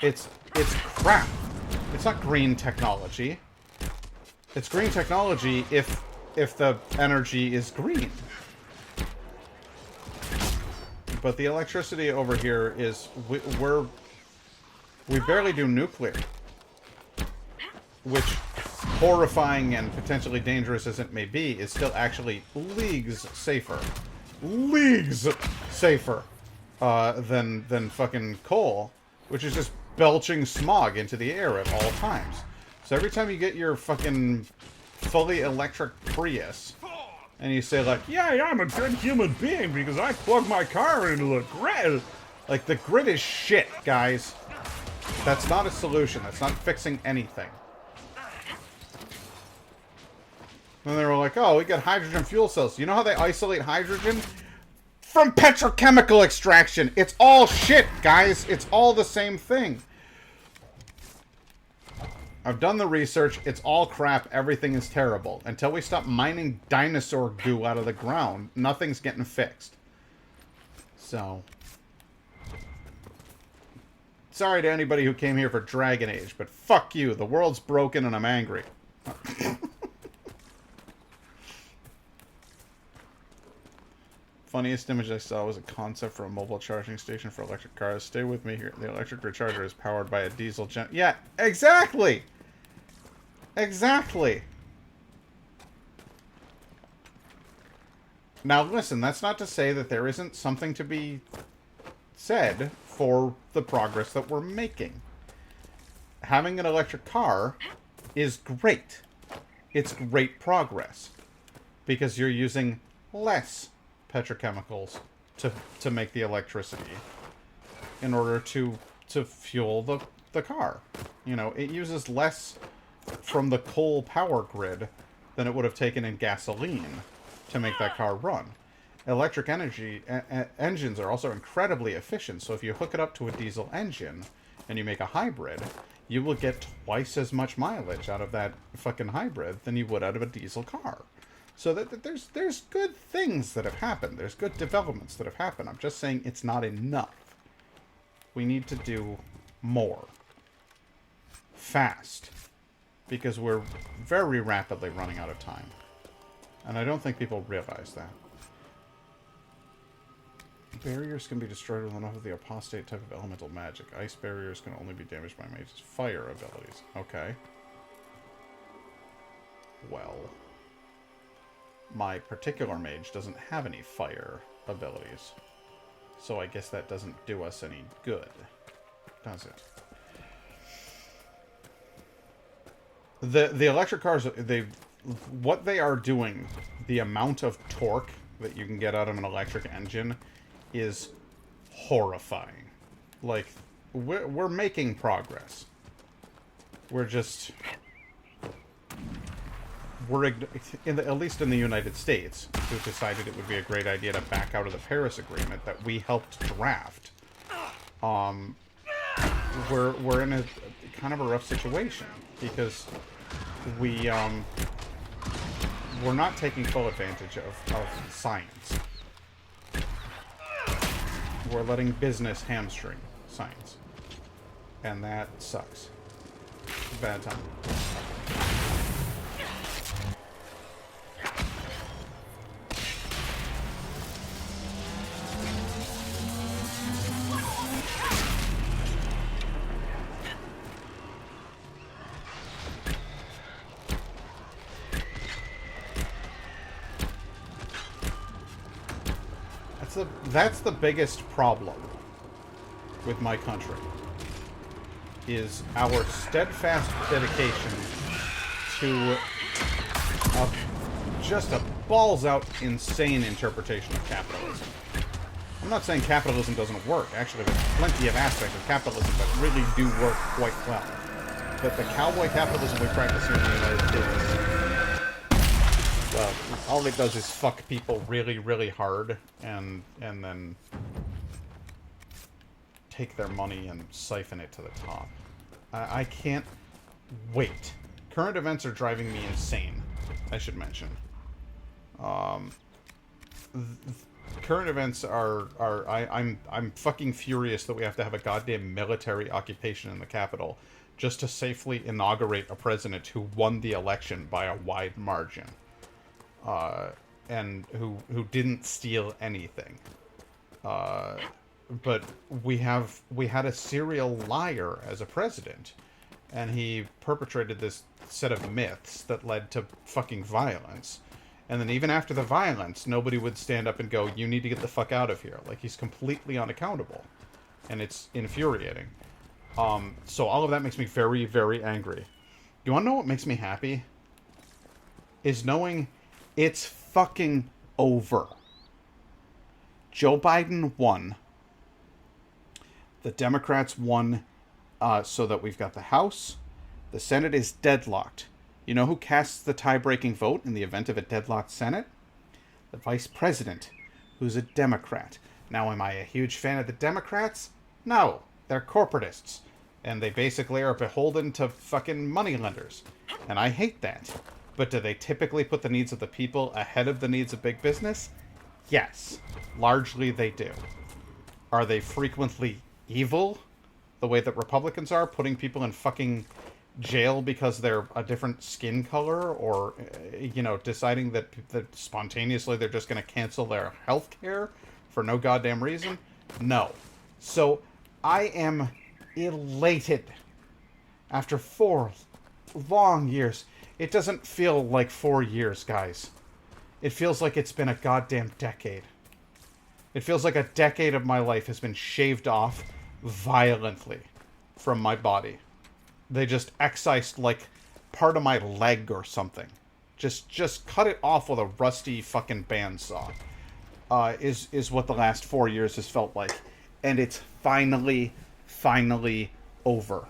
A: It's crap. It's not green technology. It's green technology if the energy is green. But the electricity over here is we barely do nuclear, which, horrifying and potentially dangerous as it may be, is still actually leagues safer than fucking coal, which is just belching smog into the air at all times. So every time you get your fucking fully electric Prius, and you say like, yeah, I'm a good human being because I plug my car into the grid. Like, the grid is shit, guys. That's not a solution. That's not fixing anything. And they were like, oh, we got hydrogen fuel cells. You know how they isolate hydrogen? From petrochemical extraction. It's all shit, guys. It's all the same thing. I've done the research. It's all crap. Everything is terrible. Until we stop mining dinosaur goo out of the ground, nothing's getting fixed. So... sorry to anybody who came here for Dragon Age, but fuck you. The world's broken and I'm angry. Funniest image I saw was a concept for a mobile charging station for electric cars. Stay with me here. The electric recharger is powered by a diesel gen... yeah, exactly! Exactly! Now listen, that's not to say that there isn't something to be said for the progress that we're making. Having an electric car is great. It's great progress. Because you're using less petrochemicals to make the electricity in order to fuel the car. You know, it uses less from the coal power grid than it would have taken in gasoline to make that car run. Electric energy engines are also incredibly efficient, so if you hook it up to a diesel engine and you make a hybrid, you will get twice as much mileage out of that fucking hybrid than you would out of a diesel car. So there's good things that have happened. There's good developments that have happened. I'm just saying it's not enough. We need to do more. Fast. Because we're very rapidly running out of time. And I don't think people realize that. Barriers can be destroyed with enough of the apostate type of elemental magic. Ice barriers can only be damaged by mage's fire abilities. Okay. Well... my particular mage doesn't have any fire abilities. So I guess that doesn't do us any good, does it? The electric cars, what they are doing, the amount of torque that you can get out of an electric engine is horrifying. Like, we're making progress. We're just... at least in the United States, who decided it would be a great idea to back out of the Paris Agreement that we helped draft. We're in a kind of a rough situation because we're not taking full advantage of science. We're letting business hamstring science, and that sucks. Bad time. That's the biggest problem with my country, is our steadfast dedication to just a balls-out insane interpretation of capitalism. I'm not saying capitalism doesn't work. Actually, there's plenty of aspects of capitalism that really do work quite well. But the cowboy capitalism we practice here in the United States, well, all it does is fuck people really, really hard, and then take their money and siphon it to the top. I can't wait. Current events are driving me insane, I should mention. Current events I'm fucking furious that we have to have a goddamn military occupation in the Capitol just to safely inaugurate a president who won the election by a wide margin. And who didn't steal anything. But we had a serial liar as a president, and he perpetrated this set of myths that led to fucking violence. And then even after the violence, nobody would stand up and go, you need to get the fuck out of here. Like, he's completely unaccountable. And it's infuriating. So all of that makes me very, very angry. You want to know what makes me happy? Is knowing it's fucking over. Joe Biden won. The Democrats won, so that we've got the House. The Senate is deadlocked. You know who casts the tie-breaking vote in the event of a deadlocked Senate? The Vice President, who's a Democrat. Now, am I a huge fan of the Democrats? No, they're corporatists. And they basically are beholden to fucking moneylenders. And I hate that. But do they typically put the needs of the people ahead of the needs of big business? Yes. Largely they do. Are they frequently evil? The way that Republicans are, putting people in fucking jail because they're a different skin color, or, you know, deciding that spontaneously they're just going to cancel their health care for no goddamn reason? No. So, I am elated. After 4 long years. It doesn't feel like 4 years, guys. It feels like it's been a goddamn decade. It feels like a decade of my life has been shaved off violently from my body. They just excised, like, part of my leg or something. Just cut it off with a rusty fucking bandsaw. Is what the last 4 years has felt like. And it's finally over.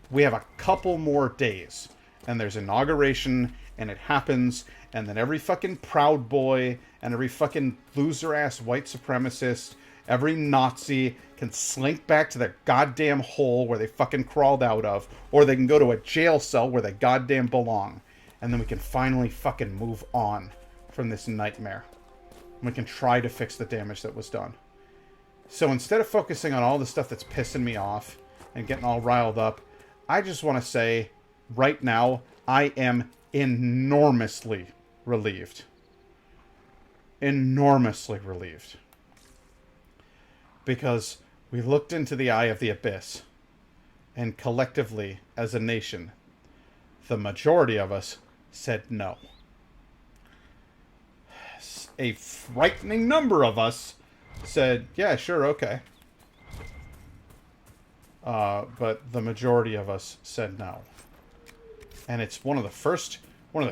A: We have a couple more days. And there's inauguration, and it happens, and then every fucking Proud Boy, and every fucking loser-ass white supremacist, every Nazi can slink back to their goddamn hole where they fucking crawled out of, or they can go to a jail cell where they goddamn belong. And then we can finally fucking move on from this nightmare. We can try to fix the damage that was done. So instead of focusing on all the stuff that's pissing me off and getting all riled up, I just want to say, right now, I am enormously relieved. Enormously relieved. Because we looked into the eye of the abyss, and collectively, as a nation, the majority of us said no. A frightening number of us said, yeah, sure, okay. But the majority of us said no. And it's one of the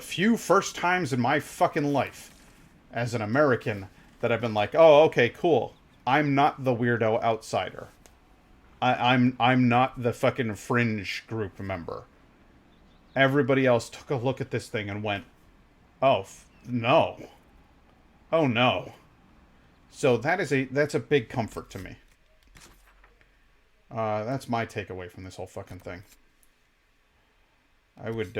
A: few first times in my fucking life as an American that I've been like, oh, okay, cool. I'm not the weirdo outsider. I'm not the fucking fringe group member. Everybody else took a look at this thing and went, oh, no. Oh, no. So that's a big comfort to me. That's my takeaway from this whole fucking thing. I would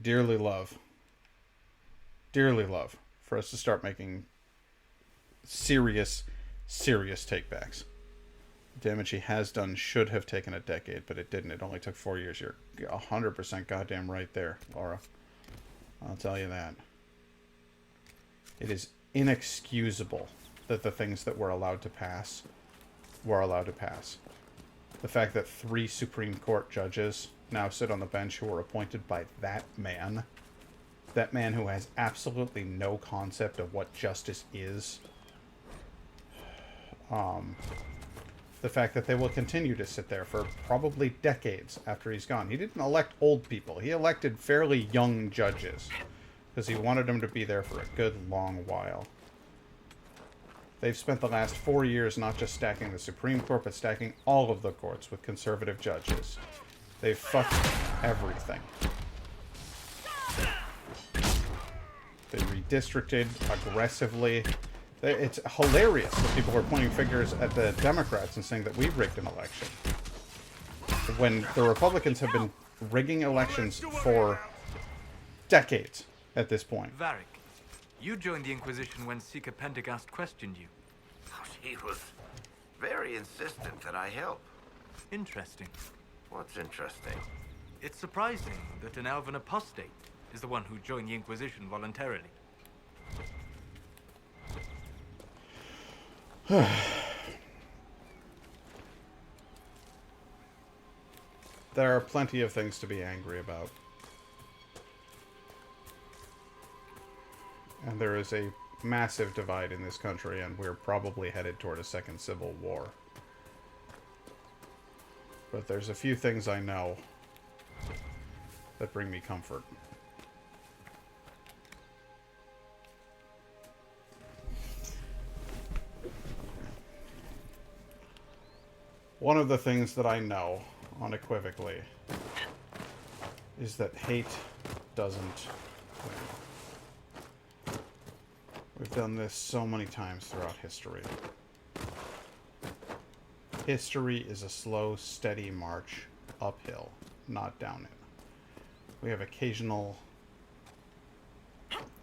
A: dearly love for us to start making serious takebacks. The damage he has done should have taken a decade, but it didn't. It only took 4 years. You're 100% goddamn right there, Laura. I'll tell you that. It is inexcusable that the things that were allowed to pass were allowed to pass. The fact that 3 Supreme Court judges now sit on the bench who were appointed by that man who has absolutely no concept of what justice is. The fact that they will continue to sit there for probably decades after he's gone. He didn't elect old people. He elected fairly young judges because he wanted them to be there for a good long while. They've spent the last 4 years not just stacking the Supreme Court, but stacking all of the courts with conservative judges. They've fucked everything. They redistricted aggressively. It's hilarious that people were pointing fingers at the Democrats and saying that we rigged an election, when the Republicans have been rigging elections for decades at this point.
P: Varric, you joined the Inquisition when Seeker Pendergast questioned you.
G: Oh, he was very insistent that I help.
P: Interesting.
G: What's interesting?
P: It's surprising that an elven apostate is the one who joined the Inquisition voluntarily.
A: There are plenty of things to be angry about. And there is a massive divide in this country, and we're probably headed toward a second civil war. But there's a few things I know that bring me comfort. One of the things that I know, unequivocally, is that hate doesn't win. We've done this so many times throughout history. History is a slow, steady march uphill, not downhill. We have occasional...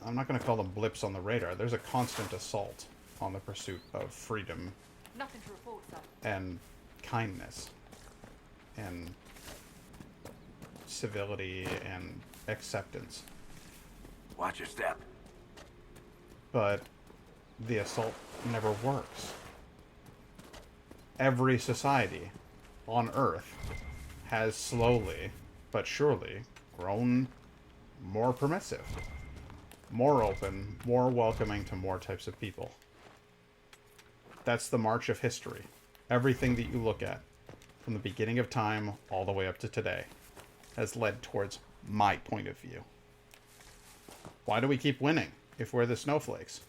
A: I'm not going to call them blips on the radar. There's a constant assault on the pursuit of freedom.
N: Nothing to report, sir.
A: And kindness. And civility and acceptance.
G: Watch your step.
A: But the assault never works. Every society on Earth has slowly but surely grown more permissive, more open, more welcoming to more types of people. That's the march of history. Everything that you look at, from the beginning of time all the way up to today, has led towards my point of view. Why do we keep winning if we're the snowflakes?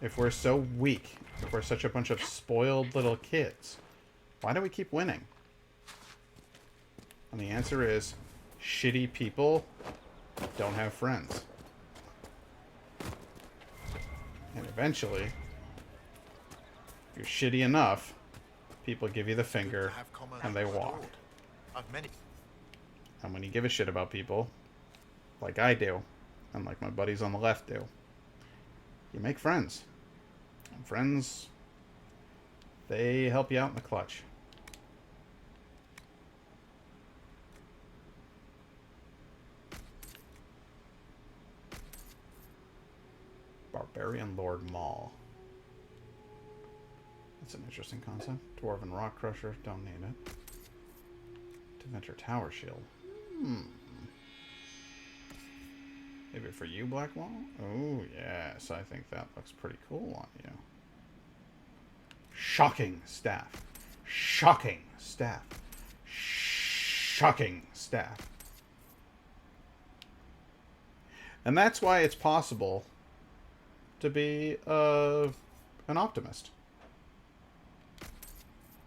A: If we're so weak, if we're such a bunch of spoiled little kids, why do we keep winning? And the answer is, shitty people don't have friends. And eventually, if you're shitty enough, people give you the finger and they walk. And when you give a shit about people, like I do, and like my buddies on the left do, you make friends. And friends, they help you out in the clutch. Barbarian Lord Maul. That's an interesting concept. Dwarven Rock Crusher, don't need it. Dementor Tower Shield. Maybe for you, Blackwall? Oh, yes. I think that looks pretty cool on you. Shocking staff. Shocking staff. Shocking staff. And that's why it's possible to be an optimist.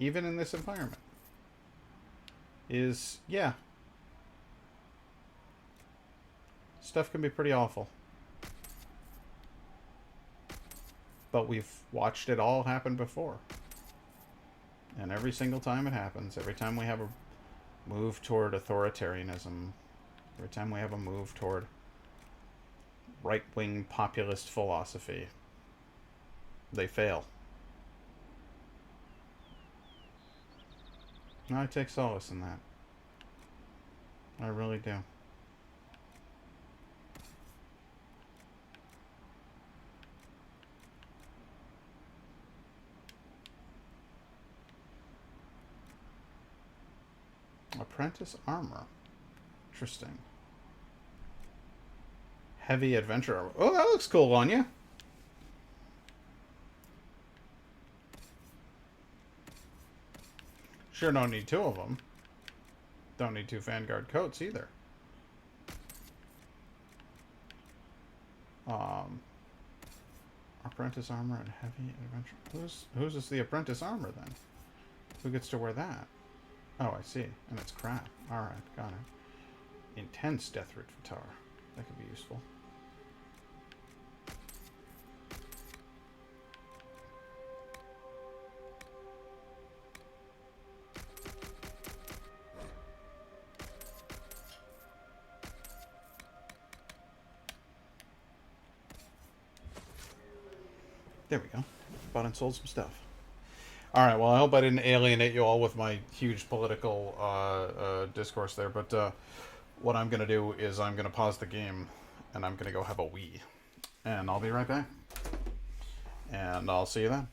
A: Even in this environment. Yeah. Stuff can be pretty awful. But we've watched it all happen before. And every single time it happens, every time we have a move toward authoritarianism, every time we have a move toward right-wing populist philosophy, they fail. And I take solace in that. I really do. Apprentice armor. Interesting. Heavy adventure armor. Oh, that looks cool on you. Sure don't need two of them. Don't need two Vanguard coats either. Apprentice armor and heavy adventure. Whose is the apprentice armor then? Who gets to wear that? Oh, I see. And it's crap. Alright, got it. Intense Deathroot Vitar. That could be useful. There we go. Bought and sold some stuff. Alright, well, I hope I didn't alienate you all with my huge political discourse there, but what I'm going to do is I'm going to pause the game, and I'm going to go have a wee. And I'll be right back. And I'll see you then.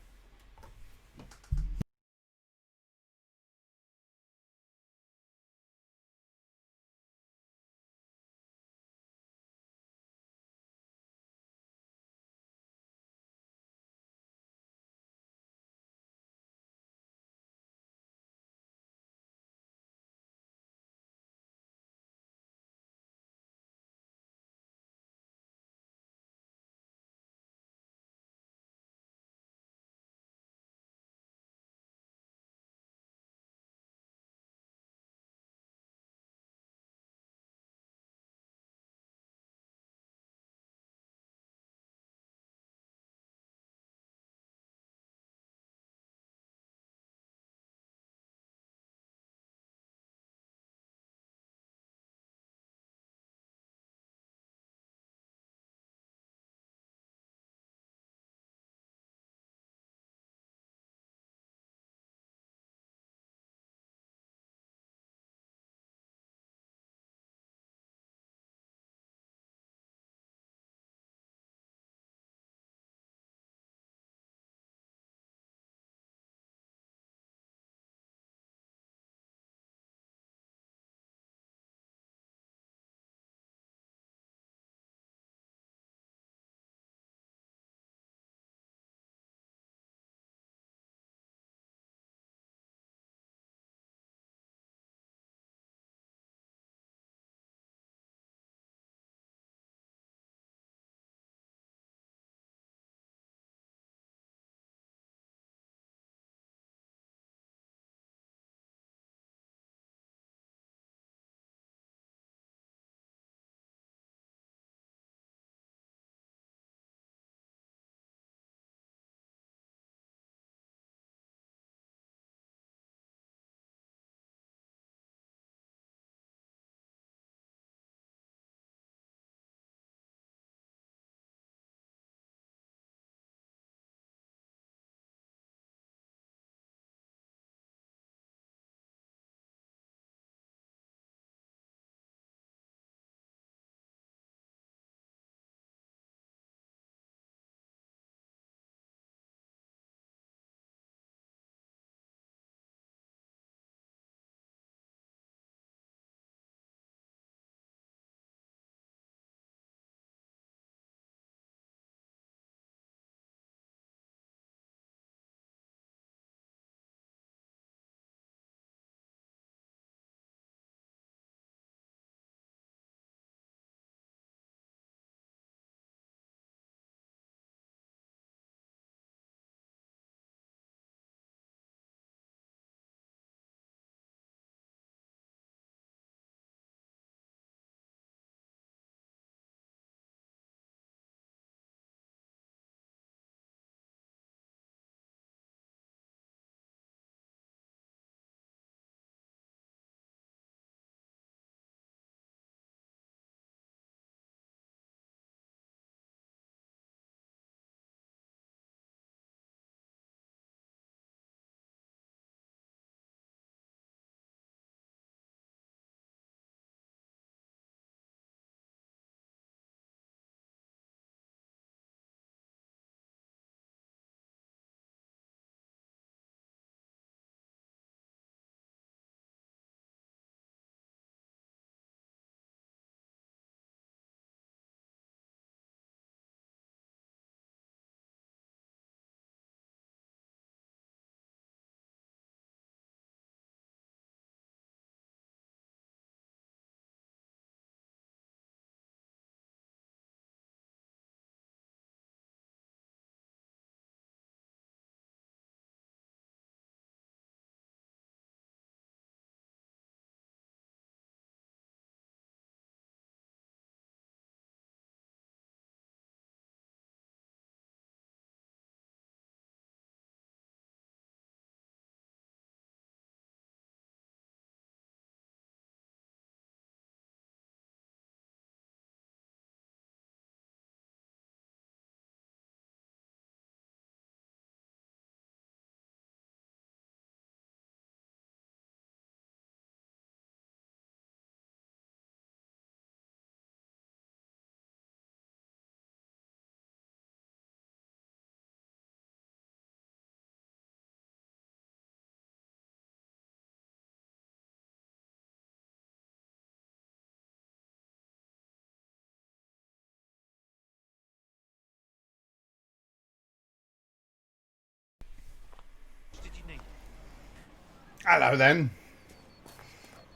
A: Hello then.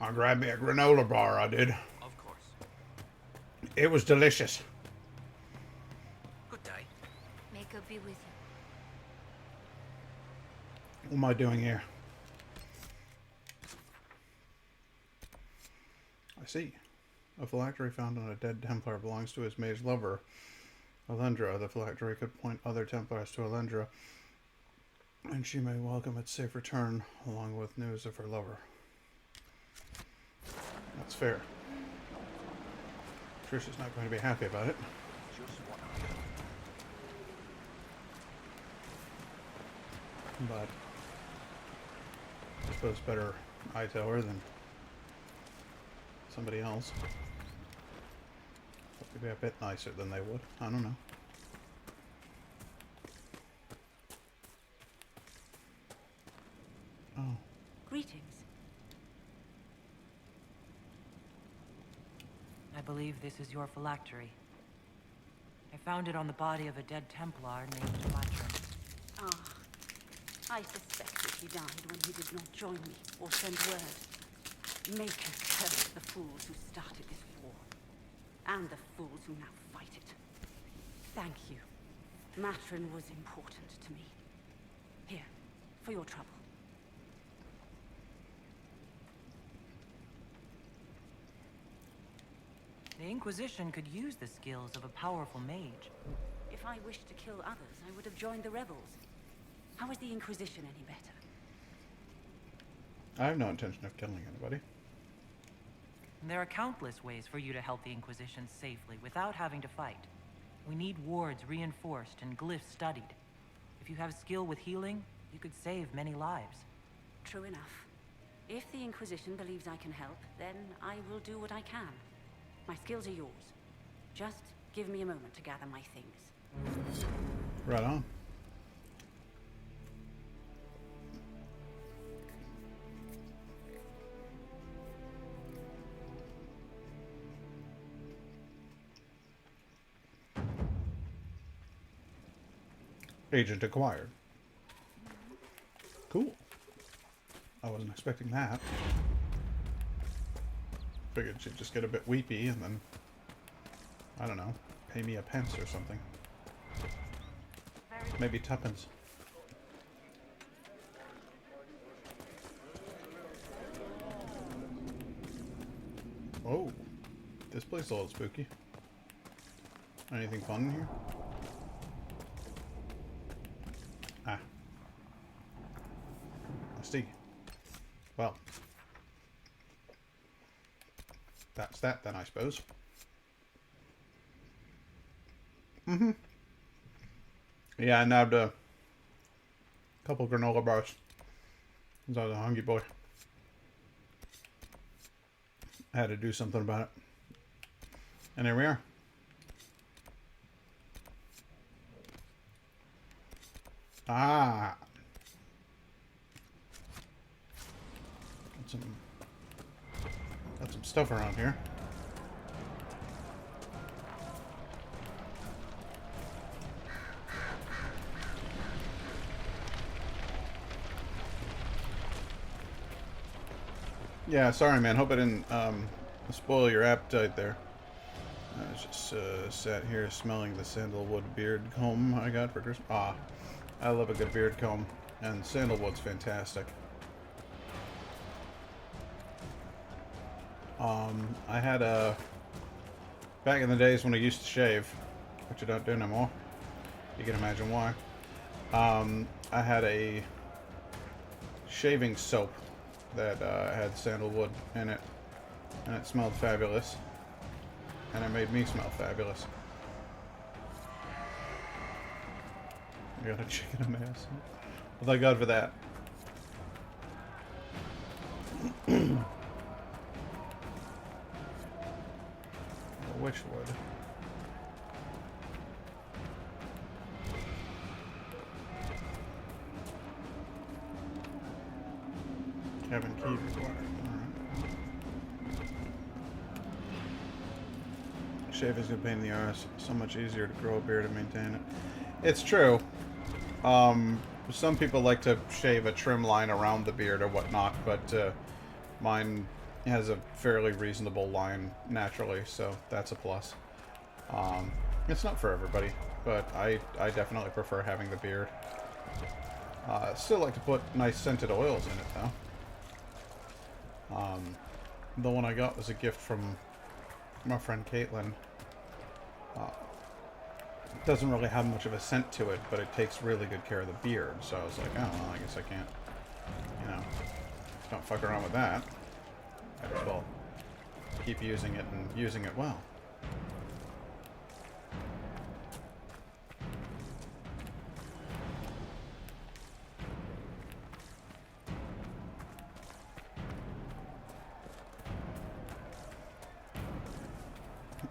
A: I grabbed me a granola bar, I did.
H: Of course.
A: It was delicious.
H: Good day.
K: May God be with you.
A: What am I doing here? I see. A phylactery found on a dead Templar belongs to his mage lover, Alendra. The phylactery could point other Templars to Alendra, and she may welcome its safe return, along with news of her lover. That's fair. Trisha's not going to be happy about it. But I suppose better I tell her than somebody else. Maybe a bit nicer than they would. I don't know. Oh.
L: Greetings.
D: I believe this is your phylactery. I found it on the body of a dead Templar named Matron.
L: Ah, I suspected he died when he did not join me or send word. Make us curse the fools who started this war, and the fools who now fight it. Thank you. Matron was important to me. Here, for your trouble.
D: The Inquisition could use the skills of a powerful mage.
L: If I wished to kill others, I would have joined the rebels. How is the Inquisition any better?
A: I have no intention of killing anybody.
D: There are countless ways for you to help the Inquisition safely without having to fight. We need wards reinforced and glyphs studied. If you have skill with healing, you could save many lives.
L: True enough. If the Inquisition believes I can help, then I will do what I can. My skills are yours. Just give me a moment to gather my things.
A: Right on. Agent acquired. Cool. I wasn't expecting that. Figured she'd just get a bit weepy and then, I don't know, pay me a pence or something. Maybe tuppence. Oh, this place is a little spooky. Anything fun in here? Ah. I see. Well. That's that then, I suppose. Mm-hmm. Yeah, I nabbed a couple granola bars. Because I was a hungry boy. I had to do something about it. And here we are. Ah. Got some stuff around here. Yeah, sorry man, hope I didn't spoil your appetite there. I was just sat here smelling the sandalwood beard comb I got for Christmas. Ah, I love a good beard comb, and sandalwood's fantastic. I had back in the days when I used to shave, which I don't do no more. You can imagine why. I had a shaving soap that had sandalwood in it, and it smelled fabulous, and it made me smell fabulous. I got a chicken in my ass. Well, thank God for that. Which wood? Cabin key required. Alright. Shaving's a pain in the arse. So much easier to grow a beard and maintain it. It's true. some people like to shave a trim line around the beard or whatnot, but mine has a fairly reasonable line naturally, so that's a plus. It's not for everybody, but I definitely prefer having the beard. Still like to put nice scented oils in it, though. The one I got was a gift from my friend Caitlin. It doesn't really have much of a scent to it, but it takes really good care of the beard. So I was like, oh, well, I guess I can't, you know, don't fuck around with that. Might as well keep using it and using it well.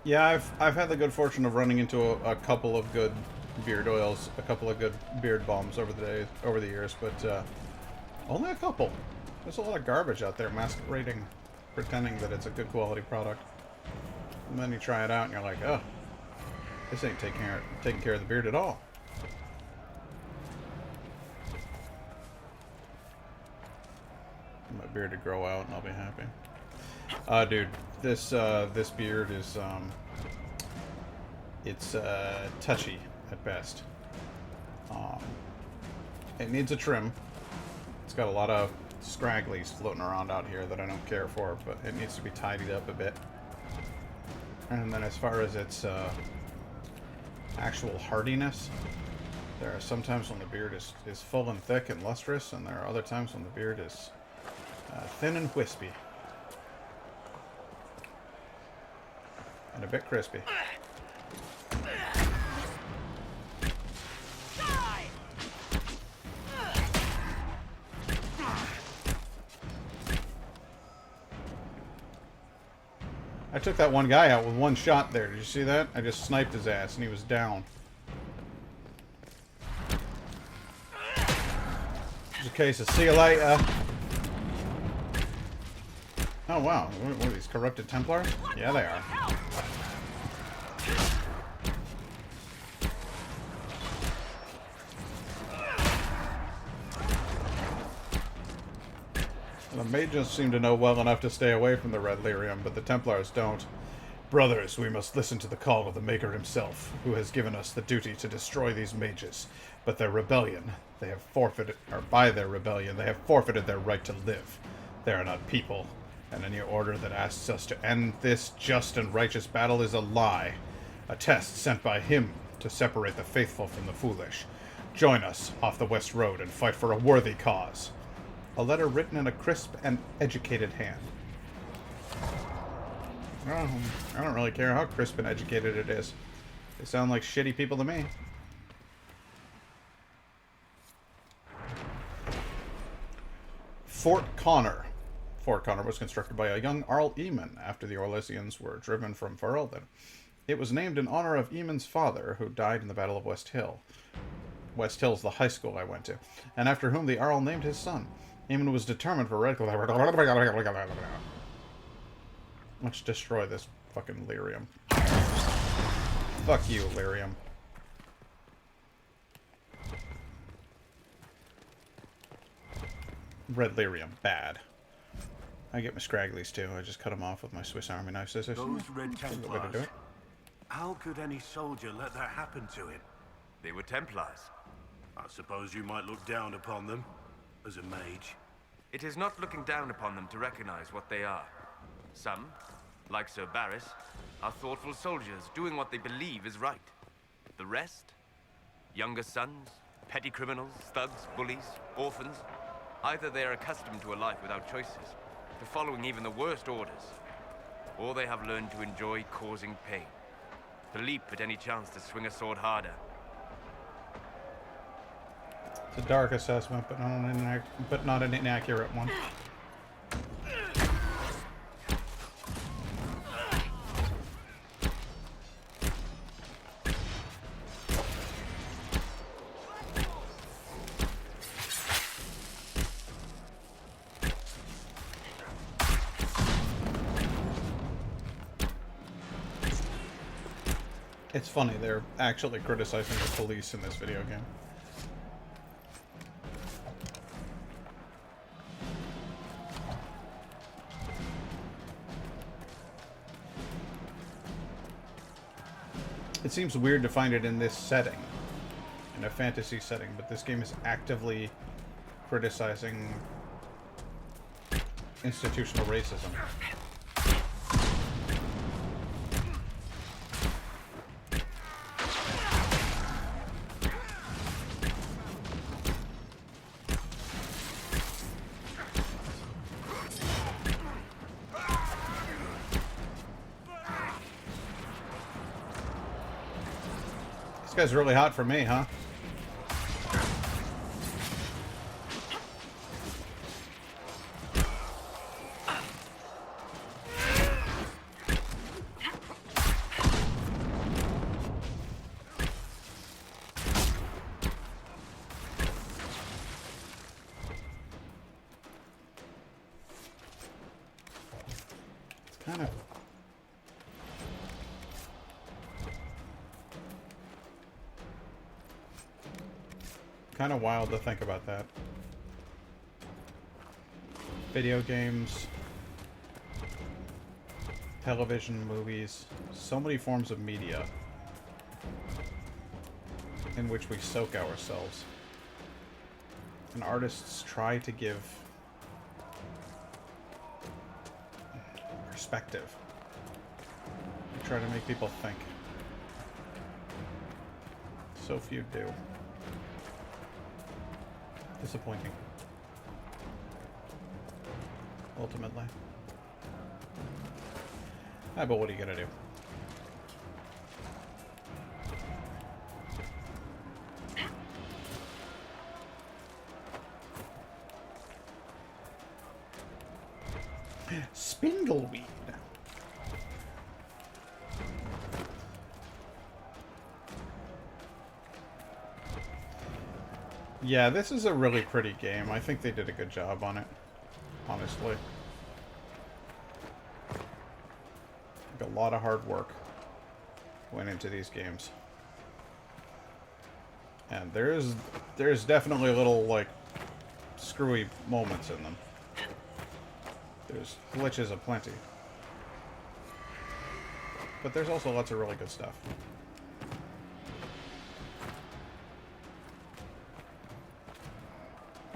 A: Yeah, I've had the good fortune of running into a couple of good beard oils, a couple of good beard balms over the years, but only a couple. There's a lot of garbage out there masquerading, pretending that it's a good quality product, and then you try it out and you're like, oh, this ain't taking care of the beard at all. My beard to grow out and I'll be happy. Dude, this beard is, it's, touchy at best. It needs a trim. It's got a lot of scragglies floating around out here that I don't care for, but it needs to be tidied up a bit. And then as far as its, actual hardiness, there are some times when the beard is full and thick and lustrous, and there are other times when the beard is, thin and wispy. And a bit crispy. I took that one guy out with one shot there. Did you see that? I just sniped his ass and he was down. Just a case of see you later. Oh wow, what are these, corrupted Templars? Yeah, they are. The mages seem to know well enough to stay away from the Red Lyrium, but the Templars don't. Brothers, we must listen to the call of the Maker himself, who has given us the duty to destroy these mages. But their rebellion, they have forfeited, or by their rebellion, they have forfeited their right to live. They are not people. And any order that asks us to end this just and righteous battle is a lie. A test sent by him to separate the faithful from the foolish. Join us off the West Road and fight for a worthy cause. A letter written in a crisp and educated hand. Well, I don't really care how crisp and educated it is. They sound like shitty people to me. Fort Connor. Fort Connor was constructed by a young Arl Eamon after the Orlesians were driven from Ferelden. It was named in honor of Eamon's father, who died in the Battle of West Hill. West Hill's the high school I went to, and after whom the Arl named his son. Eamon was determined for Red. Let's destroy this fucking lyrium. Fuck you, lyrium. Red lyrium, bad. I get my scragglies too. I just cut them off with my Swiss Army knife scissors.
Q: Those Red
A: That's a good way to
Q: Templars.
A: do it.
Q: How could any soldier let that happen to him?
G: They were Templars.
Q: I suppose you might look down upon them as a mage.
P: It is not looking down upon them to recognize what they are. Some, like Sir Barris, are thoughtful soldiers doing what they believe is right. The rest? Younger sons, petty criminals, thugs, bullies, orphans. Either they are accustomed to a life without choices, to following even the worst orders, or they have learned to enjoy causing pain, to leap at any chance to swing a sword harder.
A: It's a dark assessment, but not an inaccurate one. It's funny, they're actually criticizing the police in this video game. It seems weird to find it in this setting, in a fantasy setting, but this game is actively criticizing institutional racism. This guy's really hot for me, huh? Kind of wild to think about that. Video games, television, movies, so many forms of media in which we soak ourselves. And artists try to give perspective. They try to make people think. So few do. Disappointing. Ultimately. Ah, but what are you gonna do? Spindleweed. Yeah, this is a really pretty game. I think they did a good job on it, honestly. I think a lot of hard work went into these games. And there's definitely little, like, screwy moments in them. There's glitches aplenty. But there's also lots of really good stuff.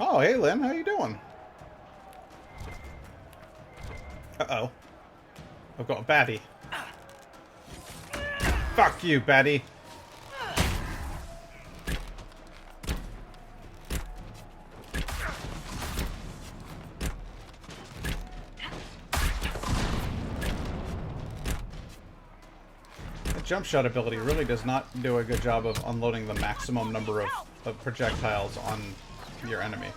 A: Oh, hey Lynn, how you doing? Uh-oh. I've got a baddie. Fuck you, baddie. The jump shot ability really does not do a good job of unloading the maximum number of projectiles on your enemy.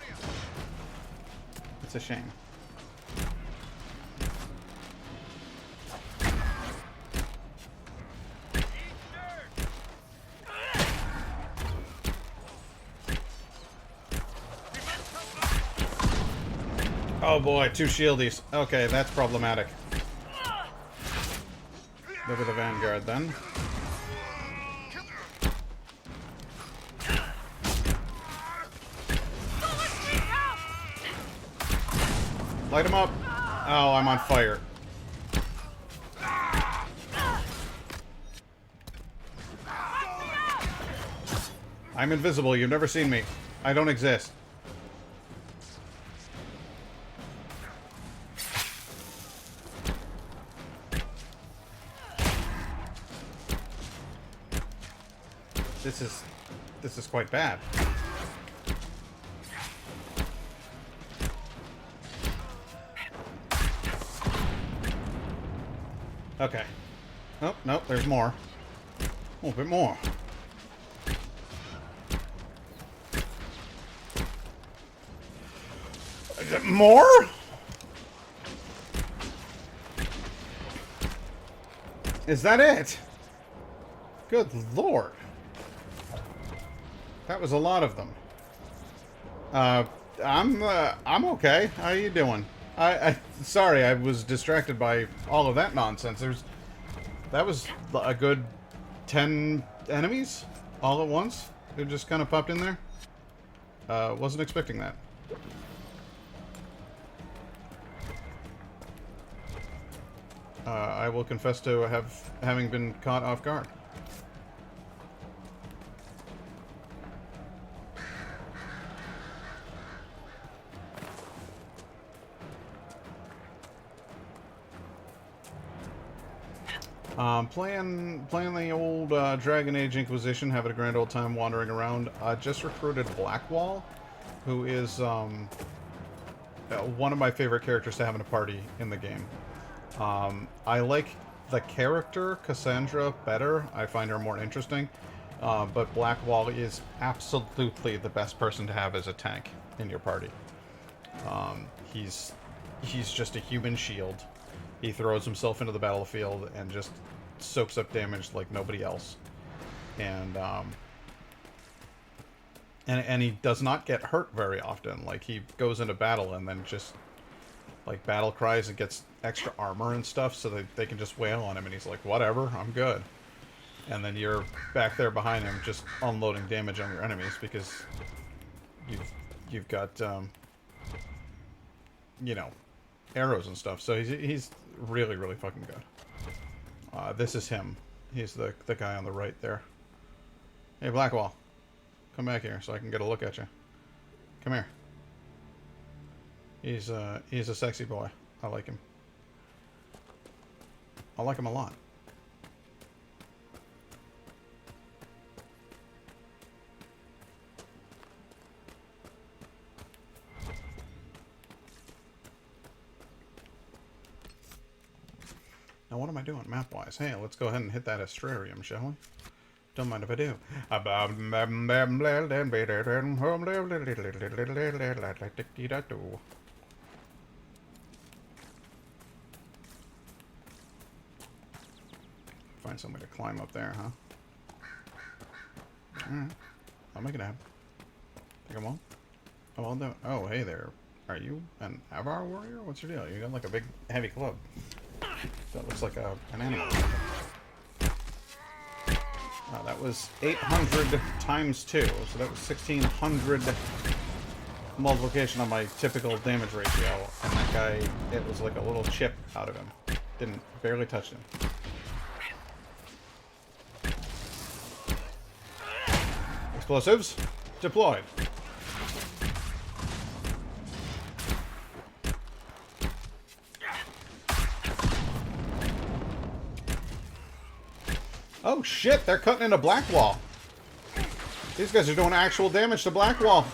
A: It's a shame. Oh boy, 2 shieldies. Okay, that's problematic. Look at the Vanguard then. Light him up! Oh, I'm on fire. I'm invisible. You've never seen me. I don't exist. This is quite bad. Okay. Oh, no, there's more. A little bit more. Is it more? Is that it? Good lord. That was a lot of them. I'm okay. How you doing? Sorry, I was distracted by all of that nonsense. That was a good 10 enemies all at once. They just kind of popped in there. Wasn't expecting that. I will confess to having been caught off guard. Playing the old Dragon Age Inquisition, having a grand old time wandering around. Just recruited Blackwall, who is one of my favorite characters to have in a party in the game. I like the character Cassandra better. I find her more interesting. But Blackwall is absolutely the best person to have as a tank in your party. He's just a human shield. He throws himself into the battlefield and just soaks up damage like nobody else. And he does not get hurt very often. Like, he goes into battle and then just, like, battle cries and gets extra armor and stuff so that they can just wail on him. And he's like, whatever, I'm good. And then you're back there behind him just unloading damage on your enemies because you've got, you know, arrows and stuff. So he's really, really fucking good. This is him. He's the guy on the right there. Hey, Blackwall. Come back here so I can get a look at you. Come here. He's a sexy boy. I like him. I like him a lot. Now, what am I doing map-wise? Hey, let's go ahead and hit that astrarium, shall we? Don't mind if I do. Find some way to climb up there, huh? Alright. I'll make it happen. Think I won't? I won't do it. Oh, hey there. Are you an Avar warrior? What's your deal? You got like a big, heavy club. That looks like an animal. That was 800 times 2, so that was 1600 multiplication on my typical damage ratio. And that guy, it was like a little chip out of him. Barely touched him. Explosives deployed. Oh shit, they're cutting into Blackwall. These guys are doing actual damage to Blackwall.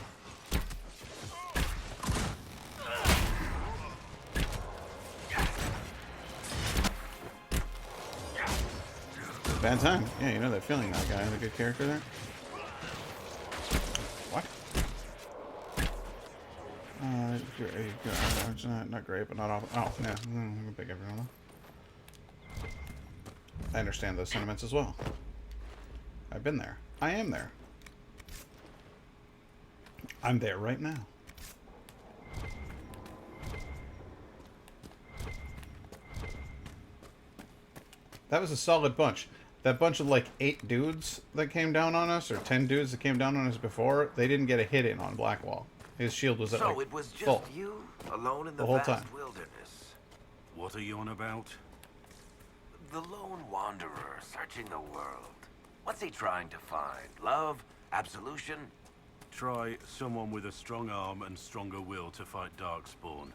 A: Bad time. Yeah, you know that feeling, that guy is a good character there. What? It's not great, but not awful. Oh, yeah. Big everyone. I understand those sentiments as well. I've been there. I am there. I'm there right now. That was a solid bunch. That bunch of like 8 dudes that came down on us, or 10 dudes that came down on us before, they didn't get a hit in on Blackwall. His shield was at like
G: So it was just
A: full.
G: you, alone in the
A: whole
G: vast
A: time.
G: wilderness.
Q: What are you on about?
G: The lone wanderer searching the world. What's he trying to find? Love? Absolution?
Q: Try someone with a strong arm and stronger will to fight Darkspawn.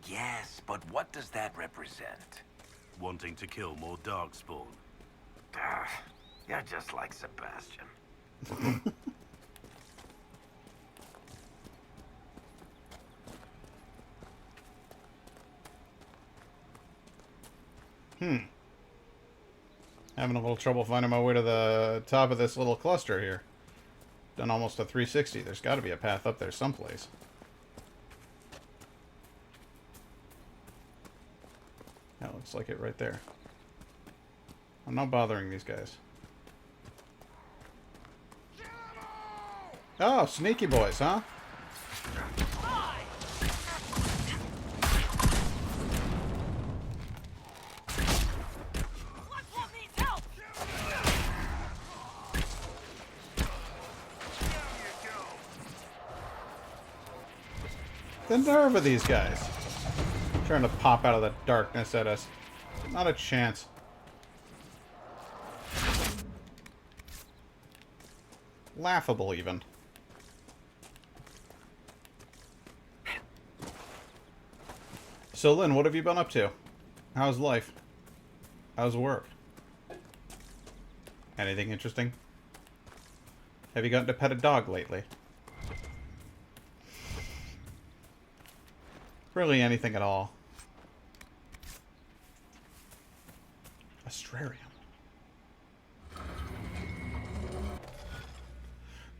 G: Yes, but what does that represent?
Q: Wanting to kill more Darkspawn.
G: You're just like Sebastian.
A: Having a little trouble finding my way to the top of this little cluster here. Done almost a 360. There's got to be a path up there someplace. That looks like it right there. I'm not bothering these guys. Oh, sneaky boys, huh? The nerve of these guys. Trying to pop out of the darkness at us. Not a chance. Laughable, even. So, Lynn, what have you been up to? How's life? How's work? Anything interesting? Have you gotten to pet a dog lately? Really anything at all. Astrarium.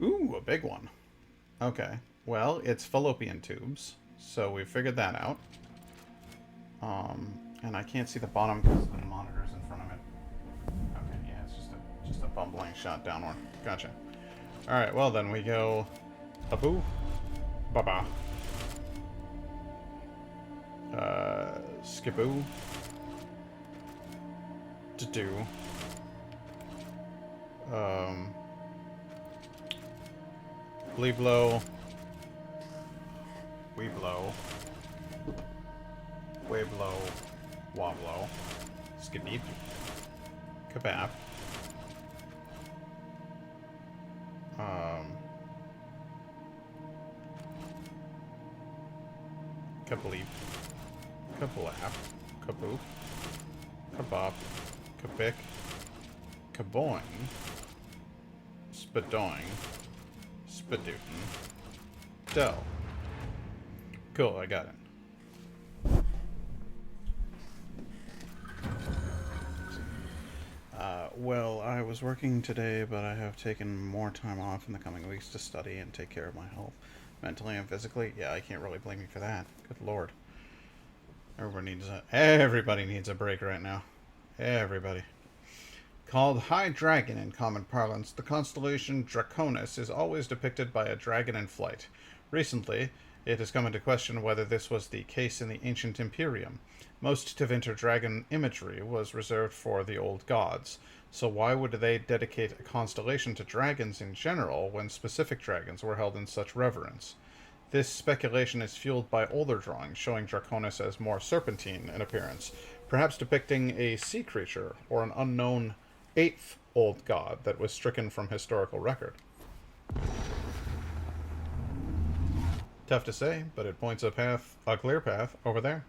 A: Ooh, a big one. Okay. Well, it's fallopian tubes, so we figured that out. And I can't see the bottom because the monitor's in front of it. Okay, yeah, it's just a bumbling shot downward. Gotcha. Alright, well then we go Abu Baba. Skiboo. To do. Bleeblow. Weeblow. Wablow. Woblow. Skibbeep. Kebab. Kableep. Kablap. Kaboop. Kabop. Kabik. Kaboing. Spadoing. Spadootin. Dell. Cool, I got it. Well, I was working today, but I have taken more time off in the coming weeks to study and take care of my health, mentally and physically. Yeah, I can't really blame you for that. Good lord. Everybody needs a break right now. Everybody. Called High Dragon in common parlance, the constellation Draconis is always depicted by a dragon in flight. Recently, it has come into question whether this was the case in the ancient Imperium. Most Tevinter dragon imagery was reserved for the old gods, so why would they dedicate a constellation to dragons in general when specific dragons were held in such reverence? This speculation is fueled by older drawings showing Draconis as more serpentine in appearance, perhaps depicting a sea creature or an unknown 8th old god that was stricken from historical record. Tough to say, but it points a clear path over there.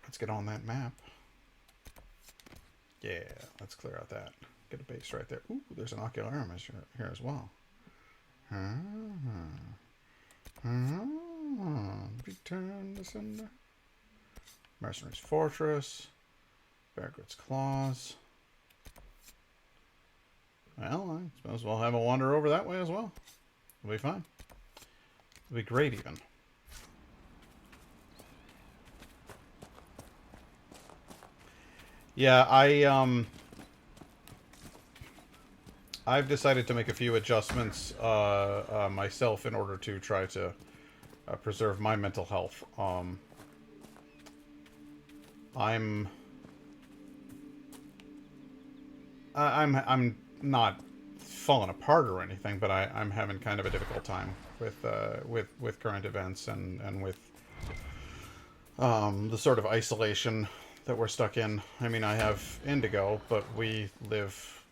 A: Let's get on that map. Yeah, let's clear out that. Get a base right there. Ooh, there's an ocularum here as well. Return to sender. Mercenary's Fortress. Beargrit's Claws. Well, I suppose we'll have a wander over that way as well. It'll be fine. It'll be great even. Yeah, I've decided to make a few adjustments myself in order to try to preserve my mental health. I'm not falling apart or anything, but I'm having kind of a difficult time with current events and with the sort of isolation that we're stuck in. I mean, I have Indigo, but we live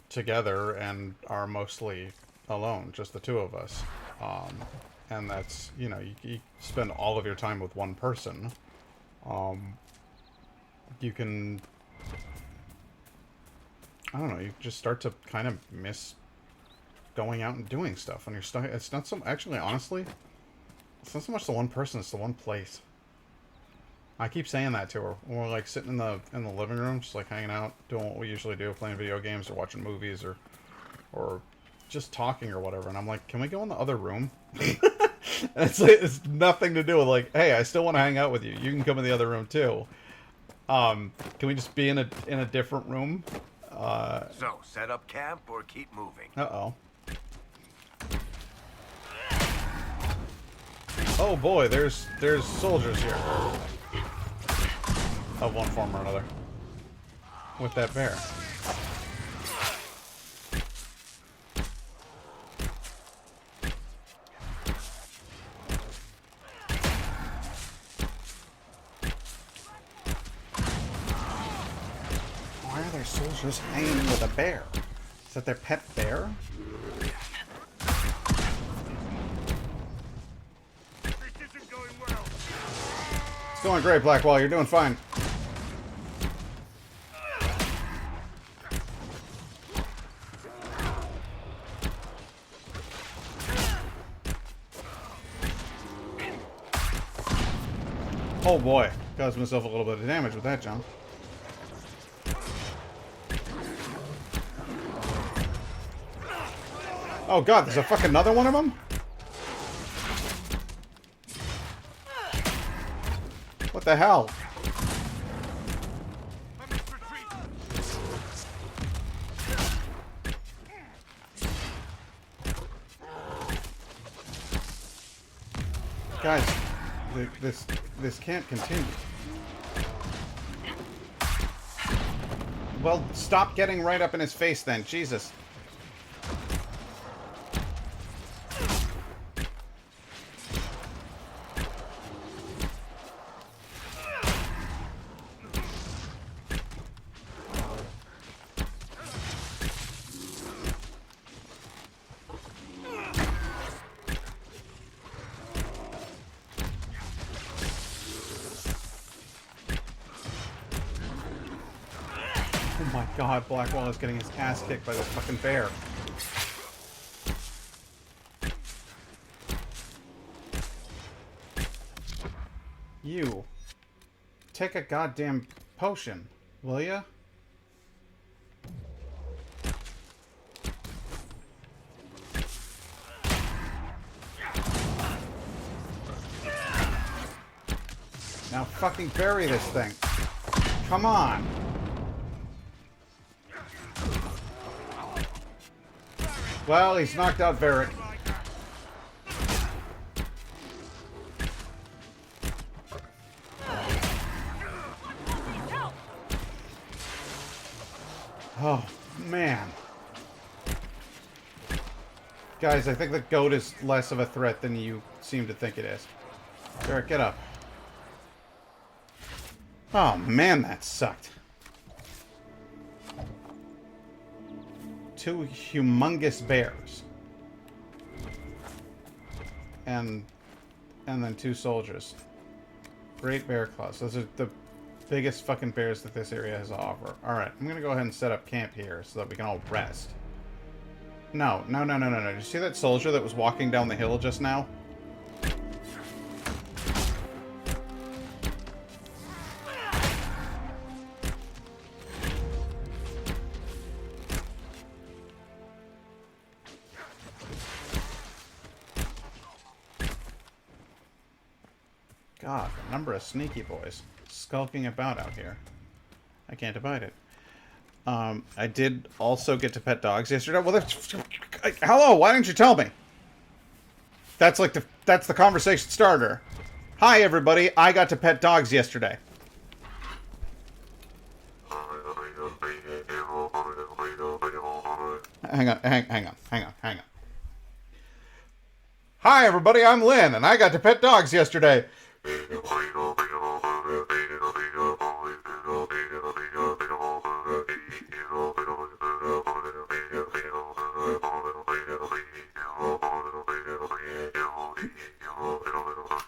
A: together and are mostly alone, just the two of us. And that's, you know, you spend all of your time with one person. You can, I don't know, you just start to kind of miss going out and doing stuff when you're stuck. It's not so, actually, honestly, it's not so much the one person, it's the one place. I keep saying that to her when we're like sitting in the living room, just like hanging out, doing what we usually do, playing video games or watching movies or just talking or whatever. And I'm like, can we go in the other room? It's nothing to do with like, hey, I still want to hang out with you. You can come in the other room too. Can we just be in a different room?
G: So set up camp or keep moving.
A: Uh-oh. Oh boy, there's soldiers here. Of one form or another. With that bear. Why are there soldiers hanging with a bear? Is that their pet bear?
Q: This isn't going well.
A: Going great, Blackwall. You're doing fine. Oh boy. Caused myself a little bit of damage with that jump. Oh god, there's a fucking another one of them? What the hell? Guys, this can't continue. Well, stop getting right up in his face then, Jesus. Oh my god, Blackwall is getting his ass kicked by this fucking bear. You. Take a goddamn potion, will ya? Now fucking bury this thing. Come on. Well, he's knocked out Varric. Oh, man. Guys, I think the goat is less of a threat than you seem to think it is. Varric, get up. Oh, man, that sucked. Two humongous bears. And then two soldiers. Great bear claws. Those are the biggest fucking bears that this area has to offer. Alright, I'm gonna go ahead and set up camp here so that we can all rest. No. Did you see that soldier that was walking down the hill just now? God, the number of sneaky boys skulking about out here. I can't abide it. I did also get to pet dogs yesterday. Well, hello, why didn't you tell me? That's like that's the conversation starter. Hi, everybody. I got to pet dogs yesterday. Hang on. Hi, everybody. I'm Lynn, and I got to pet dogs yesterday.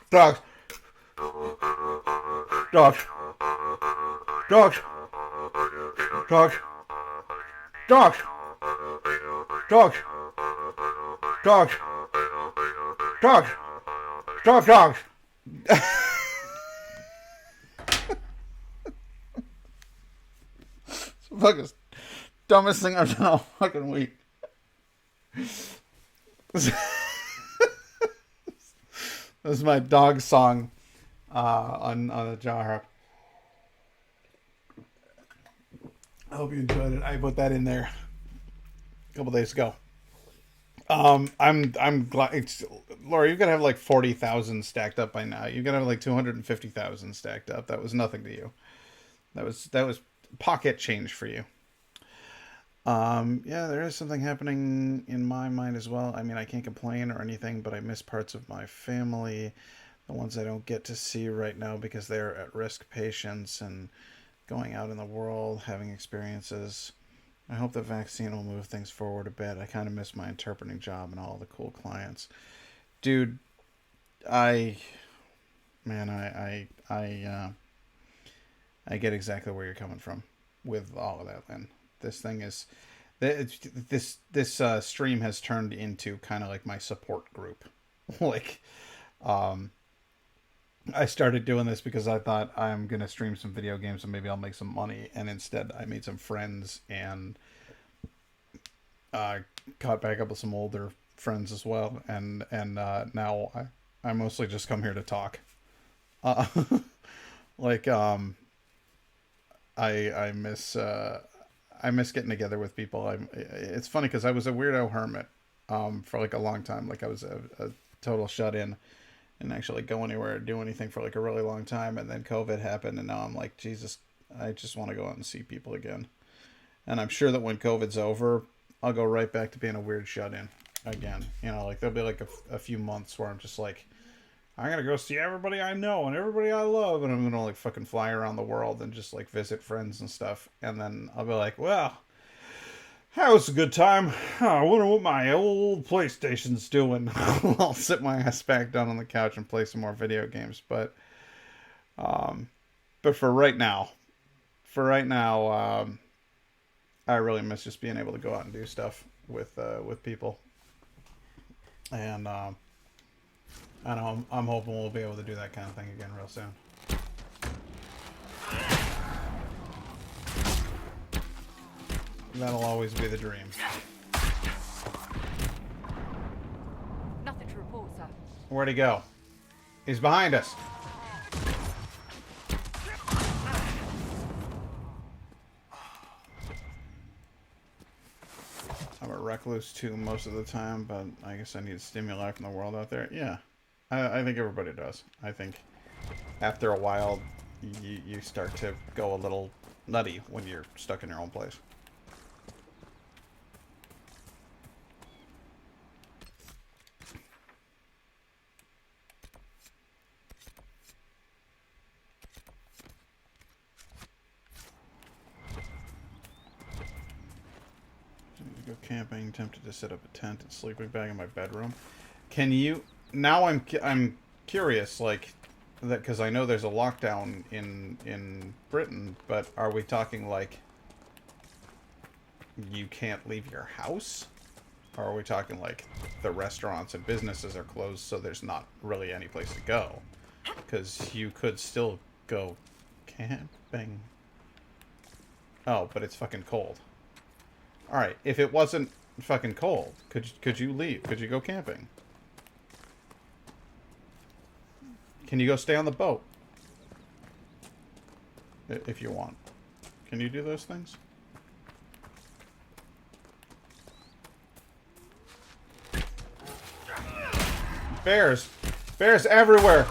A: Dogs. Dogs. Dogs. Dogs. Dogs. Dogs. Dogs. Dogs. Dogs. Dogs. It's the fucking dumbest thing I've done all fucking week. This is my dog song on the jar. I hope you enjoyed it. I put that in there a couple days ago. I'm glad. Laura, you're gonna have like 40,000 stacked up by now. You're gonna have like 250,000 stacked up. That was nothing to you. That was pocket change for you. Yeah, there is something happening in my mind as well. I mean, I can't complain or anything, but I miss parts of my family, the ones I don't get to see right now because they're at-risk patients and going out in the world, having experiences. I hope the vaccine will move things forward a bit. I kind of miss my interpreting job and all the cool clients. Dude, man, I get exactly where you're coming from with all of that. Then this thing is, this stream has turned into kind of like my support group. Like, I started doing this because I thought I'm gonna stream some video games and maybe I'll make some money, and instead I made some friends and caught back up with some older friends as well, and now I mostly just come here to talk. Like I miss getting together with people. It's funny because I was a weirdo hermit for like a long time. Like I was a total shut in and actually go anywhere or do anything for like a really long time, and then COVID happened, and now I'm like, Jesus, I just want to go out and see people again. And I'm sure that when COVID's over, I'll go right back to being a weird shut in again. You know, like there'll be like a few months where I'm just like, I'm gonna go see everybody I know and everybody I love, and I'm gonna like fucking fly around the world and just like visit friends and stuff. And then I'll be like, well, that was a good time. I wonder what my old PlayStation's doing. I'll sit my ass back down on the couch and play some more video games. But for right now, I really miss just being able to go out and do stuff with people. And I know I'm hoping we'll be able to do that kind of thing again real soon. That'll always be the dream.
N: Nothing to report, sir.
A: Where'd he go? He's behind us. I'm a recluse too most of the time, but I guess I need stimuli from the world out there. Yeah, I think everybody does. I think after a while, you start to go a little nutty when you're stuck in your own place. Go camping, tempted to set up a tent and sleeping bag in my bedroom. Can you... Now I'm curious, like, that, because I know there's a lockdown in Britain, but are we talking, like, you can't leave your house? Or are we talking, like, the restaurants and businesses are closed, so there's not really any place to go? Because you could still go camping. Oh, but it's fucking cold. Alright, if it wasn't fucking cold, could you leave? Could you go camping? Can you go stay on the boat? If you want. Can you do those things? Bears! Bears everywhere!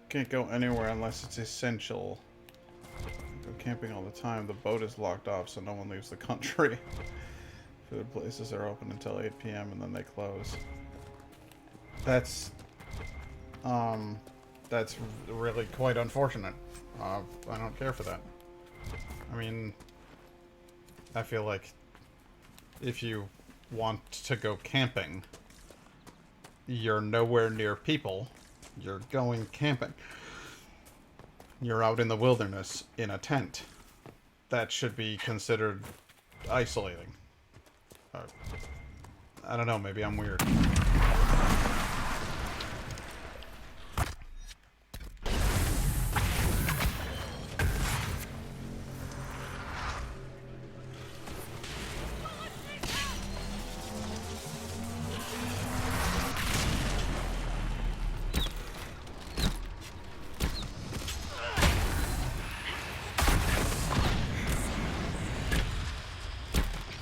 A: Can't go anywhere unless it's essential. Go camping all the time. The boat is locked off, so no one leaves the country. Food places are open until 8 p.m. and then they close. That's really quite unfortunate. I don't care for that. I mean, I feel like if you want to go camping, you're nowhere near people. You're going camping. You're out in the wilderness in a tent. That should be considered isolating. I don't know, maybe I'm weird.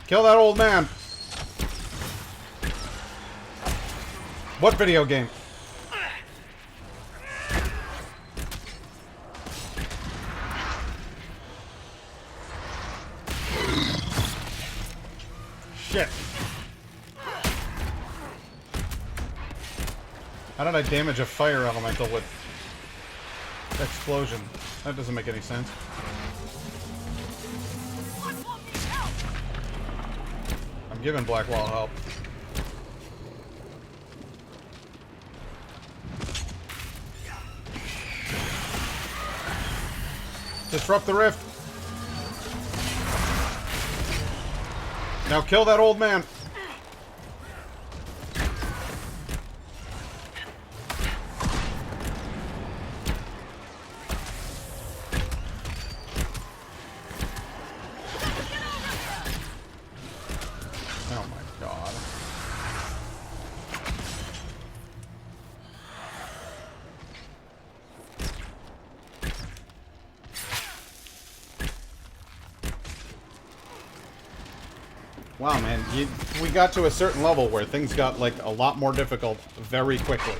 A: Kill that old man. What video game? Shit. How did I damage a fire elemental with explosion? That doesn't make any sense. I'm giving Blackwall help. Disrupt the rift. Now kill that old man. Oh my god. Wow, man, we got to a certain level where things got, like, a lot more difficult very quickly.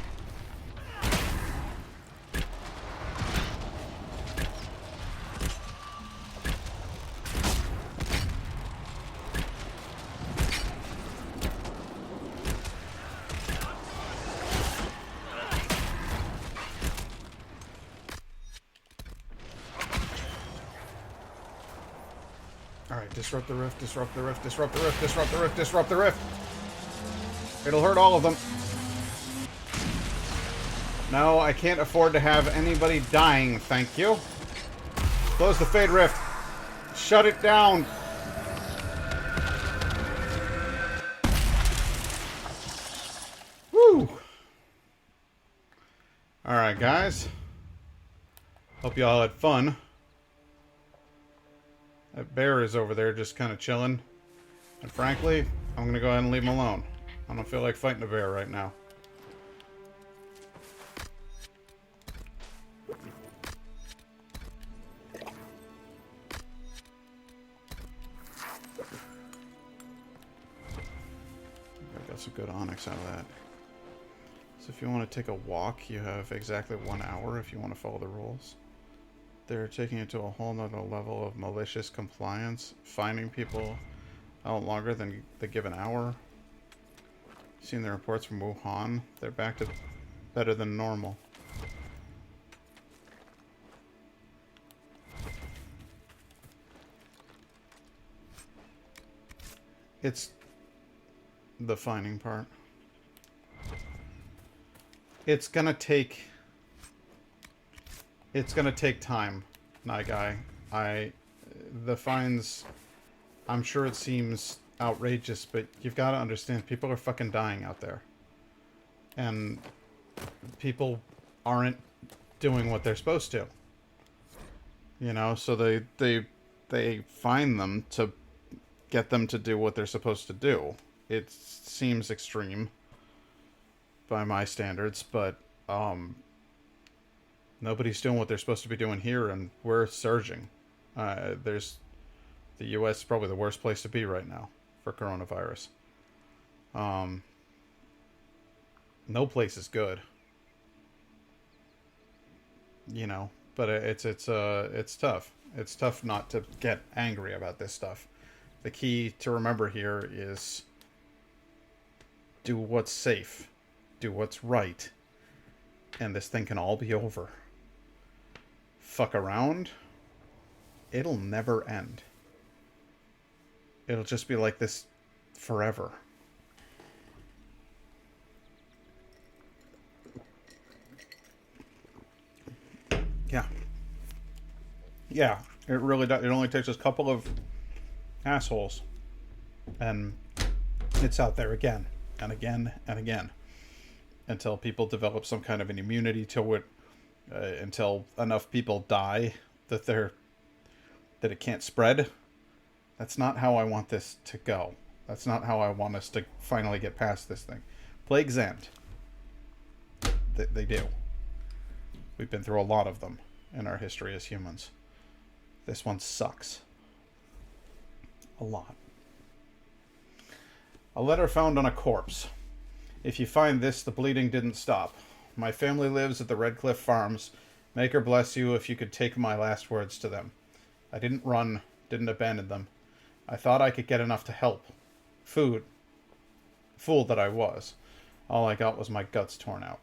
A: Alright, disrupt the rift, disrupt the rift, disrupt the rift, disrupt the rift, disrupt the rift. It'll hurt all of them. No, I can't afford to have anybody dying, thank you. Close the Fade Rift. Shut it down. Woo! Alright, guys. Hope y'all had fun. That bear is over there just kind of chilling. And frankly, I'm going to go ahead and leave him alone. I don't feel like fighting a bear right now. I got some good onyx out of that. So if you want to take a walk, you have exactly 1 hour if you want to follow the rules. They're taking it to a whole nother level of malicious compliance, finding people out longer than the given hour. Seen the reports from Wuhan. They're back to better than normal. It's the finding part. It's gonna take time, Night Guy. The fines, I'm sure it seems outrageous, but you've got to understand, people are fucking dying out there. And people aren't doing what they're supposed to. You know, so they fine them to get them to do what they're supposed to do. It seems extreme by my standards, but nobody's doing what they're supposed to be doing here, and we're surging. The U.S. is probably the worst place to be right now for coronavirus. No place is good, you know. But it's tough. It's tough not to get angry about this stuff. The key to remember here is do what's safe, do what's right, and this thing can all be over. Fuck around, it'll never end. It'll just be like this forever. Yeah, it really does. It only takes a couple of assholes, and it's out there again and again and again until people develop some kind of an immunity to it, until enough people die that it can't spread. That's not how I want this to go. That's not how I want us to finally get past this thing. Plagues end. They do. We've been through a lot of them in our history as humans. This one sucks. A lot. A letter found on a corpse. If you find this, the bleeding didn't stop. My family lives at the Red Cliff Farms. Maker bless you if you could take my last words to them. I didn't run, didn't abandon them. I thought I could get enough to help. Food. Fool that I was. All I got was my guts torn out.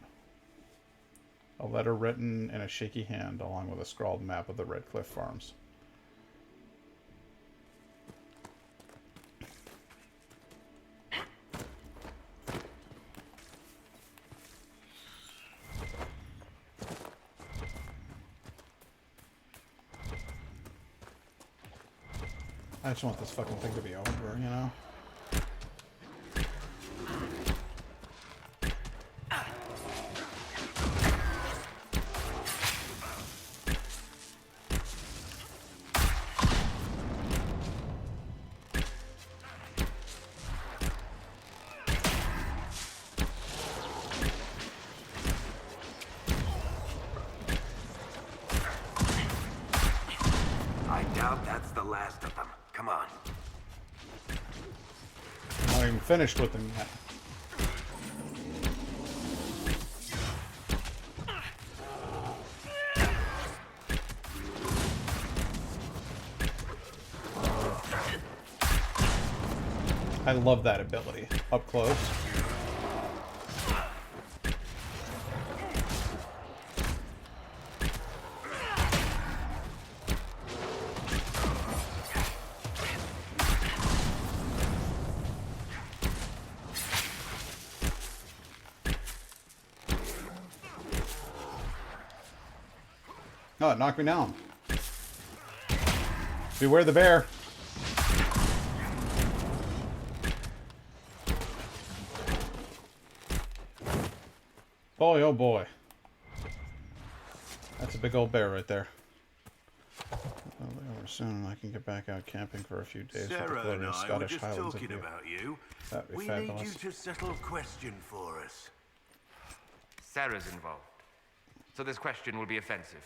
A: A letter written in a shaky hand, along with a scrawled map of the Red Cliff Farms. I just want this fucking thing to be over, you know?
G: I doubt that's the last of them. Come on.
A: I'm not even finished with them yet. I love that ability. Up close. Oh, it knocked me down. Beware the bear. Boy, oh boy. That's a big old bear right there. Over soon, I can get back out camping for a few days with the
Q: Sarah and
A: glorious
Q: I were
A: Scottish
Q: just
A: Highlands of
Q: talking
A: view.
Q: about you.
A: That'd be
Q: We
A: fabulous.
Q: need you to settle a question for us.
P: Sarah's involved. So this question will be offensive.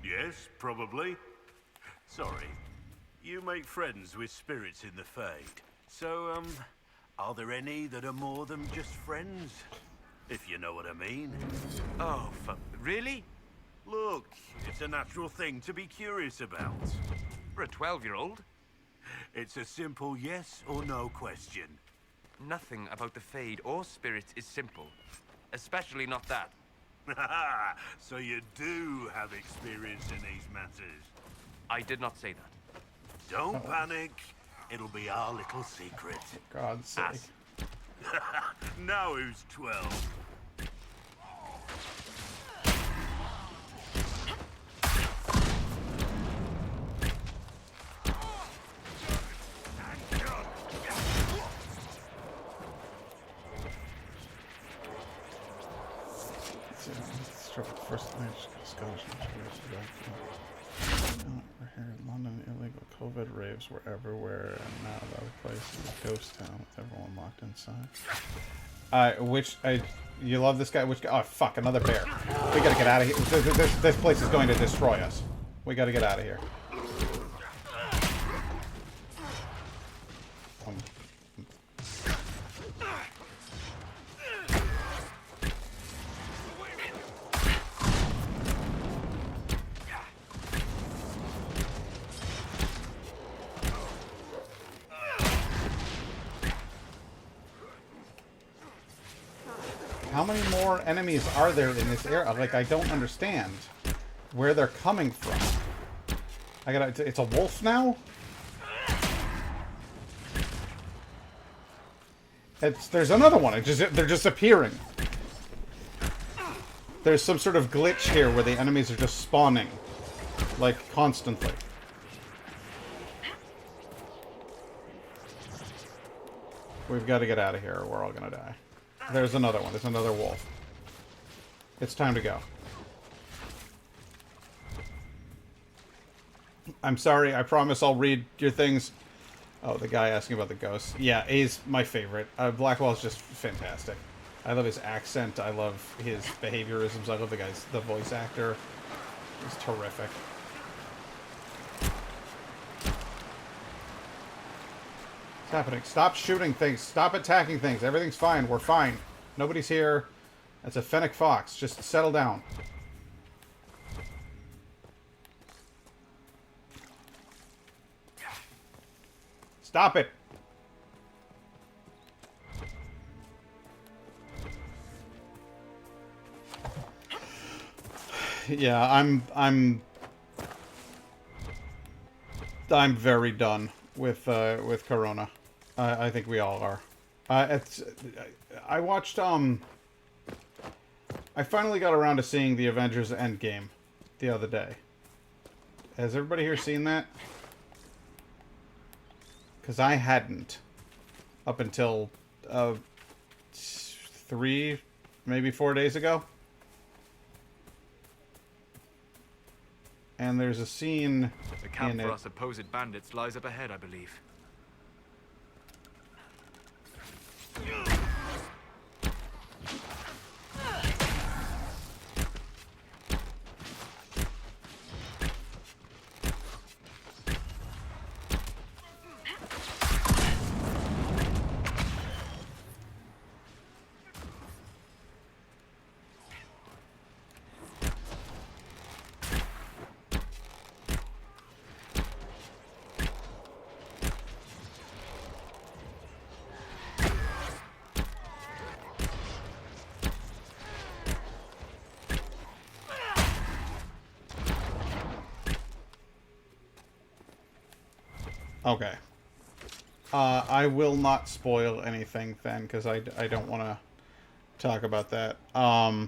Q: Yes, probably. Sorry. You make friends with spirits in the Fade. So, are there any that are more than just friends? If you know what I mean.
P: Oh, really?
Q: Look, it's a natural thing to be curious about.
P: For a 12-year-old?
Q: It's a simple yes or no question.
P: Nothing about the Fade or spirits is simple. Especially not that.
Q: So you do have experience in these matters.
P: I did not say that.
Q: Don't panic. It'll be our little secret.
A: For God's sake.
Q: Now who's 12?
A: First Scottish we're here in London. Illegal COVID raves were everywhere, and now the place is a ghost town with everyone locked inside. You love this guy? Which guy? Oh fuck! Another bear. We gotta get out of here. This place is going to destroy us. We gotta get out of here. How many more enemies are there in this area? Like, I don't understand where they're coming from. It's a wolf now? There's another one. They're just appearing. There's some sort of glitch here where the enemies are just spawning. Like, constantly. We've got to get out of here or we're all gonna die. There's another one. There's another wolf. It's time to go. I'm sorry. I promise I'll read your things. Oh, the guy asking about the ghosts. Yeah, he's my favorite. Blackwell's just fantastic. I love his accent. I love his behaviorisms. I love the voice actor. He's terrific. Happening. Stop shooting things. Stop attacking things. Everything's fine. We're fine. Nobody's here. That's a fennec fox. Just settle down. Stop it. Yeah, I'm very done with Corona. I think we all are. I watched I finally got around to seeing the Avengers Endgame the other day. Has everybody here seen that? Because I hadn't up until 3, maybe 4 days ago. And there's a scene
R: The camp
A: in
R: for
A: it.
R: our supposed bandits lies up ahead, I believe.
A: Okay. I will not spoil anything then, because I don't want to talk about that. The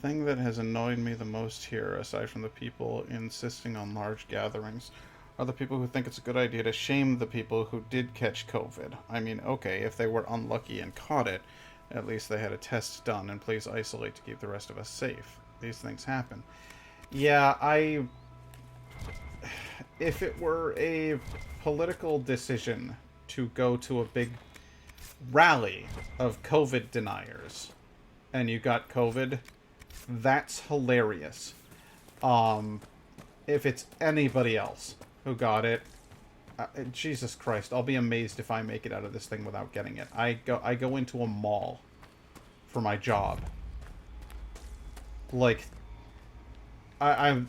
A: thing that has annoyed me the most here, aside from the people insisting on large gatherings, are the people who think it's a good idea to shame the people who did catch COVID. I mean, okay, if they were unlucky and caught it, at least they had a test done, and please isolate to keep the rest of us safe. These things happen. Yeah, if it were a political decision to go to a big rally of COVID deniers and you got COVID, that's hilarious. If it's anybody else who got it, Jesus Christ, I'll be amazed if I make it out of this thing without getting it. I go into a mall for my job. Like, I'm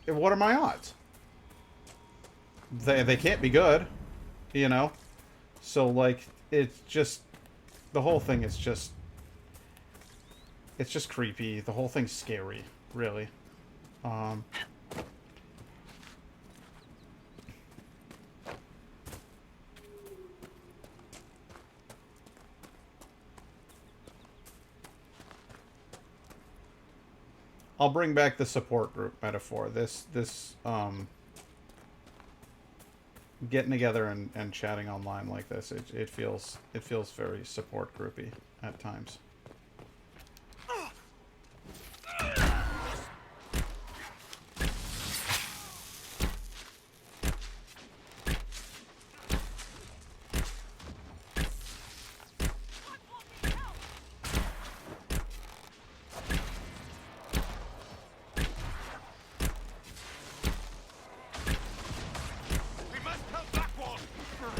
A: what are my odds? They can't be good, you know? So, like, it's just... The whole thing is just... It's just creepy. The whole thing's scary, really. I'll bring back the support group metaphor. This getting together and chatting online like this, it feels very support groupy at times.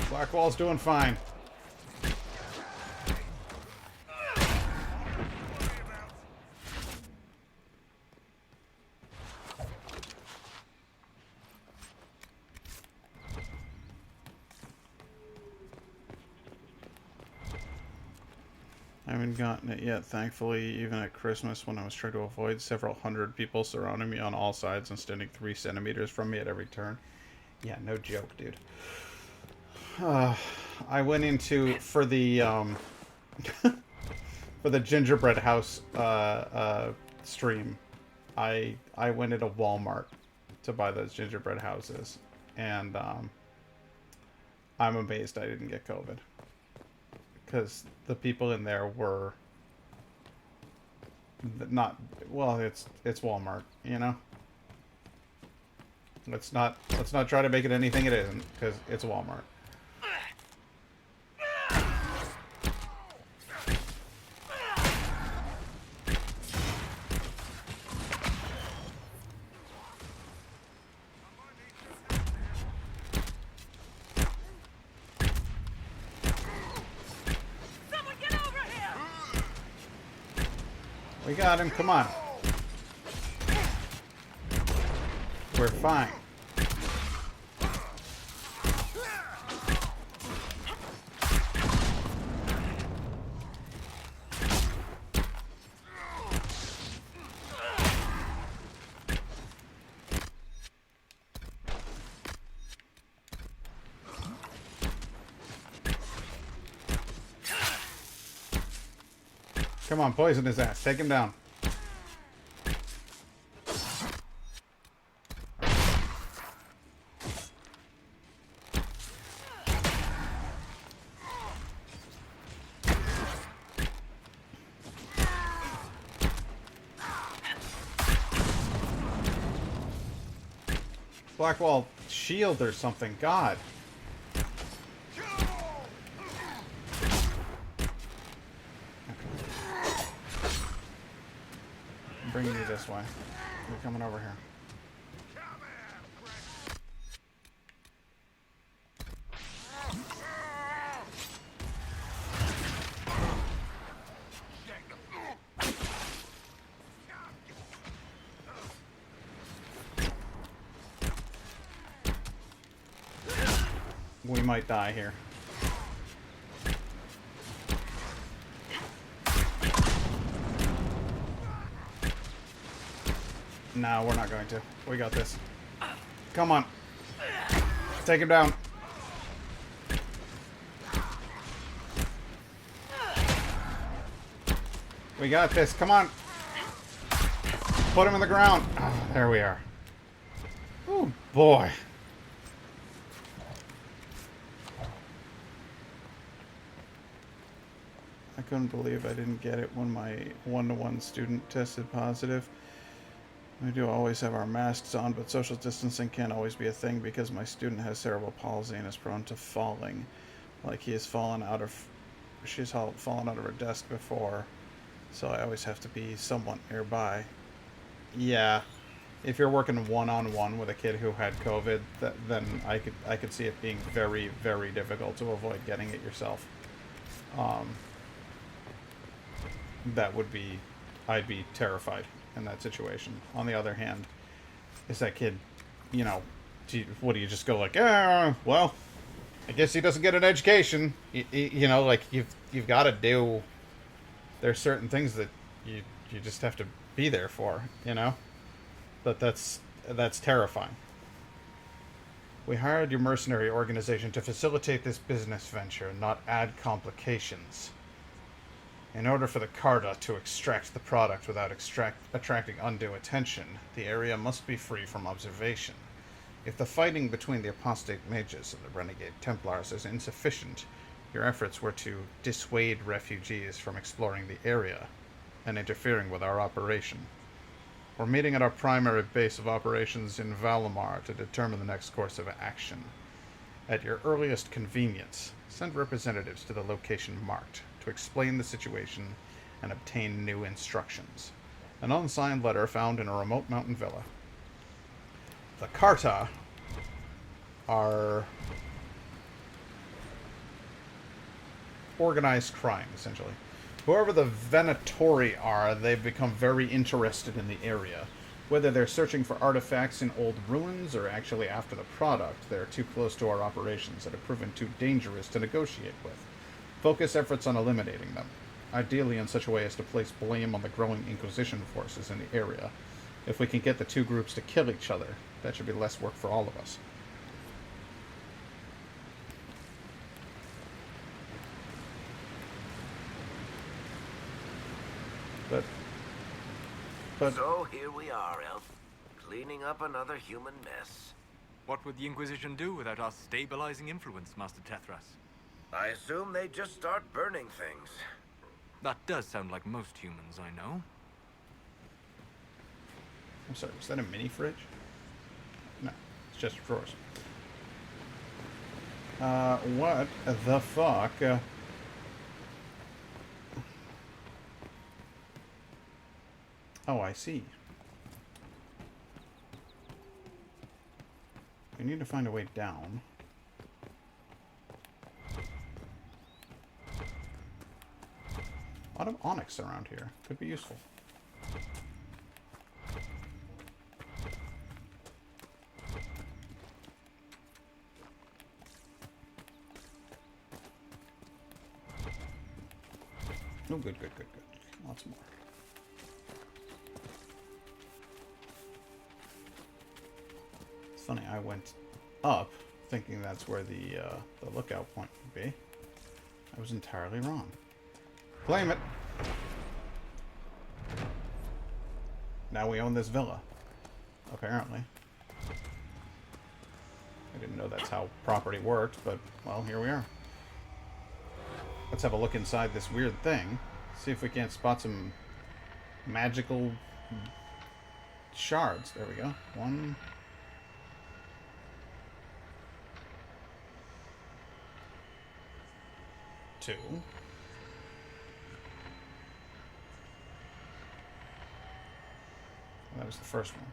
A: Blackwall's doing fine. I haven't gotten it yet, thankfully, even at Christmas when I was trying to avoid several hundred people surrounding me on all sides and standing 3 centimeters from me at every turn. Yeah, no joke, dude. I went into, for the for the gingerbread house stream, I went into Walmart to buy those gingerbread houses, and I'm amazed I didn't get COVID, because the people in there were not, well, it's Walmart, you know? Let's not try to make it anything it isn't, because it's Walmart. We got him, come on. We're fine. Come on, poison his ass. Take him down. Blackwall shield or something. God. I'm bringing you this way. You're coming over here. We might die here. No, we're not going to. We got this. Come on. Take him down. We got this. Come on. Put him in the ground. Oh, there we are. Oh, boy. I couldn't believe I didn't get it when my one-to-one student tested positive. We do always have our masks on, but social distancing can't always be a thing because my student has cerebral palsy and is prone to falling. Like she's fallen out of her desk before, so I always have to be somewhat nearby. Yeah, if you're working one-on-one with a kid who had COVID, then I could see it being very, very difficult to avoid getting it yourself. I'd be terrified in that situation. On the other hand, is that kid, you know, what do you just go like, well, I guess he doesn't get an education. You know, like you've got to do. There's certain things that you just have to be there for, you know. But that's terrifying. We hired your mercenary organization to facilitate this business venture, not add complications. In order for the Carta to extract the product without attracting undue attention, the area must be free from observation. If the fighting between the apostate mages and the renegade Templars is insufficient, your efforts were to dissuade refugees from exploring the area and interfering with our operation. We're meeting at our primary base of operations in Valimar to determine the next course of action. At your earliest convenience, send representatives to the location marked to explain the situation and obtain new instructions. An unsigned letter found in a remote mountain villa. The Carta are organized crime, essentially. Whoever the Venatori are, they've become very interested in the area. Whether they're searching for artifacts in old ruins or actually after the product, they're too close to our operations and have proven too dangerous to negotiate with. Focus efforts on eliminating them, ideally in such a way as to place blame on the growing Inquisition forces in the area. If we can get the two groups to kill each other, that should be less work for all of us. But
G: so here we are, Elf, cleaning up another human mess.
R: What would the Inquisition do without our stabilizing influence, Master Tethras?
G: I assume they just start burning things.
R: That does sound like most humans I know.
A: I'm sorry, is that a mini fridge? No, it's just drawers. What the fuck? Oh, I see. We need to find a way down. A lot of onyx around here. Could be useful. Oh, good. Lots more. It's funny, I went up thinking that's where the lookout point would be. I was entirely wrong. Claim it. now we own this villa. Apparently. I didn't know that's how property worked, but, well, here we are. Let's have a look inside this weird thing. See if we can't spot some magical shards. There we go. 1... 2. That was the first one.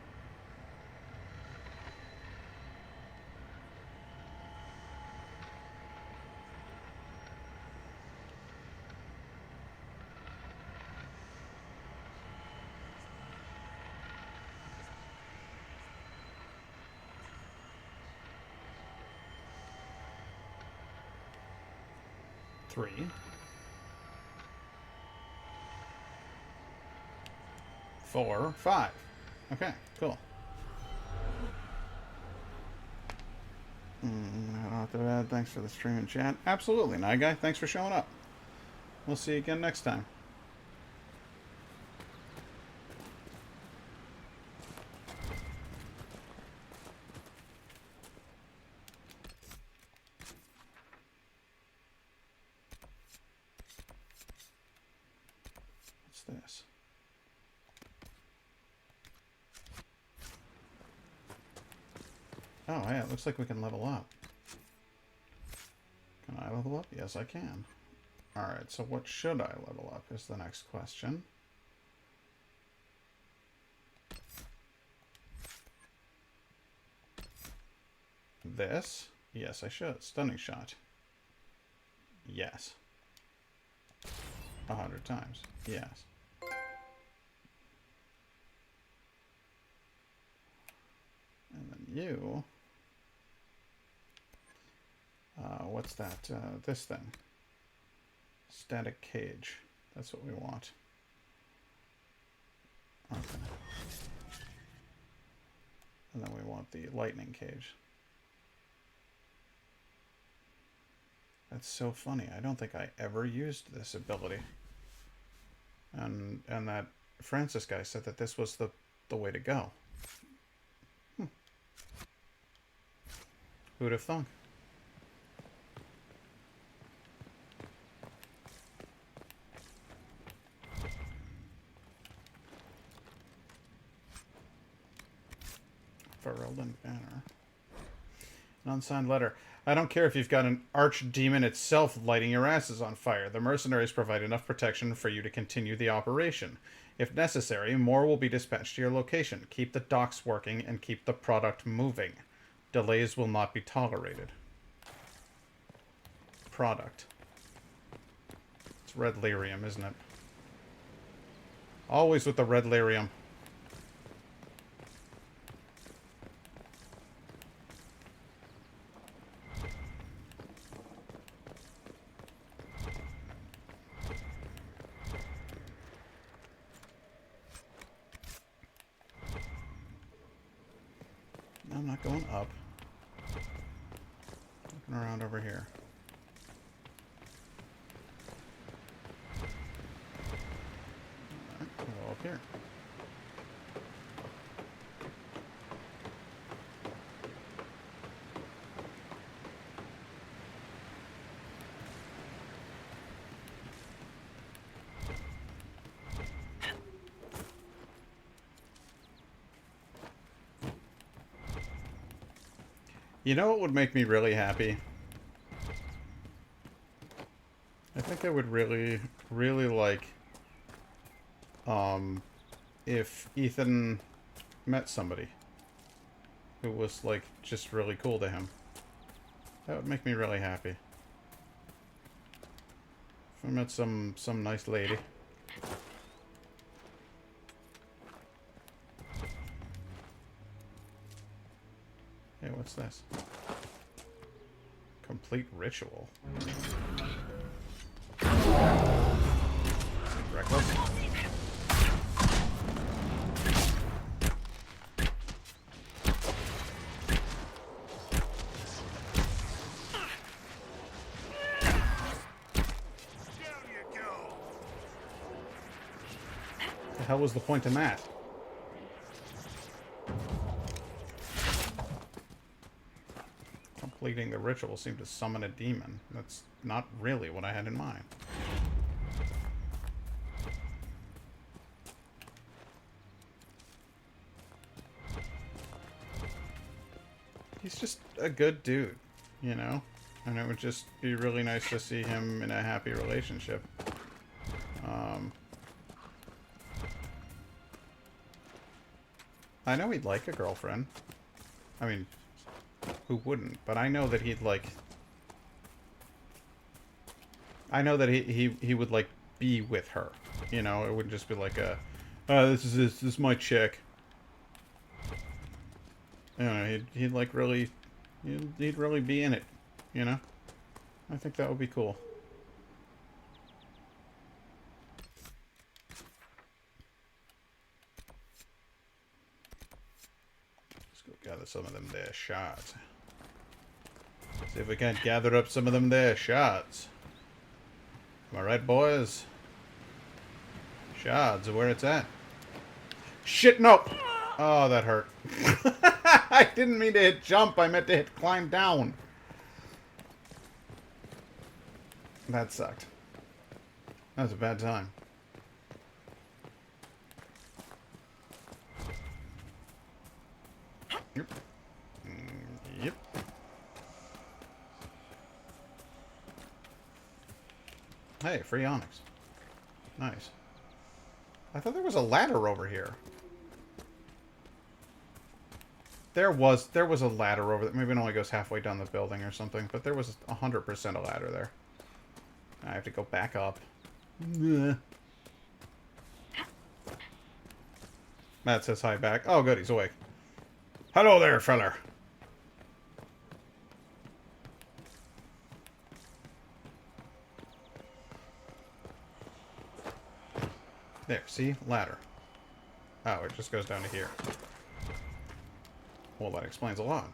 A: Three. 4, 5. Okay, cool. Not too bad. Thanks for the stream and chat. Absolutely, Night Guy. Thanks for showing up. We'll see you again next time. What's this? Oh, yeah, it looks like we can level up. Can I level up? Yes, I can. Alright, so what should I level up is the next question. This? Yes, I should. Stunning shot. Yes. 100 times. Yes. And then you... what's that? This thing. Static cage. That's what we want. Okay. And then we want the lightning cage. That's so funny. I don't think I ever used this ability. And that Francis guy said that this was the way to go. Who'd have thunk? Ferelden banner. An unsigned letter. I don't care if you've got an archdemon itself lighting your asses on fire. The mercenaries provide enough protection for you to continue the operation. If necessary, more will be dispatched to your location. Keep the docks working and keep the product moving. Delays will not be tolerated. Product. It's red lyrium, isn't it? Always with the red lyrium. I'm not going up. Looking around over here. Alright, we'll go up here. You know what would make me really happy? I think I would really, really like, if Ethan met somebody who was, like, just really cool to him. That would make me really happy. If I met some nice lady. Hey, what's this? Complete ritual. Reckless. The hell was the point in that? completing the ritual seemed to summon a demon. That's not really what I had in mind. He's just a good dude, you know? And it would just be really nice to see him in a happy relationship. I know he'd like a girlfriend. I mean, who wouldn't? But I know that he'd like... I know that he would, like, be with her. You know, it wouldn't just be like a... this is my chick. You know, he'd like really... He'd really be in it. You know? I think that would be cool. Let's go gather some of them there shards. See if we can't gather up some of them there shards. Am I right, boys? Shards are where it's at. Shit, no! Oh, that hurt. I didn't mean to hit jump. I meant to hit climb down. That sucked. That was a bad time. Yep. Yep. Hey, free onyx. Nice. I thought there was a ladder over here. There was a ladder over there. Maybe it only goes halfway down the building or something, but there was 100% a ladder there. I have to go back up. Matt says hi back. Oh, good, he's awake. Hello there, feller. There, see? Ladder. Oh, it just goes down to here. Well, that explains a lot.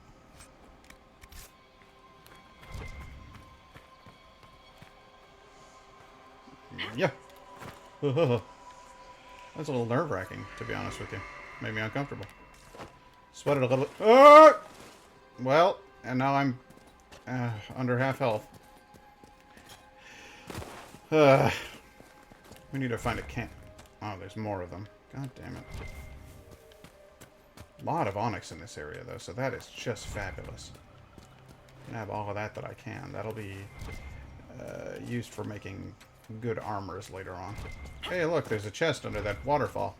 A: Yeah. That's a little nerve-wracking, to be honest with you. Made me uncomfortable. Sweated a little bit. Well, and now I'm under half health. We need to find a camp. Oh, there's more of them. God damn it. A lot of onyx in this area, though, so that is just fabulous. Can have all of that I can. That'll be used for making good armors later on. Hey, look, there's a chest under that waterfall.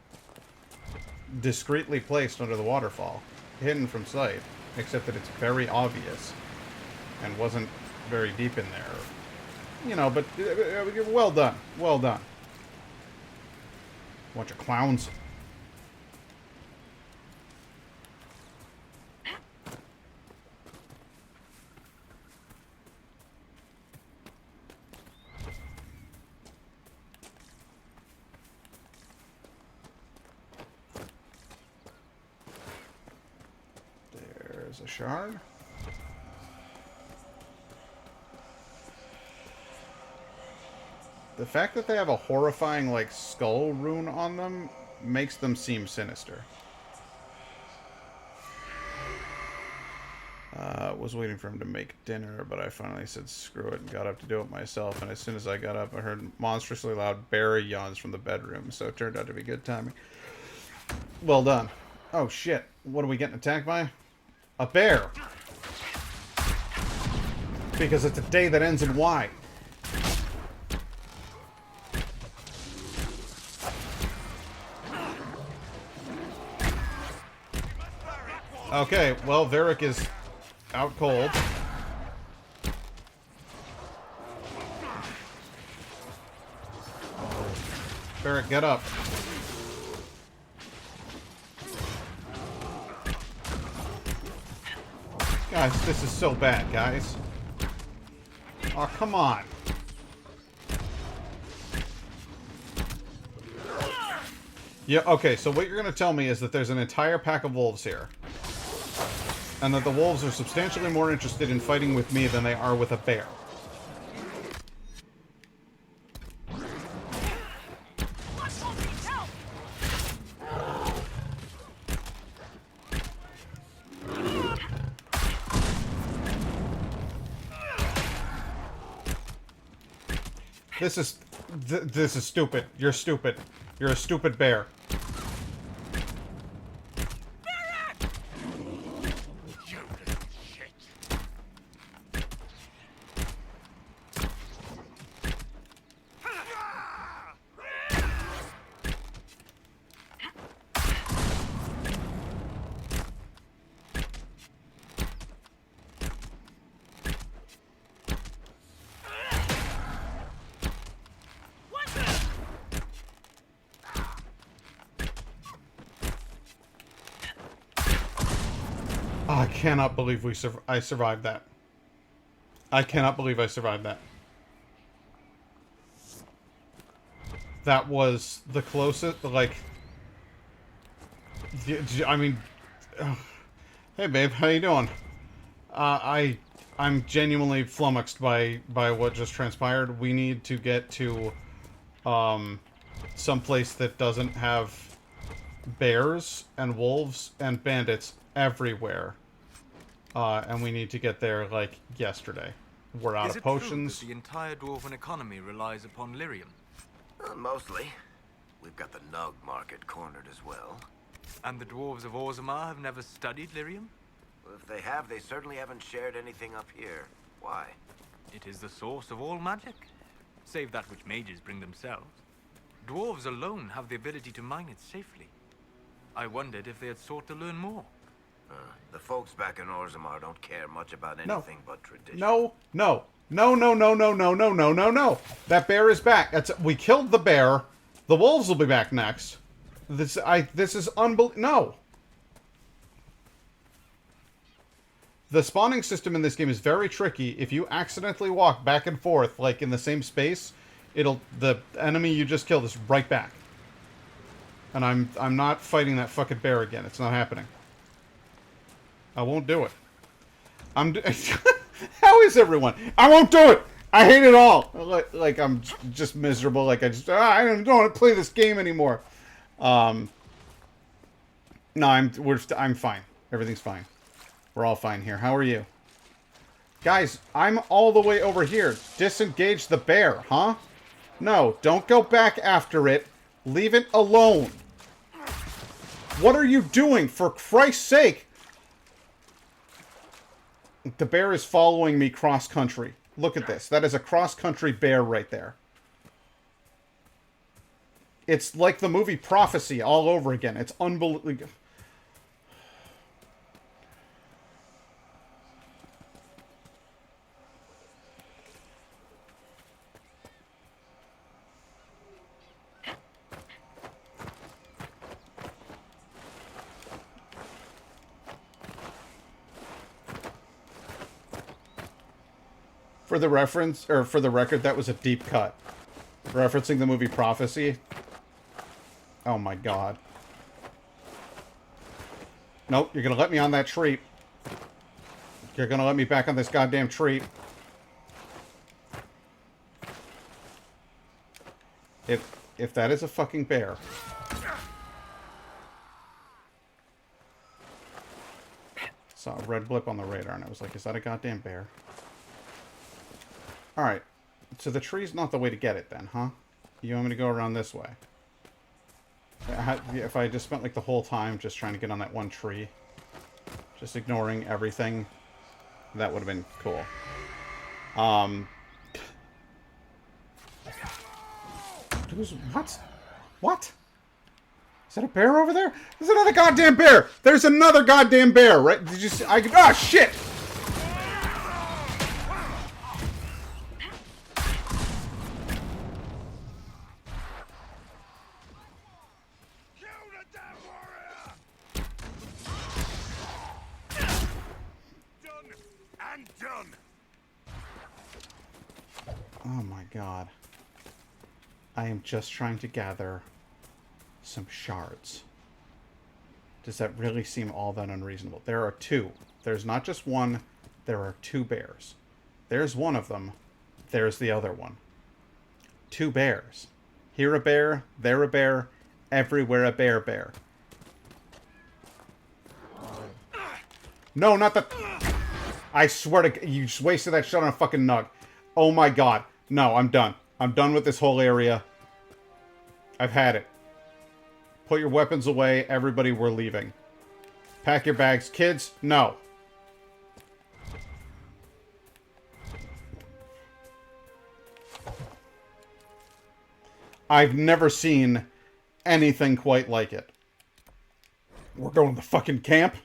A: Discreetly placed under the waterfall. Hidden from sight. Except that it's very obvious. And wasn't very deep in there. You know, but well done. Well done. Bunch of clowns. There's a shard. The fact that they have a horrifying, like, skull rune on them makes them seem sinister. Was waiting for him to make dinner, but I finally said screw it and got up to do it myself. And as soon as I got up, I heard monstrously loud Barry yawns from the bedroom, so it turned out to be good timing. Well done. Oh shit, what are we getting attacked by? A bear! Because it's a day that ends in Y. Okay, well, Varric is out cold. Varric, get up. Guys, this is so bad, guys. Oh, come on. Yeah, okay, so what you're going to tell me is that there's an entire pack of wolves here. And that the wolves are substantially more interested in fighting with me than they are with a bear. This is... this is stupid. You're stupid. You're a stupid bear. Oh, I cannot believe I survived that. I cannot believe I survived that. That was the closest, like... I mean... Hey, babe, how you doing? I'm genuinely flummoxed by what just transpired. We need to get to, someplace that doesn't have bears and wolves and bandits everywhere. And we need to get there, like, yesterday. We're out of potions.
R: Is it true that the entire dwarven economy relies upon lyrium?
G: Mostly. We've got the Nug market cornered as well.
R: And the dwarves of Orzammar have never studied lyrium?
G: Well, if they have, they certainly haven't shared anything up here. Why?
R: It is the source of all magic, save that which mages bring themselves. Dwarves alone have the ability to mine it safely. I wondered if they had sought to learn more.
G: The folks back in Orzammar don't care much about anything but tradition.
A: No. That bear is back. We killed the bear. The wolves will be back next. This is unbelievable. No. The spawning system in this game is very tricky. If you accidentally walk back and forth, like in the same space, the enemy you just killed is right back. And I'm not fighting that fucking bear again. It's not happening. I won't do it. How is everyone? I won't do it. I hate it all. Like I'm just miserable. Like I don't want to play this game anymore. No, I'm fine. Everything's fine. We're all fine here. How are you? Guys, I'm all the way over here. Disengage the bear, huh? No, don't go back after it. Leave it alone. What are you doing? For Christ's sake. The bear is following me cross-country. Look at this. That is a cross-country bear right there. It's like the movie Prophecy all over again. It's unbelievable. For the reference, or for the record, that was a deep cut. Referencing the movie Prophecy. Oh my god. Nope, you're gonna let me on that tree. You're gonna let me back on this goddamn tree. If that is a fucking bear. Saw a red blip on the radar and I was like, is that a goddamn bear? Alright, so the tree's not the way to get it then, huh? You want me to go around this way? If I just spent like the whole time just trying to get on that one tree, just ignoring everything, that would have been cool. What? What? Is that a bear over there? There's another goddamn bear! There's another goddamn bear, right? Did you see? Ah, shit! Oh my god. I am just trying to gather some shards. Does that really seem all that unreasonable? There are two. There's not just one, there are two bears. There's one of them. There's the other one. Two bears. Here a bear, there a bear, everywhere a bear. No, not the... I swear to... You just wasted that shot on a fucking nug. Oh my god. No, I'm done. I'm done with this whole area. I've had it. Put your weapons away. Everybody, we're leaving. Pack your bags. Kids, no. I've never seen anything quite like it. We're going to fucking camp.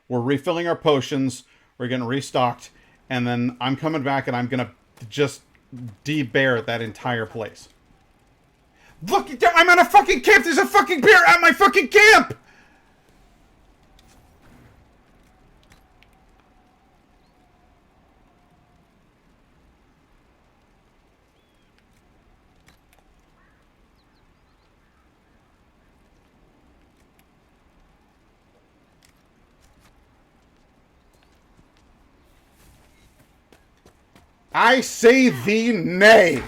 A: We're refilling our potions. We're getting restocked. And then I'm coming back and I'm going to just de-bear that entire place. Look, I'm at a fucking camp. There's a fucking bear at my fucking camp. I say thee nay.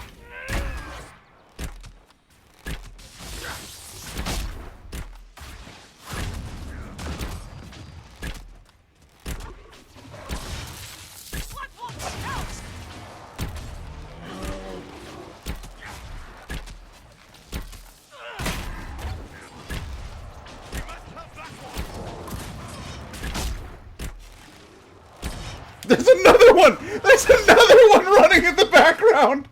A: There's another one! There's another one running in the background!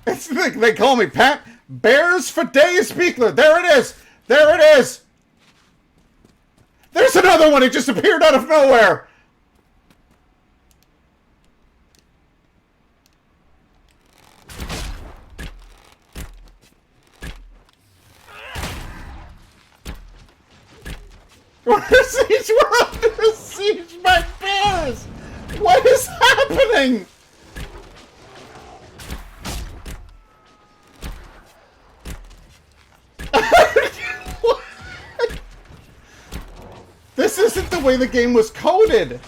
A: It's like they call me Pat Bears for Days Speakler. There it is! There it is! There's another one! It just appeared out of nowhere! We're under siege by bears! What is happening? This isn't the way the game was coded!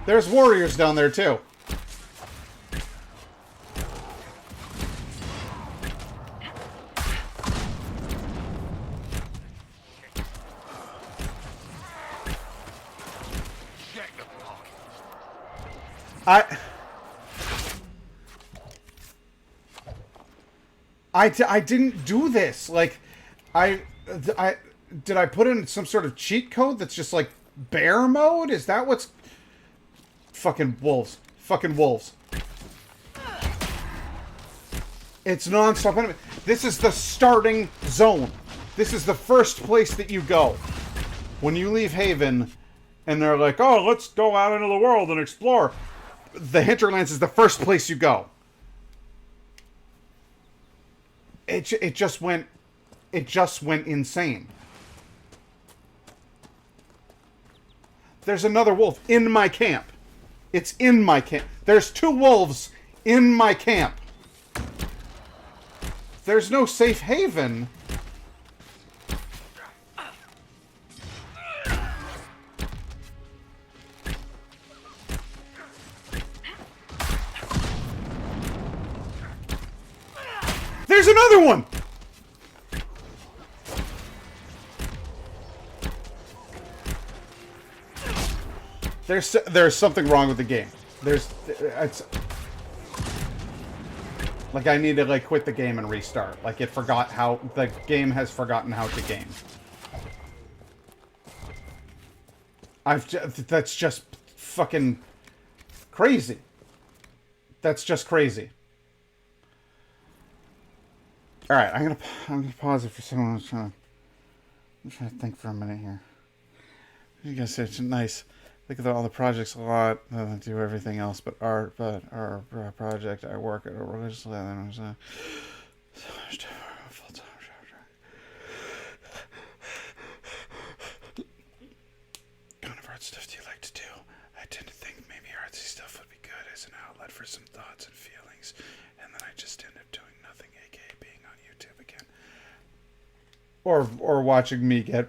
A: There's warriors down there, too. I didn't do this. Like, did I put in some sort of cheat code that's just like bear mode? Is that what's... Fucking wolves. Fucking wolves. It's non-stop enemy. This is the starting zone. This is the first place that you go. When you leave Haven, and they're like, oh, let's go out into the world and explore. The Hinterlands is the first place you go. It just went insane. There's another wolf in my camp. It's in my camp. There's 2 wolves in my camp. There's no safe haven. There's another one! There's something wrong with the game. It's like I need to like quit the game and restart. Like the game has forgotten how to game. That's just fucking crazy. That's just crazy. All right, I'm gonna pause it for someone. I'm trying to think for a minute here. You guys say it's nice. Think of all the projects a lot. Do everything else but art. But our project, I work at a religious full-time kind of art stuff do you like to do? I tend to think maybe artsy stuff would be good as an outlet for some thoughts and feelings, and then I just end up doing nothing, aka being on YouTube again. Or watching me get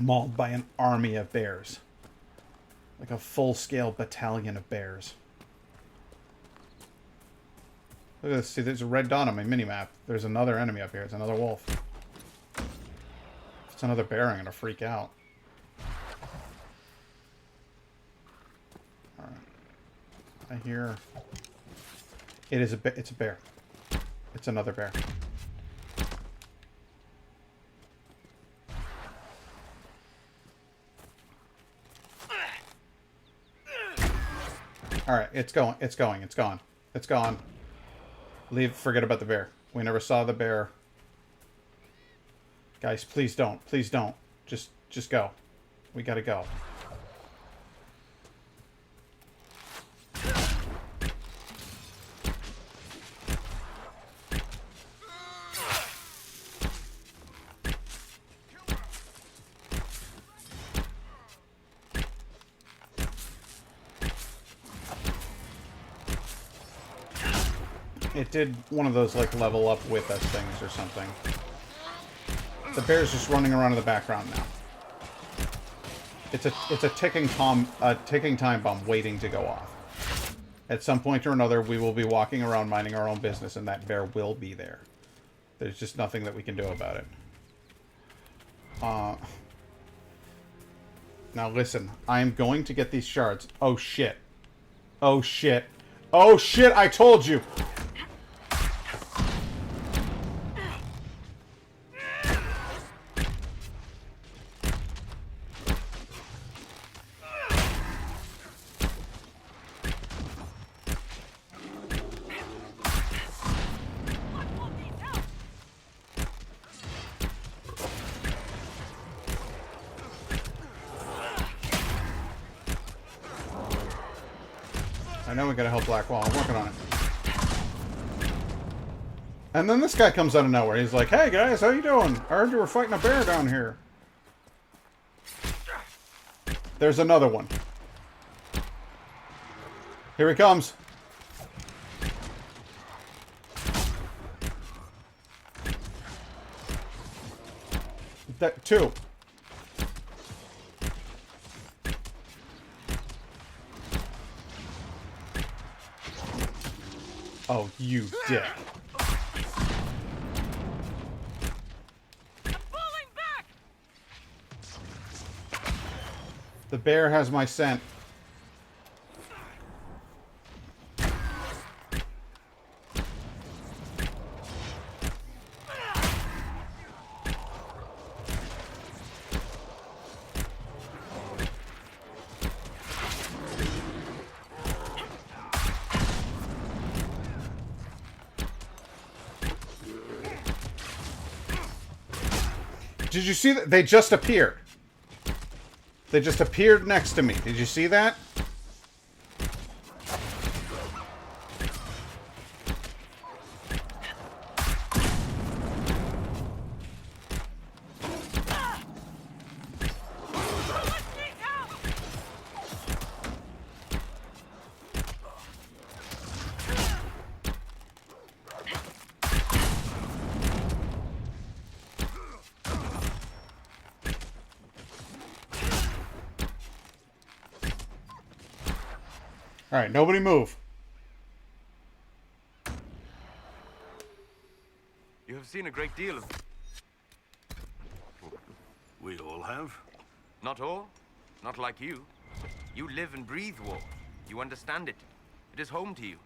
A: mauled by an army of bears. Like a full-scale battalion of bears. Look at this. See, there's a red dot on my mini-map. There's another enemy up here. It's another wolf. If it's another bear, I'm going to freak out. Alright. I hear... It's a bear. It's another bear. Alright, it's going. It's going. It's gone. It's gone. Forget about the bear. We never saw the bear. Guys, please don't. Please don't. Just go. We gotta go. It did one of those, like, level up with us things or something. The bear's just running around in the background now. It's a ticking time bomb waiting to go off. At some point or another, we will be walking around minding our own business, and that bear will be there. There's just nothing that we can do about it. Now listen, I am going to get these shards. Oh shit. Oh shit. Oh shit, I told you! I know we gotta help Blackwall. I'm working on it. And then this guy comes out of nowhere. He's like, "Hey guys, how you doing? I heard you were fighting a bear down here." There's another one. Here he comes. Two. Oh, you dick. The bear has my scent. Did you see that? They just appeared. They just appeared next to me. Did you see that? Alright, nobody move.
P: You have seen a great deal of...
Q: We all have.
P: Not all. Not like you. You live and breathe war. You understand it. It is home to you.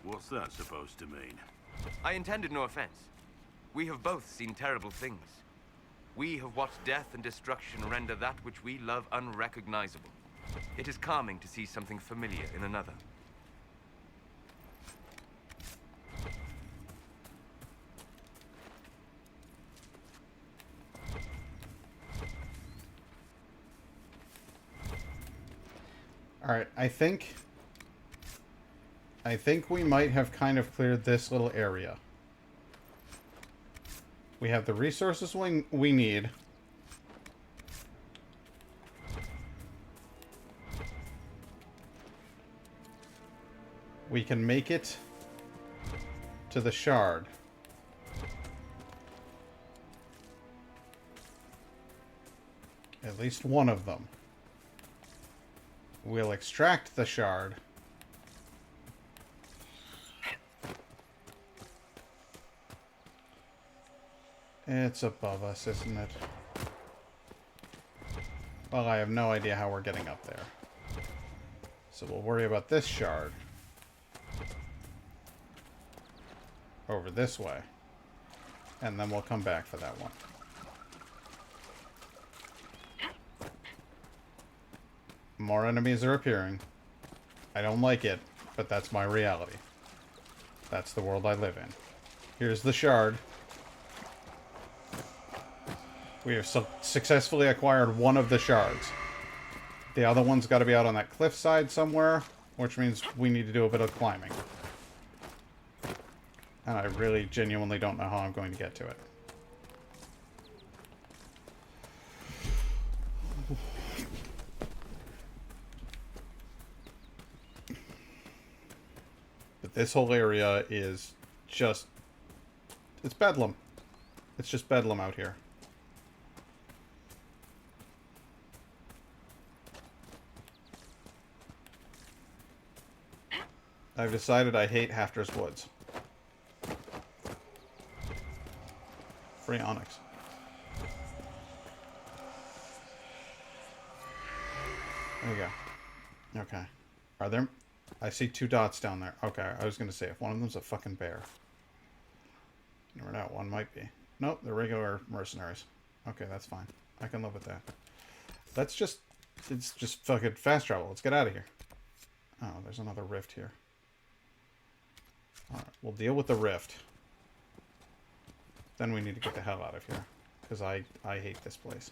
Q: What's that supposed to mean?
P: I intended no offense. We have both seen terrible things. We have watched death and destruction render that which we love unrecognizable. It is calming to see something familiar in another.
A: Alright, I think we might have kind of cleared this little area. We have the resources we need. We can make it to the shard. at least one of them. We'll extract the shard. It's above us, isn't it? Well, I have no idea how we're getting up there. So we'll worry about this shard. Over this way. And then we'll come back for that one. More enemies are appearing. I don't like it, but that's my reality. That's the world I live in. Here's the shard. We have successfully acquired one of the shards. The other one's got to be out on that cliffside somewhere, which means we need to do a bit of climbing. And I really genuinely don't know how I'm going to get to it. But this whole area is just... it's bedlam. It's just bedlam out here. I've decided I hate Hafter's Woods. Free onyx. There we go. Okay. Are there... I see 2 dots down there. Okay, I was going to say, if one of them's a fucking bear. Never know, one might be. Nope, they're regular mercenaries. Okay, that's fine. I can live with that. Let's just... it's just fucking fast travel. Let's get out of here. Oh, there's another rift here. Alright, we'll deal with the rift. Then we need to get the hell out of here. Because I hate this place.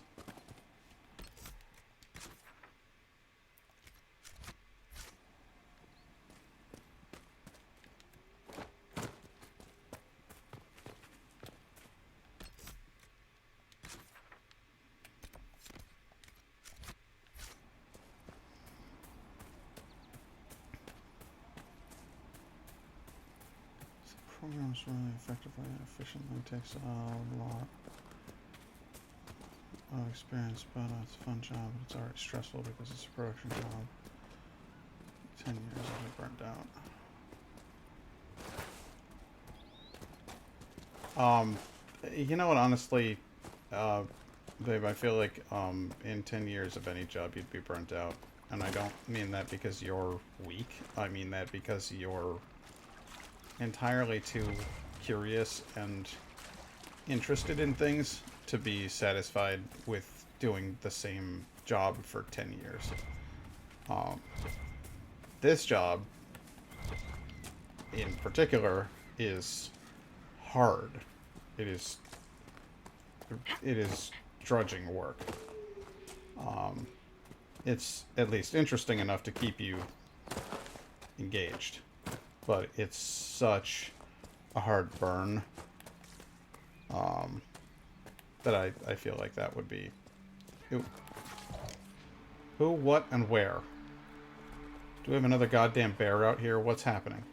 A: Program's really effectively and efficiently takes a lot of experience, but it's a fun job. It's already stressful because it's a production job. 10 years I'll be burnt out. You know what, honestly, babe, I feel like in 10 years of any job you'd be burnt out. And I don't mean that because you're weak. I mean that because you're entirely too curious and interested in things to be satisfied with doing the same job for 10 years. This job, in particular, is hard. It is drudging work. It's at least interesting enough to keep you engaged. But it's such a hard burn that I feel like that would be... Who, what, and where? Do we have another goddamn bear out here? What's happening?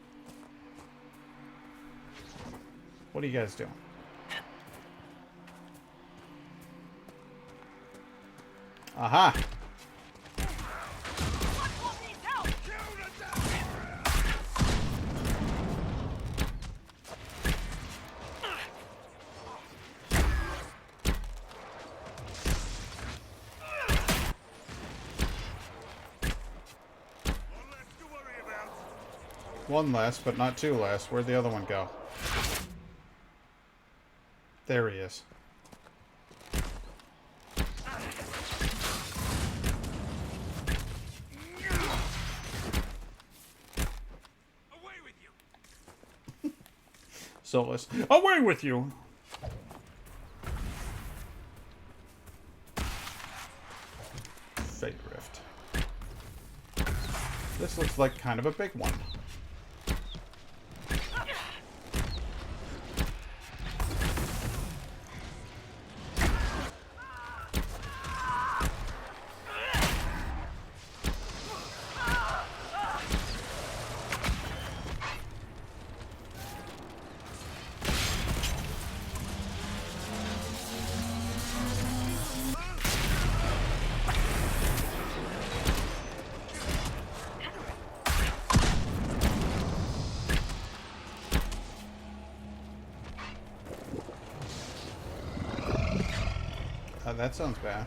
A: What are you guys doing? Aha! One less, but not 2 less. Where'd the other one go? There he is.
Q: Away with you.
A: Solus. Away with you! Fate Rift. This looks like kind of a big one. that sounds bad.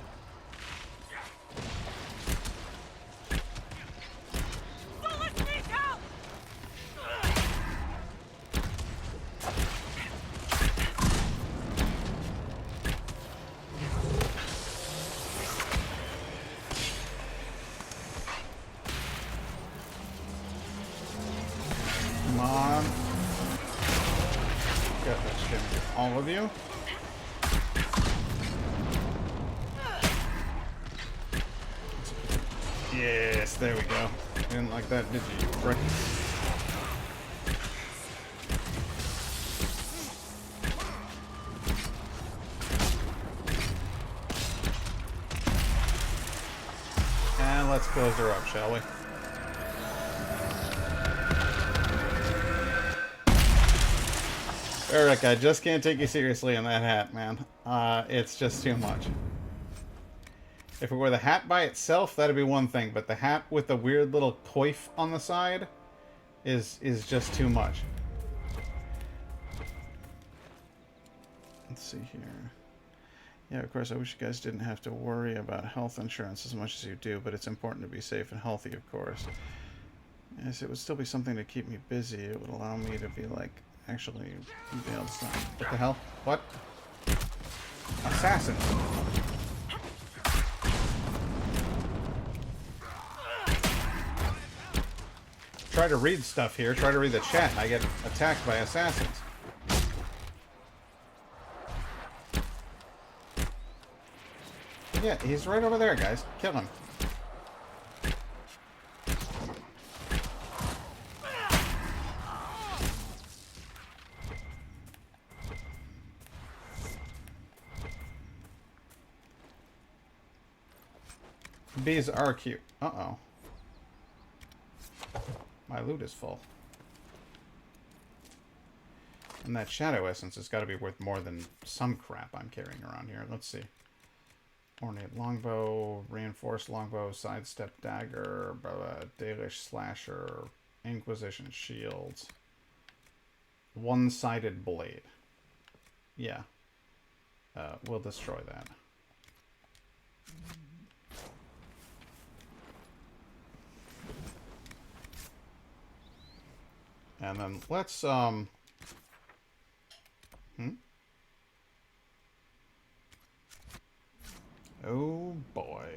A: Come on. Got this, Jimmy. All of you. Yes, there we go. Didn't like that, did you, prick? And let's close her up, shall we? Eric, I just can't take you seriously in that hat, man. It's just too much. If it were the hat by itself, that'd be one thing, but the hat with the weird little coif on the side is just too much. Let's see here. Yeah, of course, I wish you guys didn't have to worry about health insurance as much as you do, but it's important to be safe and healthy, of course. Yes, it would still be something to keep me busy. It would allow me to be, like, actually be able to... What the hell? What? Assassin! Try to read stuff here, try to read the chat, and I get attacked by assassins. Yeah, he's right over there, guys. Kill him. Bees are cute. Uh-oh. My loot is full. And that shadow essence has got to be worth more than some crap I'm carrying around here. Let's see. Ornate longbow, reinforced longbow, sidestep dagger, Dalish slasher, Inquisition shields, one-sided blade. Yeah. We'll destroy that. And then let's, Oh boy.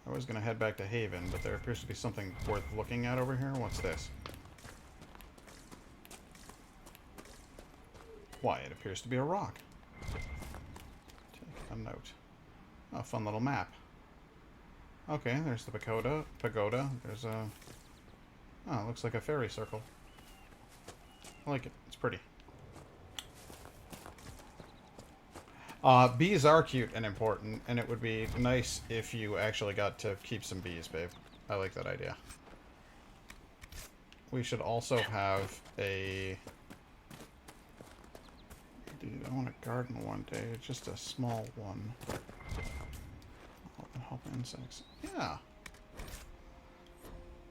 A: I was gonna head back to Haven, but there appears to be something worth looking at over here. What's this? Why, it appears to be a rock. Take a note. Oh, fun little map. Okay, there's the pagoda. There's a... Oh, it looks like a fairy circle. I like it. It's pretty. Bees are cute and important, and it would be nice if you actually got to keep some bees, babe. I like that idea. We should also have a... Dude, I want a garden one day. Just a small one. Help insects. Yeah.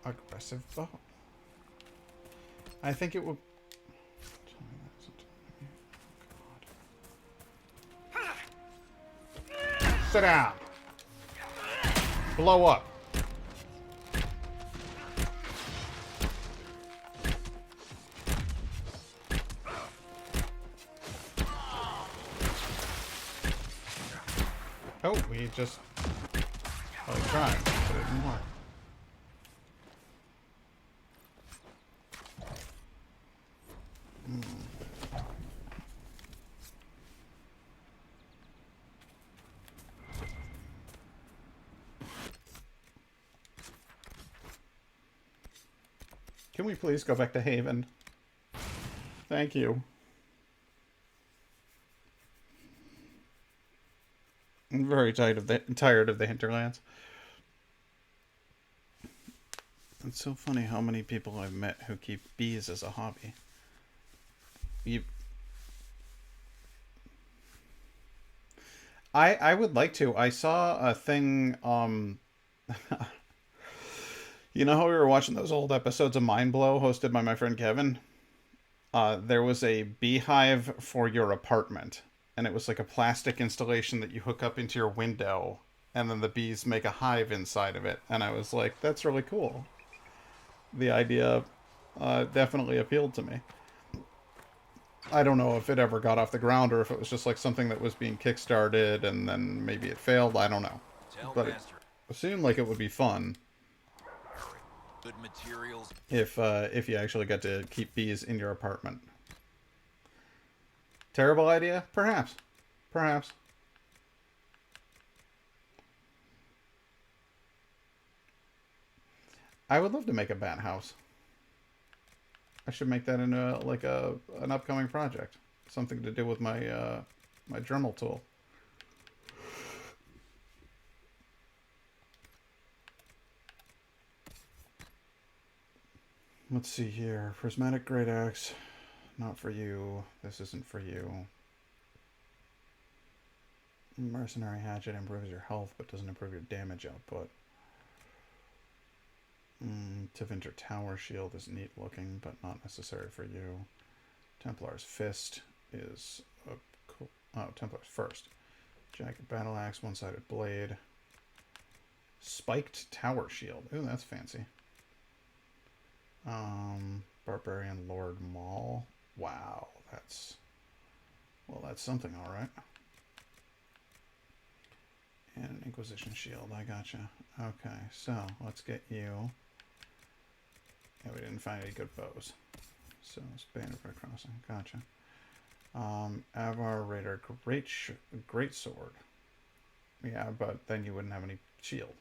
A: Aggressive bow. I think it will... Sit down. Blow up. Oh, we just... Oh, we tried, but it didn't work. Can we please go back to Haven? Thank you. I'm very tired of the hinterlands. It's so funny how many people I've met who keep bees as a hobby. I would like to. I saw a thing, you know how we were watching those old episodes of Mind Blow hosted by my friend Kevin? there was a beehive for your apartment, and it was like a plastic installation that you hook up into your window, and then the bees make a hive inside of it. And I was like, that's really cool. The idea definitely appealed to me. I don't know if it ever got off the ground or if it was just like something that was being kickstarted and then maybe it failed. I don't know. But it seemed like it would be fun.
S: Good materials.
A: If you actually got to keep bees in your apartment. Terrible idea? Perhaps. Perhaps. I would love to make a bat house. I should make that into like an upcoming project. Something to do with my my Dremel tool. Let's see here. Prismatic Great Axe. Not for you. This isn't for you. Mercenary Hatchet improves your health but doesn't improve your damage output. Tevinter Tower Shield is neat looking, but not necessary for you. Templar's Fist is a cool... Oh, Templar's First. Jagged Battle Axe, one-sided blade. Spiked Tower Shield. Ooh, that's fancy. Barbarian Lord Maul. Wow, that's... Well, that's something, alright. And an Inquisition Shield, I gotcha. Okay, so, let's get you... Yeah, we didn't find any good bows. So, Banner Red Crossing, gotcha. Avar Raider Great Sword. Yeah, but then you wouldn't have any shield.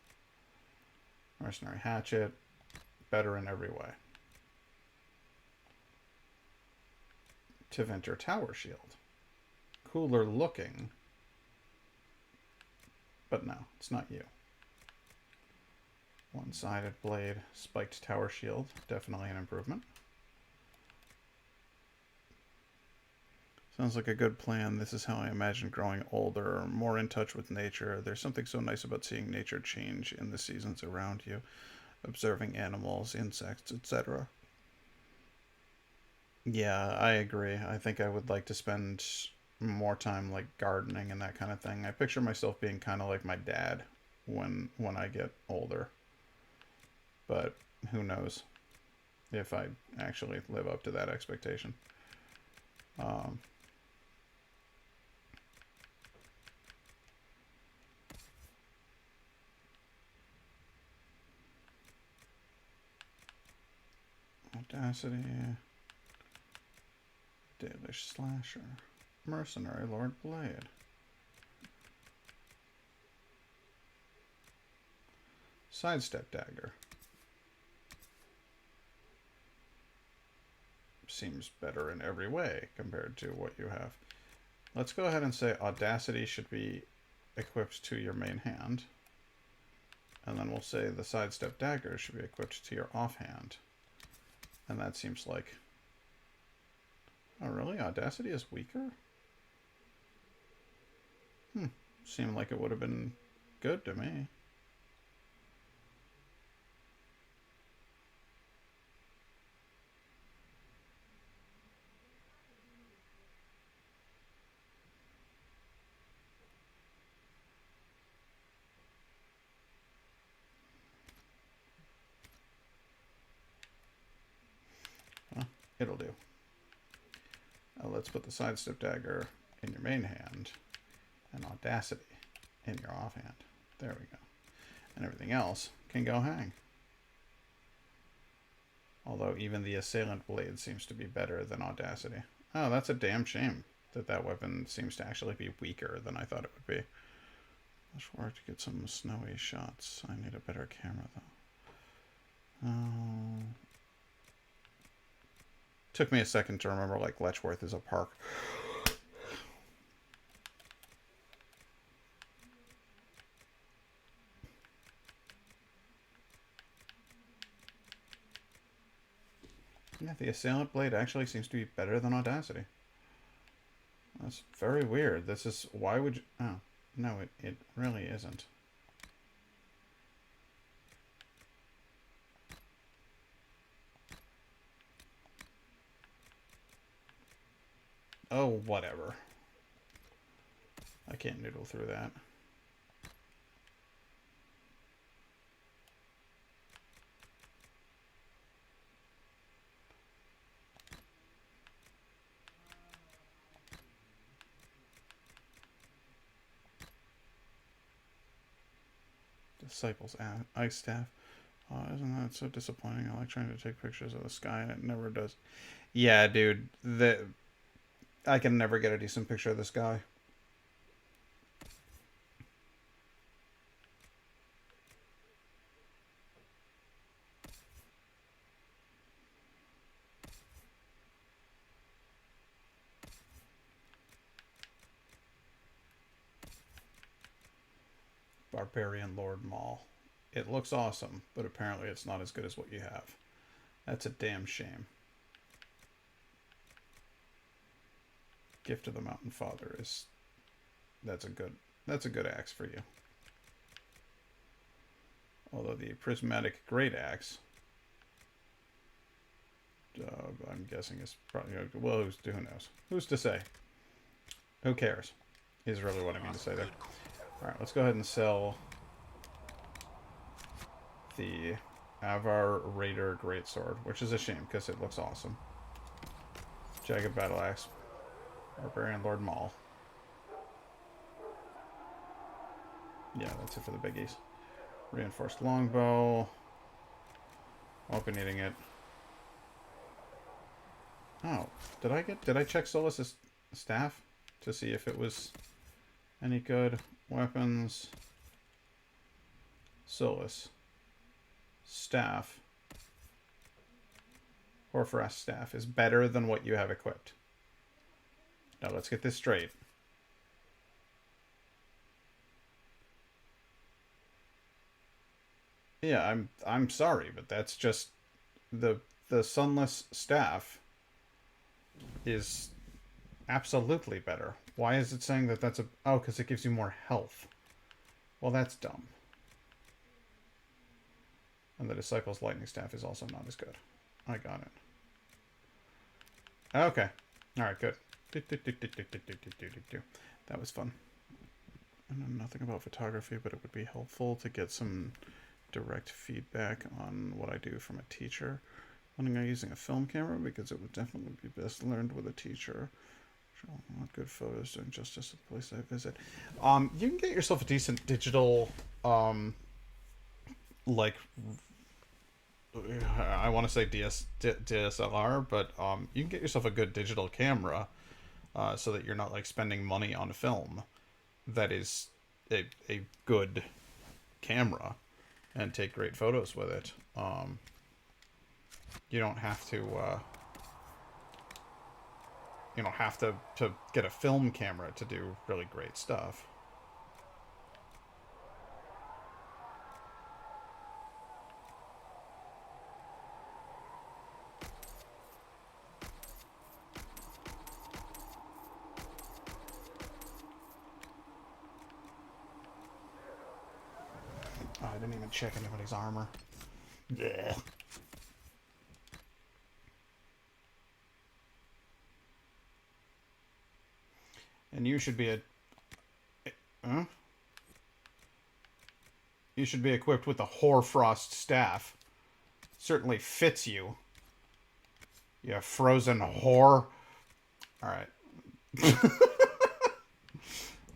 A: Mercenary Hatchet, better in every way. Tevinter Tower Shield. Cooler looking. But no, it's not you. One-sided blade, spiked tower shield, definitely an improvement. Sounds like a good plan. This is how I imagine growing older, more in touch with nature. There's something so nice about seeing nature change in the seasons around you, observing animals, insects, etc. Yeah, I agree. I think I would like to spend more time like gardening and that kind of thing. I picture myself being kind of like my dad when I get older. But who knows if I actually live up to that expectation. Audacity. Dalish Slasher. Mercenary Lord Blade. Sidestep Dagger. Seems better in every way compared to what you have. Let's go ahead and say Audacity should be equipped to your main hand. And then we'll say the Sidestep Dagger should be equipped to your offhand. And that seems like... Oh, really? Audacity is weaker? Seemed like it would have been good to me. It'll do. Let's put the Sidestep Dagger in your main hand and Audacity in your offhand. There we go. And everything else can go hang. Although even the Assailant Blade seems to be better than Audacity. Oh, that's a damn shame that that weapon seems to actually be weaker than I thought it would be. Let's work to get some snowy shots. I need a better camera though. Took me a second to remember, like, Letchworth is a park. Yeah, the Assailant Blade actually seems to be better than Audacity. That's very weird. This is... Why would you... Oh, no, it really isn't. Oh, whatever. I can't noodle through that. Disciples ice staff. Oh, isn't that so disappointing? I like trying to take pictures of the sky and it never does. Yeah, dude. I can never get a decent picture of the sky. Barbarian Lord Mall. It looks awesome, but apparently it's not as good as what you have. That's a damn shame. Gift of the Mountain Father is... That's a good axe for you. Although the prismatic great axe, I'm guessing is probably, well, who knows? Who's to say? Who cares? Is really what I mean to say there. All right, let's go ahead and sell the Avar Raider Greatsword, which is a shame because it looks awesome. Jagged Battle Axe, Barbarian Lord Maul. Yeah, that's it for the biggies. Reinforced longbow. I'll be needing it. Oh, did I check Solus's staff to see if it was any good? Weapons. Solus. Staff. Horfrast staff is better than what you have equipped. Now let's get this straight. Yeah, I'm sorry, but that's just the sunless staff is absolutely better. Why is it saying that that's a... Oh, because it gives you more health. Well, that's dumb. And the Disciple's Lightning Staff is also not as good. I got it. Okay. Alright, good. That was fun. I know nothing about photography, but it would be helpful to get some direct feedback on what I do from a teacher. Planning on using a film camera because it would definitely be best learned with a teacher. Not good photos doing justice to the place I visit. You can get yourself a decent digital, like, I want to say DSLR, but you can get yourself a good digital camera, so that you're not like spending money on film. That is a good camera, and take great photos with it. You don't have to. You don't have to get a film camera to do really great stuff. Oh, I didn't even check anybody's armor. Yeah. And you should be You should be equipped with the Hoarfrost staff. Certainly fits you. You frozen whore. Alright.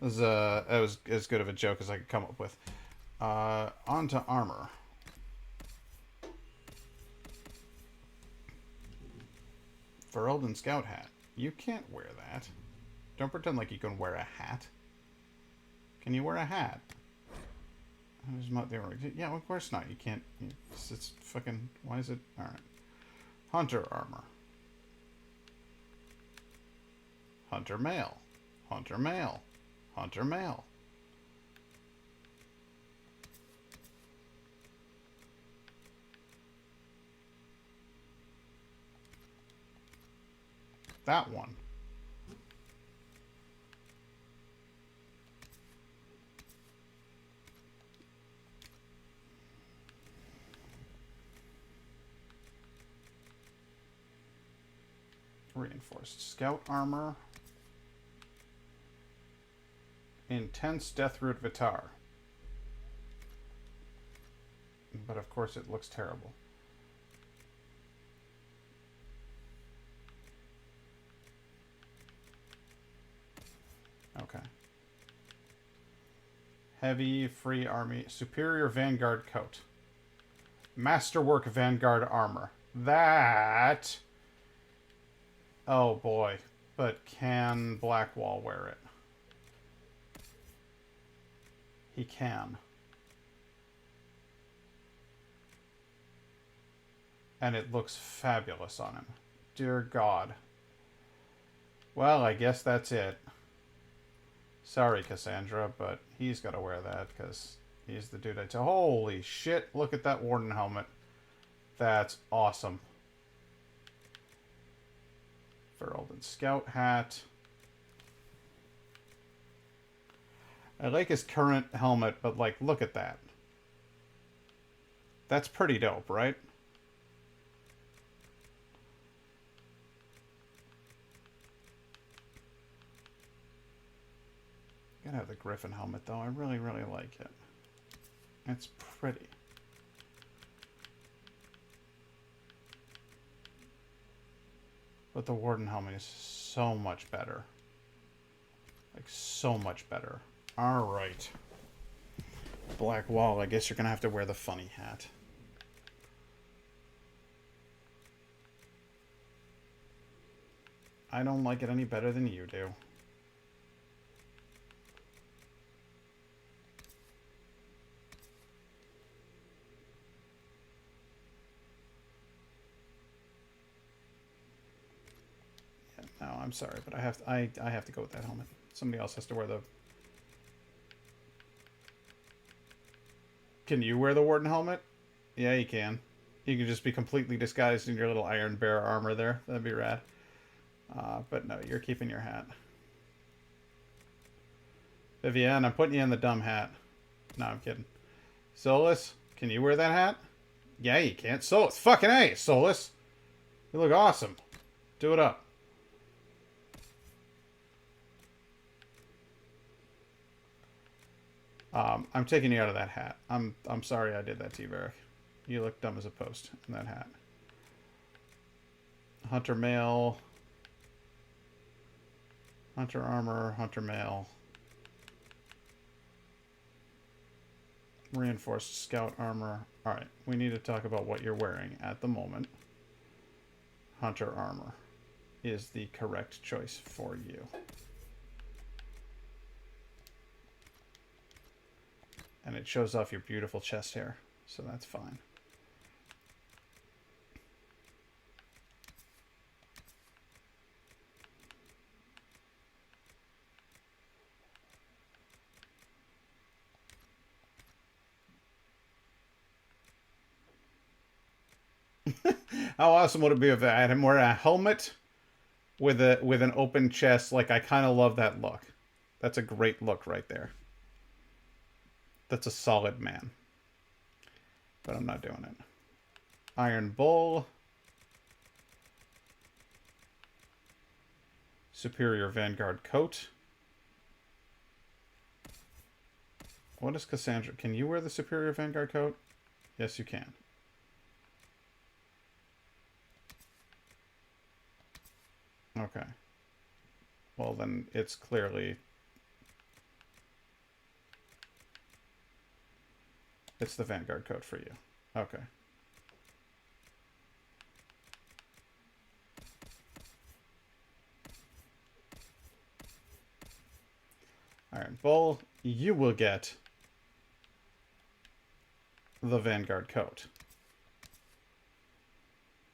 A: That was as good of a joke as I could come up with. On to armor. Ferelden Scout hat. You can't wear that. Don't pretend like you can wear a hat. Can you wear a hat? Yeah, of course not. You can't. It's fucking... Why is it... Alright. Hunter armor. Hunter male. Hunter male. Hunter male. That one. Reinforced scout armor. Intense Deathroot Vitar. But of course it looks terrible. Okay. Heavy Free Army. Superior Vanguard Coat. Masterwork Vanguard Armor. That... Oh boy. But can Blackwall wear it? He can. And it looks fabulous on him. Dear God. Well, I guess that's it. Sorry, Cassandra, but he's got to wear that because he's the dude I tell. Holy shit, look at that Warden helmet. That's awesome. Ferelden Scout hat. I like his current helmet, but like, look at that. That's pretty dope, right? Gotta have the Griffin helmet, though. I really, really like it. It's pretty. But the Warden helmet is so much better. Like, so much better. Alright. Black Wall, I guess you're gonna have to wear the funny hat. I don't like it any better than you do. No, I'm sorry, but I have to go with that helmet. Somebody else has to wear the... Can you wear the Warden helmet? Yeah, you can. You can just be completely disguised in your little Iron Bear armor there. That'd be rad. But no, you're keeping your hat. Vivienne, I'm putting you in the dumb hat. No, I'm kidding. Solus, can you wear that hat? Yeah, you can't. Solus, fucking A, Solus. You look awesome. Do it up. I'm taking you out of that hat. I'm sorry I did that to you, Varric. You look dumb as a post in that hat. Hunter mail. Hunter armor, hunter mail. Reinforced scout armor. Alright, we need to talk about what you're wearing at the moment. Hunter armor is the correct choice for you. And it shows off your beautiful chest hair, so that's fine. How awesome would it be if I had him wear a helmet with an open chest? Like, I kind of love that look. That's a great look right there. That's a solid man. But I'm not doing it. Iron Bull. Superior Vanguard Coat. What is Cassandra? Can you wear the Superior Vanguard Coat? Yes, you can. Okay. Well, then it's clearly... It's the Vanguard Coat for you. Okay. Iron Bull, you will get the Vanguard Coat.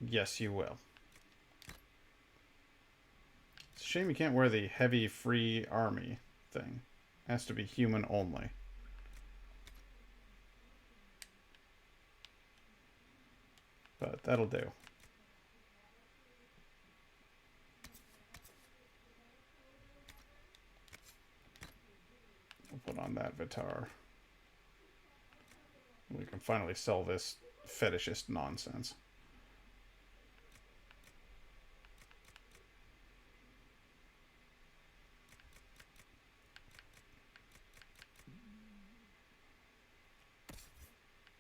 A: Yes, you will. It's a shame you can't wear the heavy free army thing. It has to be human only. But that'll do. We'll put on that Vitar. We can finally sell this fetishist nonsense.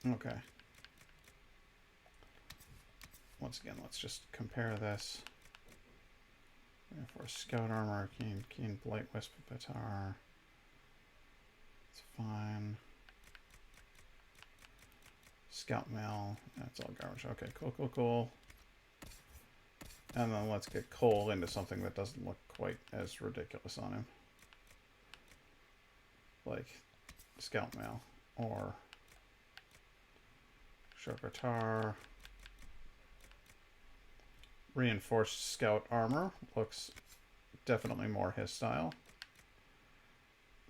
A: Okay. Once again, let's just compare this. For scout armor, keen blight wisp batar. It's fine. Scout mail. That's all garbage. Okay, cool. And then let's get Cole into something that doesn't look quite as ridiculous on him. Like scout mail or sharper tar. Reinforced scout armor looks definitely more his style.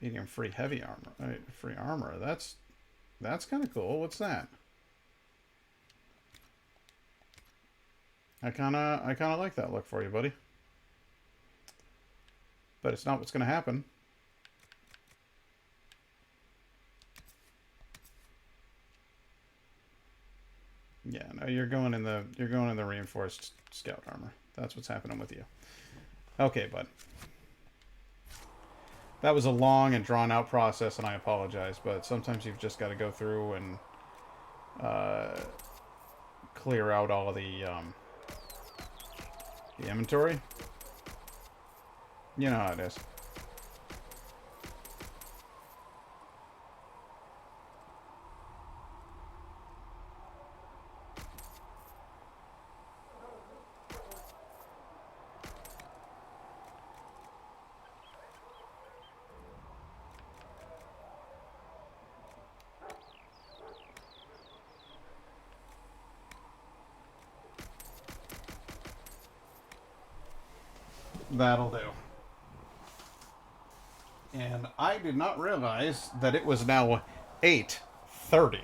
A: Medium free heavy armor, free armor. That's kind of cool. What's that? I kind of like that look for you, buddy. But it's not what's going to happen. Yeah, no, you're going in the reinforced scout armor. That's what's happening with you. Okay, bud. That was a long and drawn out process, and I apologize, but sometimes you've just got to go through and clear out all of the inventory. You know how it is. That'll do. And I did not realize that it was now 8:30,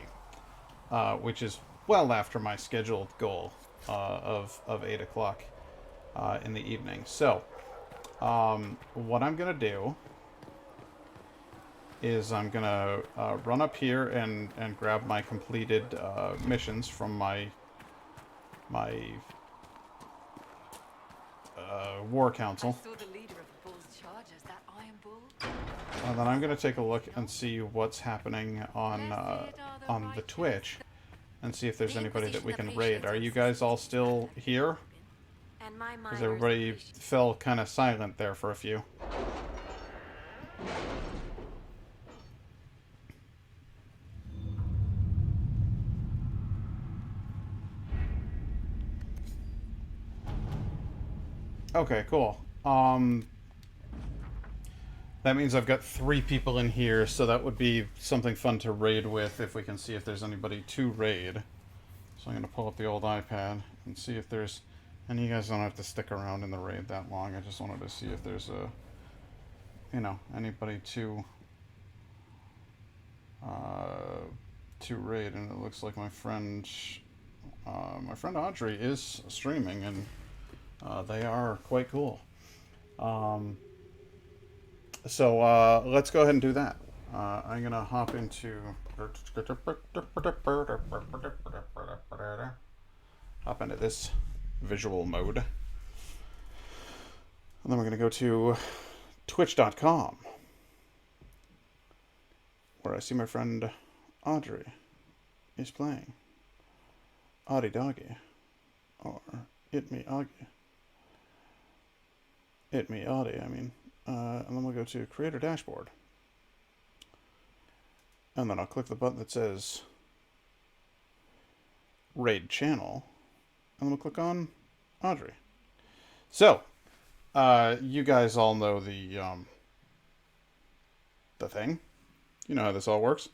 A: which is well after my scheduled goal of 8 o'clock in the evening. So, what I'm going to do is I'm going to run up here and grab my completed missions from my war council.
F: I saw the leader of the Bull's chargers, that Iron Bull.
A: And then I'm going to take a look and see what's happening on the Twitch and see if there's anybody that we can raid. Are you guys all still here? Because everybody fell kind of silent there for a few. Okay, cool. That means I've got 3 people in here, so that would be something fun to raid with if we can see if there's anybody to raid. So I'm going to pull up the old iPad and see if there's... And you guys don't have to stick around in the raid that long. I just wanted to see if there's a... You know, anybody to raid. And it looks like my friend Audrey is streaming, and they are quite cool. So let's go ahead and do that. I'm going to hop into... Hop into this visual mode. And then we're going to go to twitch.com, where I see my friend Audrey is playing Audie Doggy, or It Me Augie. It Me Audie, I mean. And then we'll go to Creator Dashboard. And then I'll click the button that says Raid Channel. And then we'll click on Audrey. So, you guys all know the thing. You know how this all works.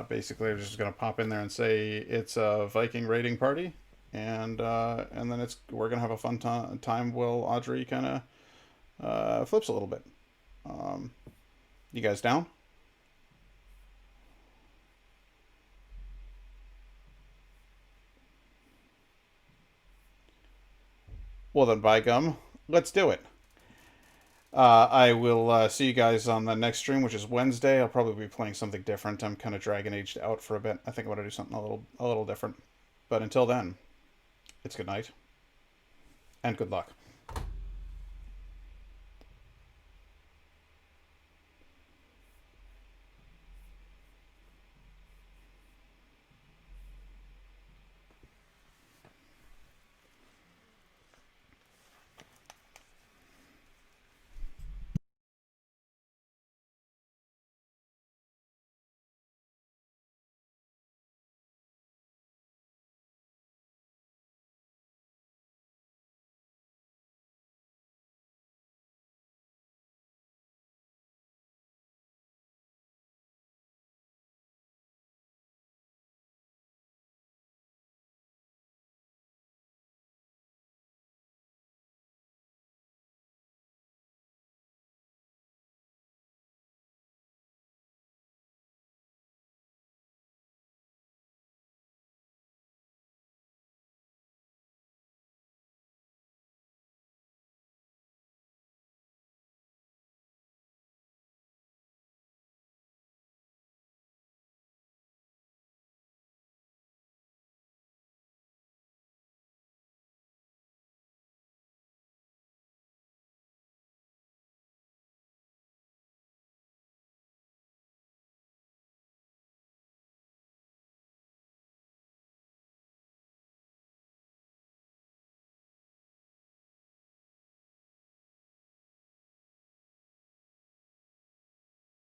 A: Basically, I'm just going to pop in there and say it's a Viking raiding party. And then we're going to have a fun time while Audrey kind of flips a little bit. You guys down? Well then, by gum, let's do it. I will see you guys on the next stream, which is Wednesday. I'll probably be playing something different. I'm kind of Dragon Aged out for a bit. I think I want to do something a little different. But until then, it's good night and good luck.